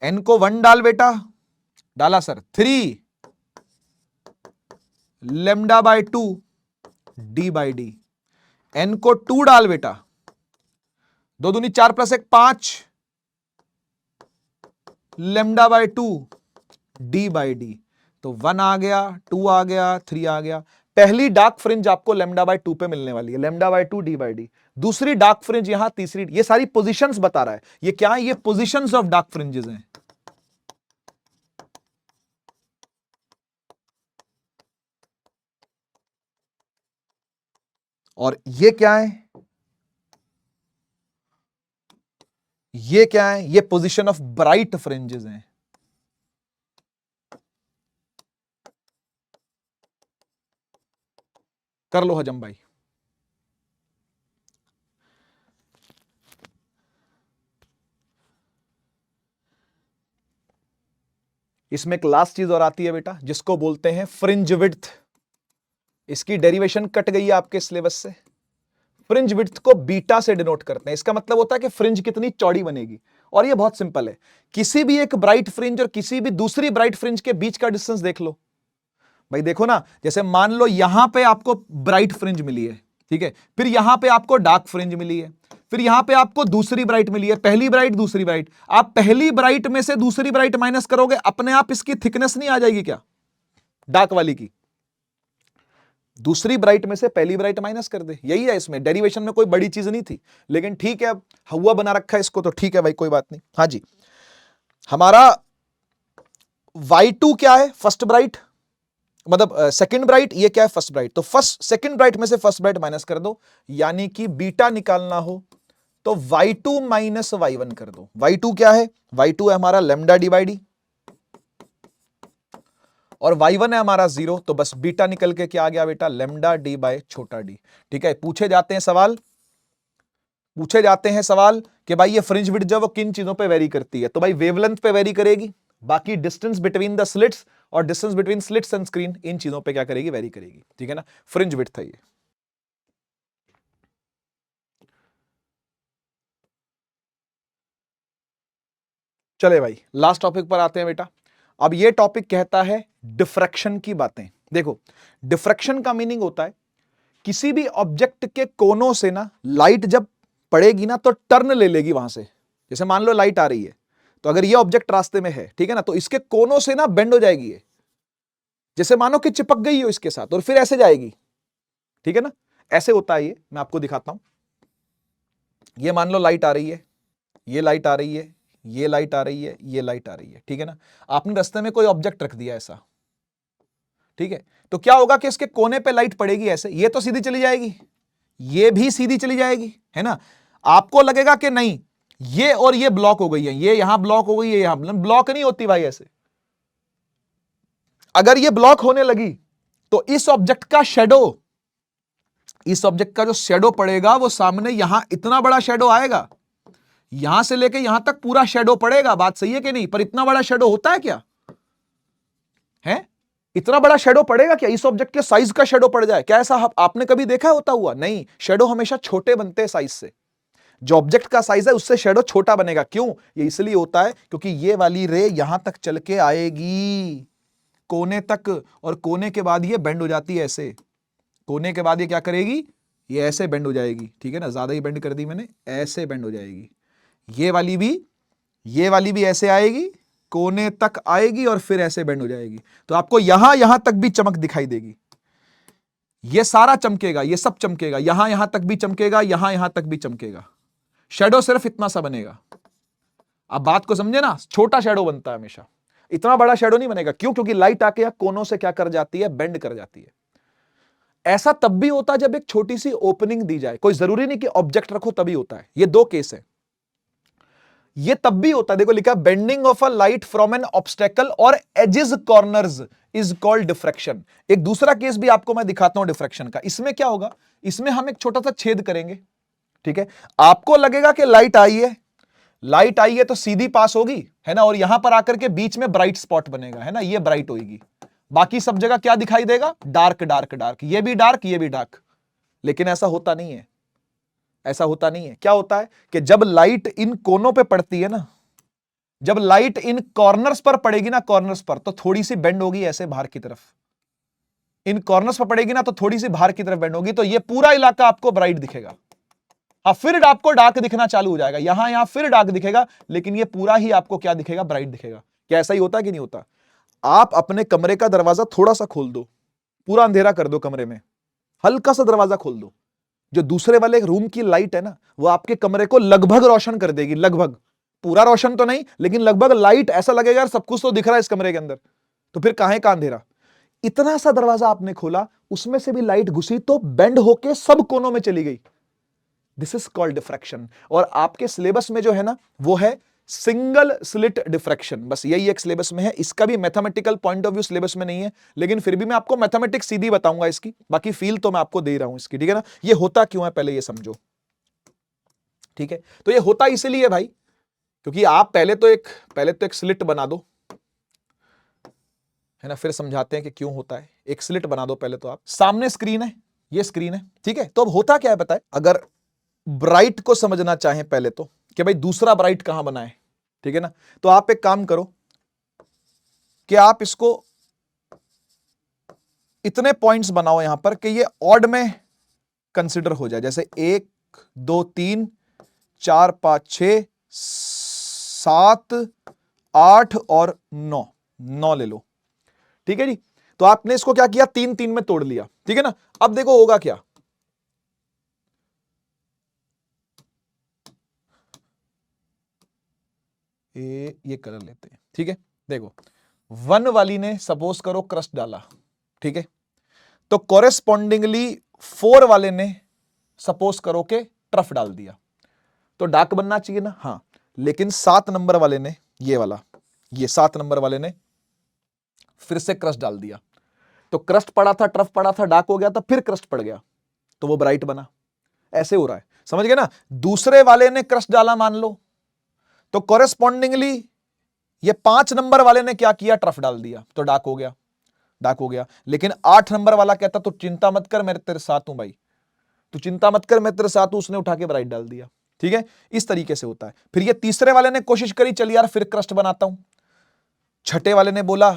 N को 1 डाल बेटा, डाला sir, 3 lambda by 2 D by D. N को 2 डाल बेटा, 2 दूनी 4 plus 1 5 lambda by 2 D by D. तो 1 आ गया, 2 आ गया, 3 आ गया। पहली डार्क फ्रिंज आपको लेमडा बाय 2 पे मिलने वाली है, lambda by 2 D by D. दूसरी डार्क फ्रिंज यहां, तीसरी, ये सारी पोजीशंस बता रहा है। ये क्या है, ये पोजीशंस ऑफ डार्क फ्रिंजेस हैं। और ये क्या है, ये क्या है, ये पोजीशन ऑफ ब्राइट फ्रिंजेस हैं। कर लो हजम भाई। इसमें एक लास्ट चीज और आती है बेटा, जिसको बोलते हैं फ्रिंज विड्थ। इसकी डेरिवेशन कट गई है आपके सिलेबस से। फ्रिंज विड्थ को बीटा से डिनोट करते हैं। इसका मतलब होता है कि फ्रिंज कितनी चौड़ी बनेगी। और ये बहुत सिंपल है, किसी भी एक ब्राइट फ्रिंज और किसी भी दूसरी ब्राइट फ्रिंज के बीच का डिस्टेंस देख लो भाई। देखो ना, जैसे मान लो यहां पे आपको ब्राइट फ्रिंज मिली है, ठीक है, फिर यहां पे आपको डार्क फ्रिंज मिली है, फिर यहां पे आपको दूसरी ब्राइट मिली है, पहली ब्राइट दूसरी ब्राइट। आप पहली ब्राइट में से दूसरी ब्राइट माइनस करोगे, अपने आप इसकी थिकनेस नहीं आ जाएगी क्या, डार्क वाली की। दूसरी ब्राइट में से पहली ब्राइट माइनस कर दे, यही है इसमें। डेरिवेशन में कोई बड़ी चीज नहीं थी, लेकिन ठीक है, अब हुआ बना रखा है इसको, तो ठीक है भाई, कोई बात नहीं। हाँ जी, हमारा y2 क्या है, फर्स्ट ब्राइट, मतलब सेकंड ब्राइट, ये क्या है, फर्स्ट ब्राइट। तो फर्स्ट सेकंड ब्राइट में से फर्स्ट ब्राइट माइनस कर दो, यानी कि बीटा निकालना हो तो y2 माइनस y1 कर दो। y2 क्या है, y2 है हमारा लेमडा डी बाई डी, और y1 है हमारा 0, तो बस बीटा निकल के क्या आ गया बेटा, लेमडा डी बाय छोटा डी। ठीक है, पूछे जाते हैं सवाल कि भाई ये फ्रिंज विड्थ जो वो किन चीजों पे वेरी करती है, तो भाई वेवलेंथ पे वेरी करेगी, बाकी डिस्टेंस बिटवीन द स्लिट्स और distance between slits and screen, इन चीजों पे क्या करेगी, वेरी करेगी। ठीक है ना, फ्रिंज विड्थ है ये। चले भाई, लास्ट टॉपिक पर आते हैं बेटा। अब ये टॉपिक कहता है डिफ्रैक्शन की बातें। देखो, डिफ्रैक्शन का मीनिंग होता है किसी भी ऑब्जेक्ट के कोनों से ना लाइट जब पड़ेगी ना तो टर्न ले लेगी वहां से। जैसे मान लो लाइट आ रही है, तो अगर ये ऑब्जेक्ट रास्ते में है, ठीक है ना, तो इसके कोनों से ना बेंड हो जाएगी ये, जैसे मानो कि चिपक गई हो इसके साथ, और फिर ऐसे जाएगी। ठीक है ना, ऐसे होता है ये, मैं आपको दिखाता हूं। ये मान लो लाइट आ रही है, ये लाइट आ रही है, ये लाइट आ रही है, ये लाइट आ रही है, ठीक है ना। आपने रास्ते में कोई ऑब्जेक्ट रख दिया ऐसा, ठीक है, तो क्या होगा कि इसके कोने पे लाइट पड़ेगी ऐसे, ये तो सीधी चली जाएगी, ये भी सीधी चली जाएगी, है ना। आपको लगेगा कि नहीं ये और ये ब्लॉक हो गई है, ये यहां ब्लॉक हो गई है, यहां ब्लॉक नहीं होती भाई ऐसे। अगर ये ब्लॉक होने लगी तो इस ऑब्जेक्ट का शेडो, इस ऑब्जेक्ट का जो शेडो पड़ेगा वो सामने यहां इतना बड़ा शेडो आएगा, यहां से लेके यहां तक पूरा शेडो पड़ेगा। बात सही है कि नहीं? पर इतना बड़ा शेडो होता है क्या? है इतना बड़ा शेडो पड़ेगा क्या? इस ऑब्जेक्ट के साइज का शेडो पड़ जाए क्या? ऐसा आपने कभी देखा होता हुआ? नहीं, शेडो हमेशा छोटे बनते हैं साइज से। जो ऑब्जेक्ट का साइज है उससे शेडो छोटा बनेगा। क्यों? ये इसलिए होता है क्योंकि ये वाली रे यहां तक चल के आएगी कोने तक, और कोने के बाद ये बेंड हो जाती है ऐसे। कोने के बाद ये क्या करेगी? ये ऐसे बेंड हो जाएगी, ठीक है ना। ज्यादा ही बेंड कर दी मैंने, ऐसे बेंड हो जाएगी। ये वाली भी ऐसे आएगी, कोने तक आएगी और फिर ऐसे बेंड हो जाएगी। तो आपको यहां तक भी चमक दिखाई देगी। ये सारा चमकेगा, ये सब चमकेगा, यहां तक भी चमकेगा, यहां तक भी चमकेगा। शेडो सिर्फ इतना सा बनेगा। अब बात को समझे ना, छोटा शेडो बनता है हमेशा, इतना बड़ा शेडो नहीं बनेगा। क्यों? क्योंकि लाइट आके या कोनों से क्या कर जाती है? बेंड कर जाती है। ऐसा तब भी होता है जब एक छोटी सी ओपनिंग दी जाए। कोई जरूरी नहीं कि ऑब्जेक्ट रखो तभी होता है। ये दो केस है। ये तब भी होता है, देखो लिखा bending of a light from an obstacle और edges corners is called diffraction. एक दूसरा केस भी आपको मैं दिखाता हूं डिफ्रैक्शन का। इसमें क्या होगा? इसमें हम एक छोटा सा छेद करेंगे, ठीक है। आपको लगेगा कि लाइट आई है, लाइट आई है तो सीधी पास होगी, है ना, और यहां पर आकर के बीच में ब्राइट स्पॉट बनेगा, है ना, ये ब्राइट होगी। बाकी सब जगह क्या दिखाई देगा? डार्क डार्क डार्क, ये भी डार्क, ये भी डार्क। लेकिन ऐसा होता नहीं है, ऐसा होता नहीं है। क्या होता है कि जब लाइट इन कोनों पे पड़ती है ना, जब लाइट इन कॉर्नर्स पर पड़ेगी ना, कॉर्नर्स पर, तो थोड़ी सी बेंड होगी ऐसे बाहर की तरफ। इन कॉर्नर्स पर पड़ेगी ना तो थोड़ी सी बाहर की तरफ बेंड होगी, तो ये पूरा इलाका आपको ब्राइट दिखेगा। हाँ, फिर आपको डार्क दिखना चालू हो जाएगा, यहां फिर डार्क दिखेगा, लेकिन ये पूरा ही आपको क्या दिखेगा? ब्राइट दिखेगा। क्या ऐसा ही होता है कि नहीं होता? आप अपने कमरे का दरवाजा थोड़ा सा खोल दो, पूरा अंधेरा कर दो कमरे में, हल्का सा दरवाजा खोल दो, जो दूसरे वाले रूम की लाइट है ना, वो आपके कमरे को लगभग रोशन कर देगी। लगभग, पूरा रोशन तो नहीं, लेकिन लगभग लाइट। ऐसा लगेगा यार सब कुछ तो दिख रहा है इस कमरे के अंदर, तो फिर काहे का अंधेरा? इतना सा दरवाजा आपने खोला, उसमें से भी लाइट घुसी तो बेंड होके सब कोनों में चली गई। This is called diffraction. और आपके सिलेबस में जो है ना, वो है सिंगल स्लिट डिफ्रैक्शन। बस यही एक सिलेबस में है। इसका भी mathematical point of view syllabus में नहीं है, लेकिन फिर भी मैं आपको मैथमेटिक्स सीधी बताऊंगा इसकी, बाकी फील तो मैं आपको दे रहा हूं इसकी, ठीक है ना। ये होता क्यों है पहले ये समझो, ठीक है। तो ये होता इसलिए भाई, क्योंकि आप पहले तो एक स्लिट बना दो, है ना, फिर समझाते हैं कि क्यों होता है। एक स्लिट बना दो पहले तो आप। सामने स्क्रीन है, ये स्क्रीन है, ठीक है। तो अब होता क्या है पता है? अगर ब्राइट को समझना चाहें पहले तो, कि भाई दूसरा ब्राइट कहां बना है, ठीक है ना, तो आप एक काम करो कि आप इसको इतने पॉइंट्स बनाओ यहां पर कि ये ऑड में कंसिडर हो जाए। जैसे 1 2 3 4 5 6 7 8 और 9 ले लो, ठीक है जी। तो आपने इसको क्या किया? 3 3 में तोड़ लिया, ठीक है ना। अब देखो होगा क्या, ये कलर लेते हैं, ठीक है। देखो 1 वाली ने सपोज करो क्रस्ट डाला, ठीक है, तो कॉरेस्पॉन्डिंगली 4 वाले ने सपोज करो के ट्रफ डाल दिया, तो डार्क बनना चाहिए ना। हाँ, लेकिन 7 नंबर वाले ने, ये वाला, ये 7 नंबर वाले ने फिर से क्रस्ट डाल दिया, तो क्रस्ट पड़ा था, ट्रफ पड़ा था, डार्क हो गया था, फिर क्रस्ट पड़ गया तो वो ब्राइट बना। ऐसे हो रहा है, समझ गए ना। दूसरे वाले ने क्रस्ट डाला मान लो, तो कॉरेस्पॉन्डिंगली ये 5 नंबर वाले ने क्या किया? ट्रफ डाल दिया, तो डार्क हो गया, डार्क हो गया। लेकिन 8 नंबर वाला कहता तो चिंता मत कर, मैं तेरे साथ हूं भाई, तू चिंता मत कर, मैं तेरे साथ हूं, उसने उठा के ब्राइट डाल दिया, ठीक है। इस तरीके से होता है। फिर ये तीसरे वाले ने कोशिश करी, चल यार फिर क्रस्ट बनाता हूं, छठे वाले ने बोला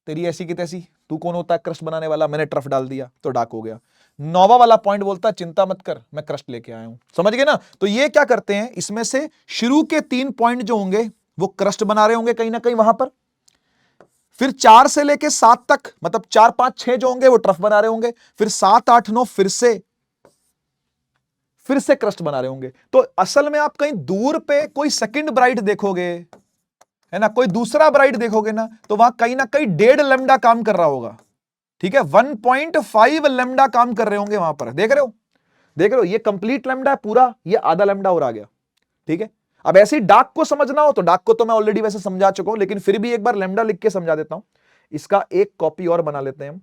तेरी ऐसी की तैसी, तू कौन होता है क्रस्ट बनाने वाला, मैंने ट्रफ डाल दिया तो डार्क हो गया। 9वां वाला पॉइंट बोलता चिंता मत कर, मैं क्रस्ट लेके आया हूं, समझ गए ना। तो ये क्या करते हैं, इसमें से शुरू के 3 पॉइंट जो होंगे वो क्रस्ट बना रहे होंगे कहीं ना कहीं वहां पर, फिर 4 से लेके 7 तक, मतलब 4 5 6 जो होंगे वो ट्रफ बना रहे होंगे, फिर 7 8 9 फिर से क्रस्ट बना रहे होंगे। तो असल में आप कहीं दूर पे कोई सेकंड ब्राइट देखोगे, है ना, कोई दूसरा ब्राइट देखोगे ना, तो वहां कहीं ना कहीं 1.5 लैम्डा काम कर रहा होगा। ठीक है, 1.5 लैम्डा काम कर रहे होंगे वहां पर। देख रहे हो, देख रहे हो, ये कंप्लीट लैम्डा है पूरा, ये आधा लैम्डा और आ गया। ठीक है, अब ऐसे ही डार्क को समझना हो तो डार्क को तो मैं ऑलरेडी वैसे समझा चुका हूं, लेकिन फिर भी एक बार लैम्डा लिख के समझा देता हूं। इसका एक कॉपी और बना लेते हैं हम।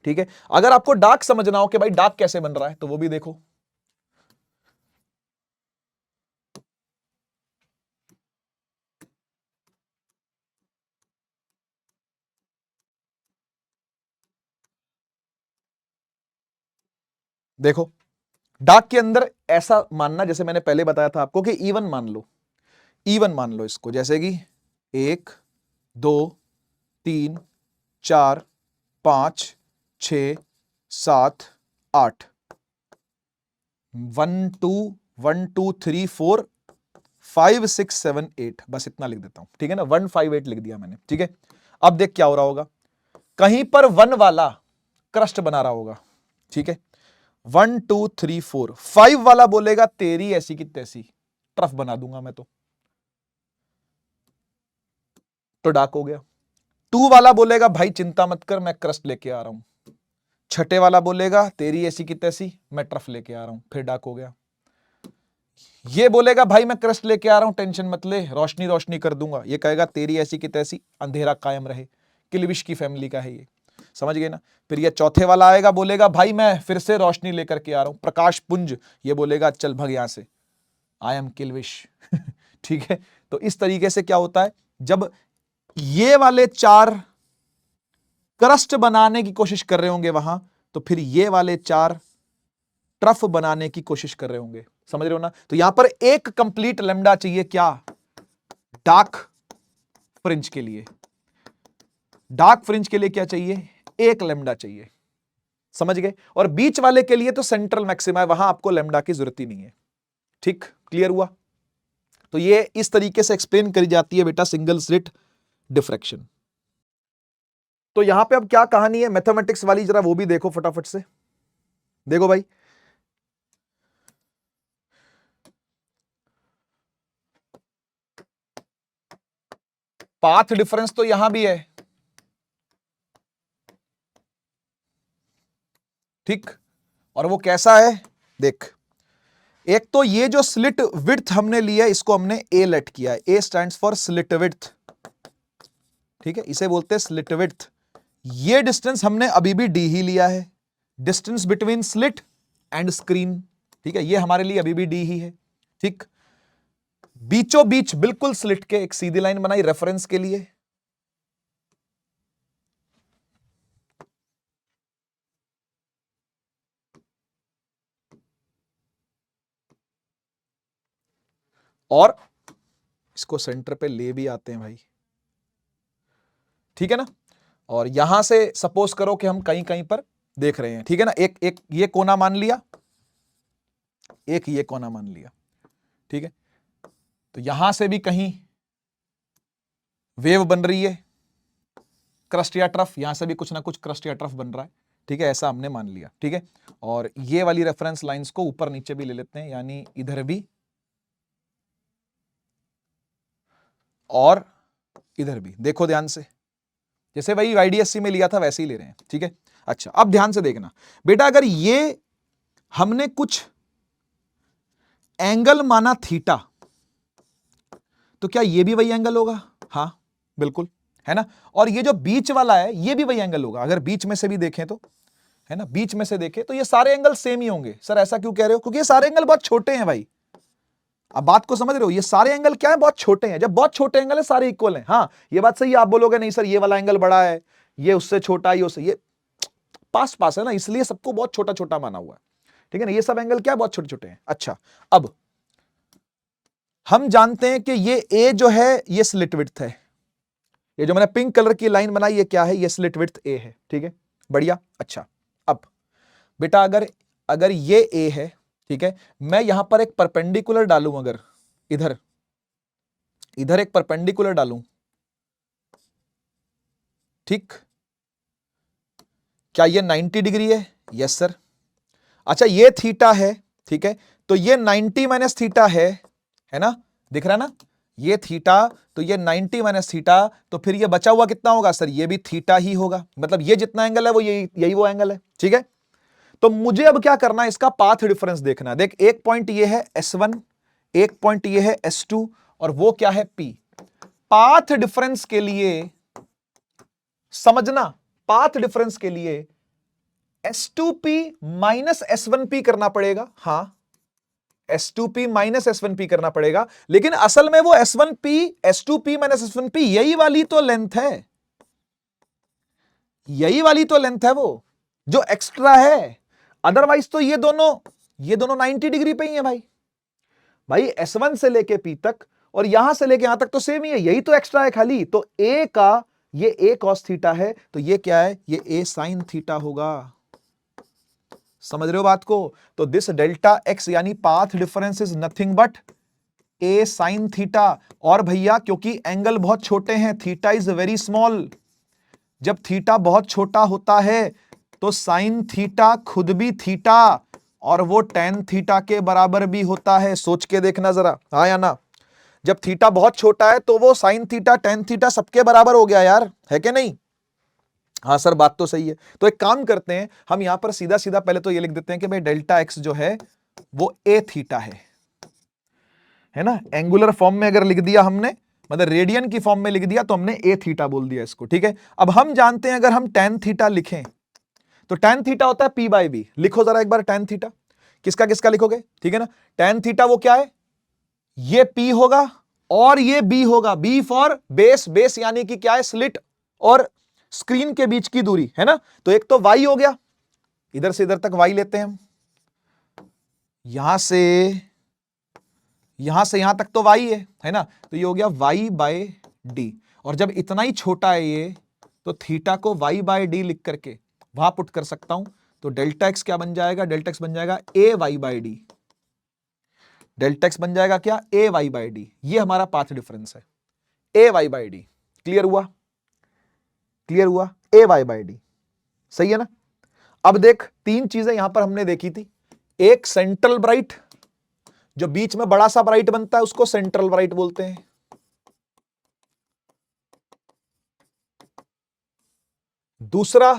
ठीक है, अगर आपको डार्क समझना हो कि भाई डार्क कैसे बन रहा है, तो वो भी देखो। देखो, डार्क के अंदर ऐसा मानना, जैसे मैंने पहले बताया था आपको कि इवन मान लो, इवन मान लो इसको, जैसे कि 1 2 3 4 5 6 7 8, 1 2 1 2 3 4 5 6 7 8, बस इतना लिख देता हूं। ठीक है ना, 158 लिख दिया मैंने। ठीक है, अब देख क्या हो रहा होगा, कहीं पर 1 वाला क्रस्ट बना रहा होगा। ठीक है, 1 2 3 4, 5 वाला बोलेगा तेरी ऐसी की तैसी, ट्रफ बना दूंगा मैं तो डार्क हो गया। 2 वाला बोलेगा भाई चिंता मत कर, मैं क्रस्ट लेके आ रहा हूं। छठे वाला बोलेगा तेरी ऐसी की तैसी, मैं ट्रफ लेके आ रहा हूं, फिर डार्क हो गया। ये बोलेगा भाई मैं क्रस्ट लेके आ रहा हूं, टेंशन मत ले, रोशनी रोशनी कर दूंगा। ये कहेगा तेरी ऐसी की तैसी, अंधेरा कायम रहे। किलविश की फैमिली का है ये, समझ गए ना। फिर ये चौथे वाला आएगा, बोलेगा भाई मैं फिर से रोशनी लेकर के आ रहा हूं, प्रकाश पुंज। ये बोलेगा चल भग यहां से, आई एम किलविश। ठीक है, तो इस तरीके से क्या होता है, जब ये वाले 4 क्रस्ट बनाने की कोशिश कर रहे होंगे वहां, तो फिर ये वाले 4 ट्रफ बनाने की कोशिश कर रहे होंगे। समझ रहे हो ना। तो यहां पर एक कंप्लीट लैम्डा चाहिए, क्या, डार्क फ्रिंज के लिए। डार्क फ्रिंज के लिए क्या चाहिए, एक लैम्डा चाहिए। समझ गए। और बीच वाले के लिए तो सेंट्रल मैक्सिमा है, वहां आपको लैम्डा की जरूरत ही नहीं है। ठीक, क्लियर हुआ। तो ये इस तरीके से एक्सप्लेन करी जाती है बेटा सिंगल स्लिट डिफ्रैक्शन। तो यहां पे अब क्या कहानी है मैथमेटिक्स वाली, जरा वो भी देखो फटाफट से। देखो भाई, पाथ डिफरेंस तो यहां भी है। ठीक, और वो कैसा है देख, एक तो ये जो स्लिट विड्थ हमने लिया है, इसको हमने ए लेट किया है। ए स्टैंड्स फॉर स्लिट विड्थ। ठीक है, इसे बोलते हैं स्लिट विड्थ। ये डिस्टेंस हमने अभी भी डी ही लिया है, distance between slit and screen. ठीक है, ये हमारे लिए अभी भी डी ही है। ठीक, बीचों बीच बिल्कुल स्लिट के एक सीधी लाइन बनाई रेफरेंस के लिए। और इसको सेंटर पे ले भी आते हैं भाई। ठीक है ना, और यहां से सपोज करो कि हम कहीं कहीं पर देख रहे हैं। ठीक है ना, एक एक ये कोना मान लिया, एक ये कोना मान लिया। ठीक है, तो यहां से भी कहीं वेव बन रही है, क्रस्ट या ट्रफ, यहां से भी कुछ ना कुछ क्रस्ट या ट्रफ बन रहा है। ठीक है, ऐसा हमने मान लिया। ठीक है, और ये वाली रेफरेंस लाइंस को ऊपर नीचे भी ले लेते हैं, यानी इधर भी और इधर भी। देखो ध्यान से, जैसे भाई आईडीएससी में लिया था वैसे ही ले रहे हैं। ठीक है, अच्छा अब ध्यान से देखना बेटा, अगर ये हमने कुछ एंगल माना थीटा, तो क्या ये भी वही एंगल होगा? हां बिल्कुल, है ना। और ये जो बीच वाला है ये भी वही एंगल होगा, अगर बीच में से भी देखें तो, है ना, बीच में से देखें तो ये सारे एंगल सेम ही होंगे। सर ऐसा क्यों कह रहे हो? क्योंकि ये सारे एंगल बहुत छोटे हैं भाई। अब बात को समझ रहे हो, ये सारे एंगल क्या है, बहुत छोटे हैं। जब बहुत छोटे एंगल है सारे इक्वल हैं। हाँ ये बात सही है, आप बोलोगे नहीं सर ये वाला एंगल बड़ा है, ये उससे छोटा, ये उससे, ये पास पास है ना, इसलिए सबको बहुत छोटा छोटा माना हुआ है। ठीक है ना, ये सब एंगल क्या है, बहुत छोटे छोटे हैं। अच्छा, अब हम जानते हैं कि ये ए जो है ये स्लिट विड्थ है। ये जो मैंने पिंक कलर की लाइन बनाई ये क्या है, ये स्लिट विड्थ ए है। ठीक है, बढ़िया। अच्छा, अब बेटा अगर अगर ये ए है, ठीक है, मैं यहां पर एक परपेंडिकुलर डालूं, अगर इधर इधर एक परपेंडिकुलर डालूं, ठीक, क्या ये 90 डिग्री है? Yes sir. अच्छा ये थीटा है, ठीक है, तो ये 90 माइनस थीटा है ना, दिख रहा है ना, ये थीटा, तो ये 90 माइनस थीटा, तो फिर ये बचा हुआ कितना होगा सर, ये भी थीटा ही होगा, मतलब ये जितना एंगल है वो यही वो एंगल है, ठीक है। तो मुझे अब क्या करना है, इसका पाथ डिफरेंस देखना। देख, एक पॉइंट ये है S1, एक पॉइंट ये है S2, और वो क्या है P। पाथ डिफरेंस के लिए समझना, पाथ डिफरेंस के लिए S2P माइनस S1P करना पड़ेगा, हां, S2P माइनस S1P करना पड़ेगा, लेकिन असल में वो S1P S2P माइनस S1P यही वाली तो लेंथ है, यही वाली तो लेंथ है वो जो एक्स्ट्रा है, अदरवाइज तो ये दोनों 90 डिग्री पे ही है भाई। भाई S1 से लेके P तक और यहां से लेके यहां तक तो सेम ही है, यही तो एक्स्ट्रा है खाली। तो A का ये A cos थीटा है, तो ये क्या है, ये A sin थीटा होगा। समझ रहे हो बात को? तो दिस डेल्टा x यानी path difference is nothing but A sin theta. और भैया क्योंकि एंगल बहुत छोटे हैं, थीटा इज वेरी स्मॉल, जब थीटा बहुत छोटा होता है तो साइन थीटा खुद भी थीटा और वो टेन थीटा के बराबर भी होता है। सोच के देखना जरा, हाँ या ना? जब थीटा बहुत छोटा है तो वो साइन थीटा टेन थीटा सबके बराबर हो गया यार, है कि नहीं? हाँ सर, बात तो सही है। तो एक काम करते हैं, हम यहां पर सीधा सीधा पहले तो ये लिख देते हैं कि भाई डेल्टा एक्स जो है वो ए थीटा है ना। एंगुलर फॉर्म में अगर लिख दिया हमने, मतलब रेडियन की फॉर्म में लिख दिया, तो हमने ए थीटा बोल दिया इसको, ठीक है। अब हम जानते हैं अगर हम टेन थीटा लिखें तो टेन थीटा होता है पी बाई बी। लिखो जरा एक बार टेन थीटा, किसका किसका लिखोगे, ठीक है ना। टेन थीटा वो क्या है, ये पी होगा और ये बी होगा। बी फॉर बेस, बेस यानी कि क्या है, स्लिट और स्क्रीन के बीच की दूरी, है ना। तो एक तो वाई हो गया, इधर से इधर तक वाई लेते हैं हम, यहां से यहां तक तो वाई है ना। तो ये हो गया वाई बाय डी, और जब इतना ही छोटा है ये, तो थीटा को वाई बाय डी लिख करके वहां पुट कर सकता हूं। तो डेल्टा एक्स क्या बन जाएगा, डेल्टा एक्स बन जाएगा A Y by D. Delta X बन जाएगा क्या, ए वाई बाय डी। ये हमारा पाथ डिफरेंस है, ए वाई बाय डी। क्लियर हुआ, क्लियर हुआ, ए वाई बाय डी, सही है ना। अब देख, तीन चीजें यहां पर हमने देखी थी। एक सेंट्रल ब्राइट, जो बीच में बड़ा सा ब्राइट बनता है उसको सेंट्रल ब्राइट बोलते हैं। दूसरा,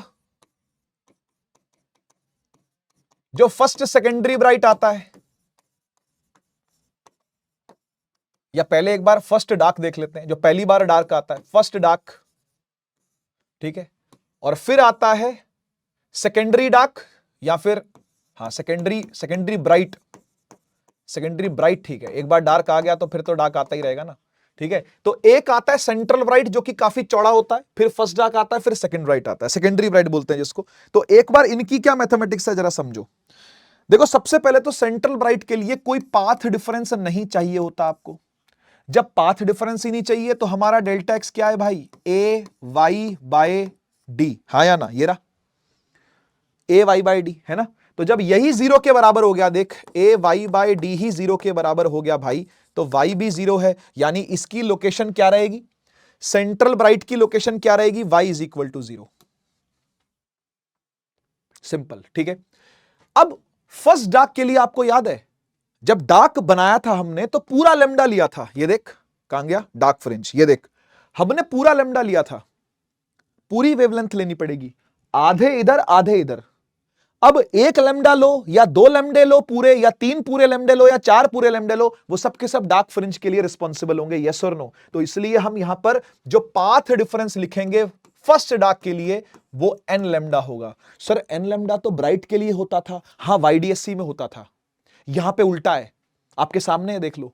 जो फर्स्ट सेकेंडरी ब्राइट आता है, या पहले एक बार फर्स्ट डार्क देख लेते हैं, जो पहली बार डार्क आता है फर्स्ट डार्क, ठीक है। और फिर आता है सेकेंडरी डार्क, या फिर हाँ सेकेंडरी ब्राइट, सेकेंडरी ब्राइट, ठीक है। एक बार डार्क आ गया तो फिर तो डार्क आता ही रहेगा ना, ठीक है। तो एक आता है सेंट्रल ब्राइट जो कि काफी चौड़ा होता है, फिर फर्स्ट डार्क आता है, फिर सेकंड ब्राइट आता है, सेकेंडरी ब्राइट बोलते हैं जिसको। तो एक बार इनकी क्या मैथमेटिक्स है जरा समझो। देखो, सबसे पहले तो सेंट्रल ब्राइट के लिए कोई पाथ डिफरेंस नहीं चाहिए होता आपको। जब पाथ डिफरेंस ही नहीं चाहिए तो हमारा डेल्टा एक्स क्या है भाई, ए वाई बाय डी, हाँ या ना, ये रहा ए वाई बाय डी, है ना। तो जब यही जीरो के बराबर हो गया, देख ए Y by D he zero के बराबर हो गया भाई, तो वाई भी जीरो है, यानी इसकी लोकेशन क्या रहेगी, सेंट्रल ब्राइट की लोकेशन क्या रहेगी, y is equal to zero. Simple, ठीक है। अब फर्स्ट डार्क के लिए आपको याद है, जब डार्क बनाया था हमने तो पूरा लेमडा लिया था। ये देख कहां गया डार्क फ्रिंज, ये देख हमने पूरा लेमडा लिया था, पूरी वेवलेंथ लेनी पड़ेगी, आधे इधर आधे इधर। अब एक लेमडा लो या दो लेमडे लो पूरे, या तीन पूरे लेमडे लो या चार पूरे लेमडे लो, वो सब के सब डार्क फ्रिंज के लिए रिस्पॉन्सिबल होंगे, यस और नो। तो इसलिए हम यहां पर जो पाथ डिफरेंस लिखेंगे फर्स्ट डार्क के लिए वो एन लेमडा होगा। सर एन लेमडा तो ब्राइट के लिए होता था, हाँ वाईडीएससी में होता था, यहां पे उल्टा है, आपके सामने है, देख लो।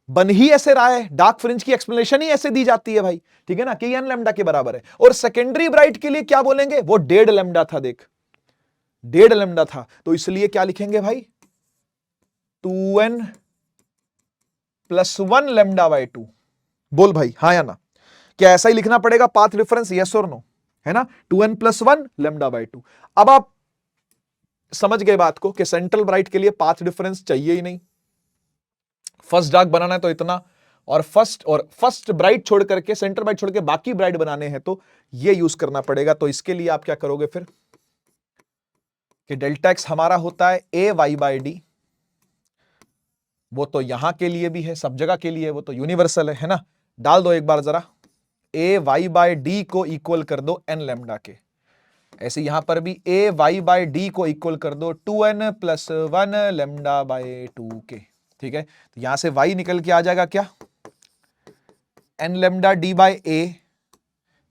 बन ही ऐसे रहा है, डार्क फ्रिंज की एक्सप्लेनेशन ही ऐसे दी जाती है भाई, ठीक है ना, कि एन लेमडा के बराबर है। और सेकेंडरी ब्राइट के लिए क्या बोलेंगे, वो डेढ़ लेमडा था, देख डेढ़ लेमडा था, तो इसलिए क्या लिखेंगे भाई, 2n + 1 लेमडा बाय 2। बोल भाई हाँ या ना, क्या ऐसा ही लिखना पड़ेगा पाथ डिफरेंस, यस और नो, है ना, 2n + 1 लेमडा बाय 2। अब आप समझ गए बात को कि सेंट्रल ब्राइट के लिए पाथ डिफरेंस चाहिए ही नहीं, फर्स्ट डार्क बनाना है तो इतना, और फर्स्ट ब्राइट छोड़ करके, सेंट्रल ब्राइट छोड़ के बाकी ब्राइट बनाने हैं तो ये यूज करना पड़ेगा। तो इसके लिए आप क्या करोगे फिर, कि डेल्टा एक्स हमारा होता है ए वाई बाय डी, वो तो यहां के लिए भी है, सब जगह के लिए, वो तो यूनिवर्सल है ना। डाल दो एक बार जरा, ए वाई बाय डी को इक्वल कर दो एन लेमडा के। ऐसे यहां पर भी ए वाई बाय डी को इक्वल कर दो 2n प्लस 1 लेमडा बाय 2 के। ठीक है, तो यहां से y निकल के आ जाएगा क्या, n लेमडा डी बाय ए।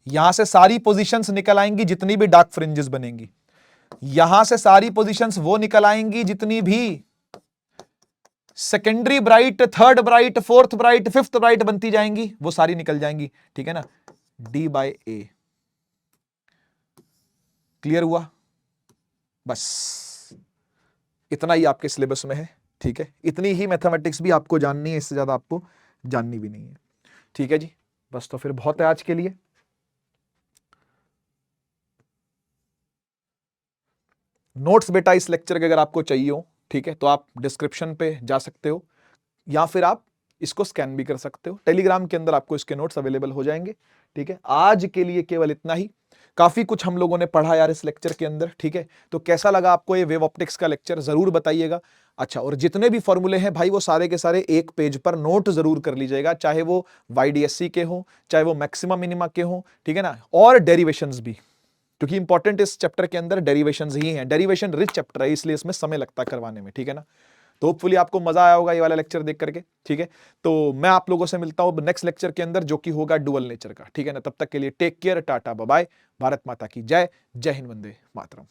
यहां से सारी पोजीशंस निकल आएंगी जितनी भी डार्क फ्रिंजेस बनेंगी, यहां से सारी पोजीशंस वो निकल आएंगी जितनी भी secondary bright, third bright, fourth bright, fifth bright बनती जाएंगी, वो सारी निकल जाएंगी। ठीक है ना, डी बाय ए। क्लियर हुआ? बस इतना ही आपके सिलेबस में है। ठीक है, इतनी ही मैथमेटिक्स भी आपको जाननी है, इससे ज्यादा आपको जाननी भी नहीं है। ठीक है जी, बस तो फिर बहुत है आज के लिए। नोट्स बेटा इस लेक्चर के अगर आपको चाहिए हो, ठीक है, तो आप डिस्क्रिप्शन पे जा सकते हो, या फिर आप इसको स्कैन भी कर सकते हो। टेलीग्राम के अंदर आपको इसके नोट्स अवेलेबल हो जाएंगे। ठीक है, आज के लिए केवल इतना ही। काफी कुछ हम लोगों ने पढ़ा यार इस लेक्चर के अंदर। ठीक है, तो कैसा लगा आपको ये वेव ऑप्टिक्स का लेक्चर, जरूर बताइएगा। अच्छा, और जितने भी फॉर्मूले हैं भाई, वो सारे के सारे एक पेज पर नोट जरूर कर लीजिएगा, चाहे वो YDSC के हो, चाहे वो मैक्सिमा मिनिमा के हो। ठीक है ना, और डेरिवेशंस भी, क्योंकि इंपॉर्टेंट इस चैप्टर के अंदर डेरिवेशंस ही हैं। डेरिवेशन रिच चैप्टर है, इसलिए इसमें समय लगता है करवाने में। ठीक है ना, तो होपफुली आपको मजा आया होगा ये वाला लेक्चर देख करके। ठीक है, तो मैं आप लोगों से मिलता हूं नेक्स्ट लेक्चर के अंदर, जो कि होगा डुअल नेचर का। ठीक है ना, तब तक के लिए take care, tata bye bye, Bharat माता की जय, जय हिंद, वंदे मातरम।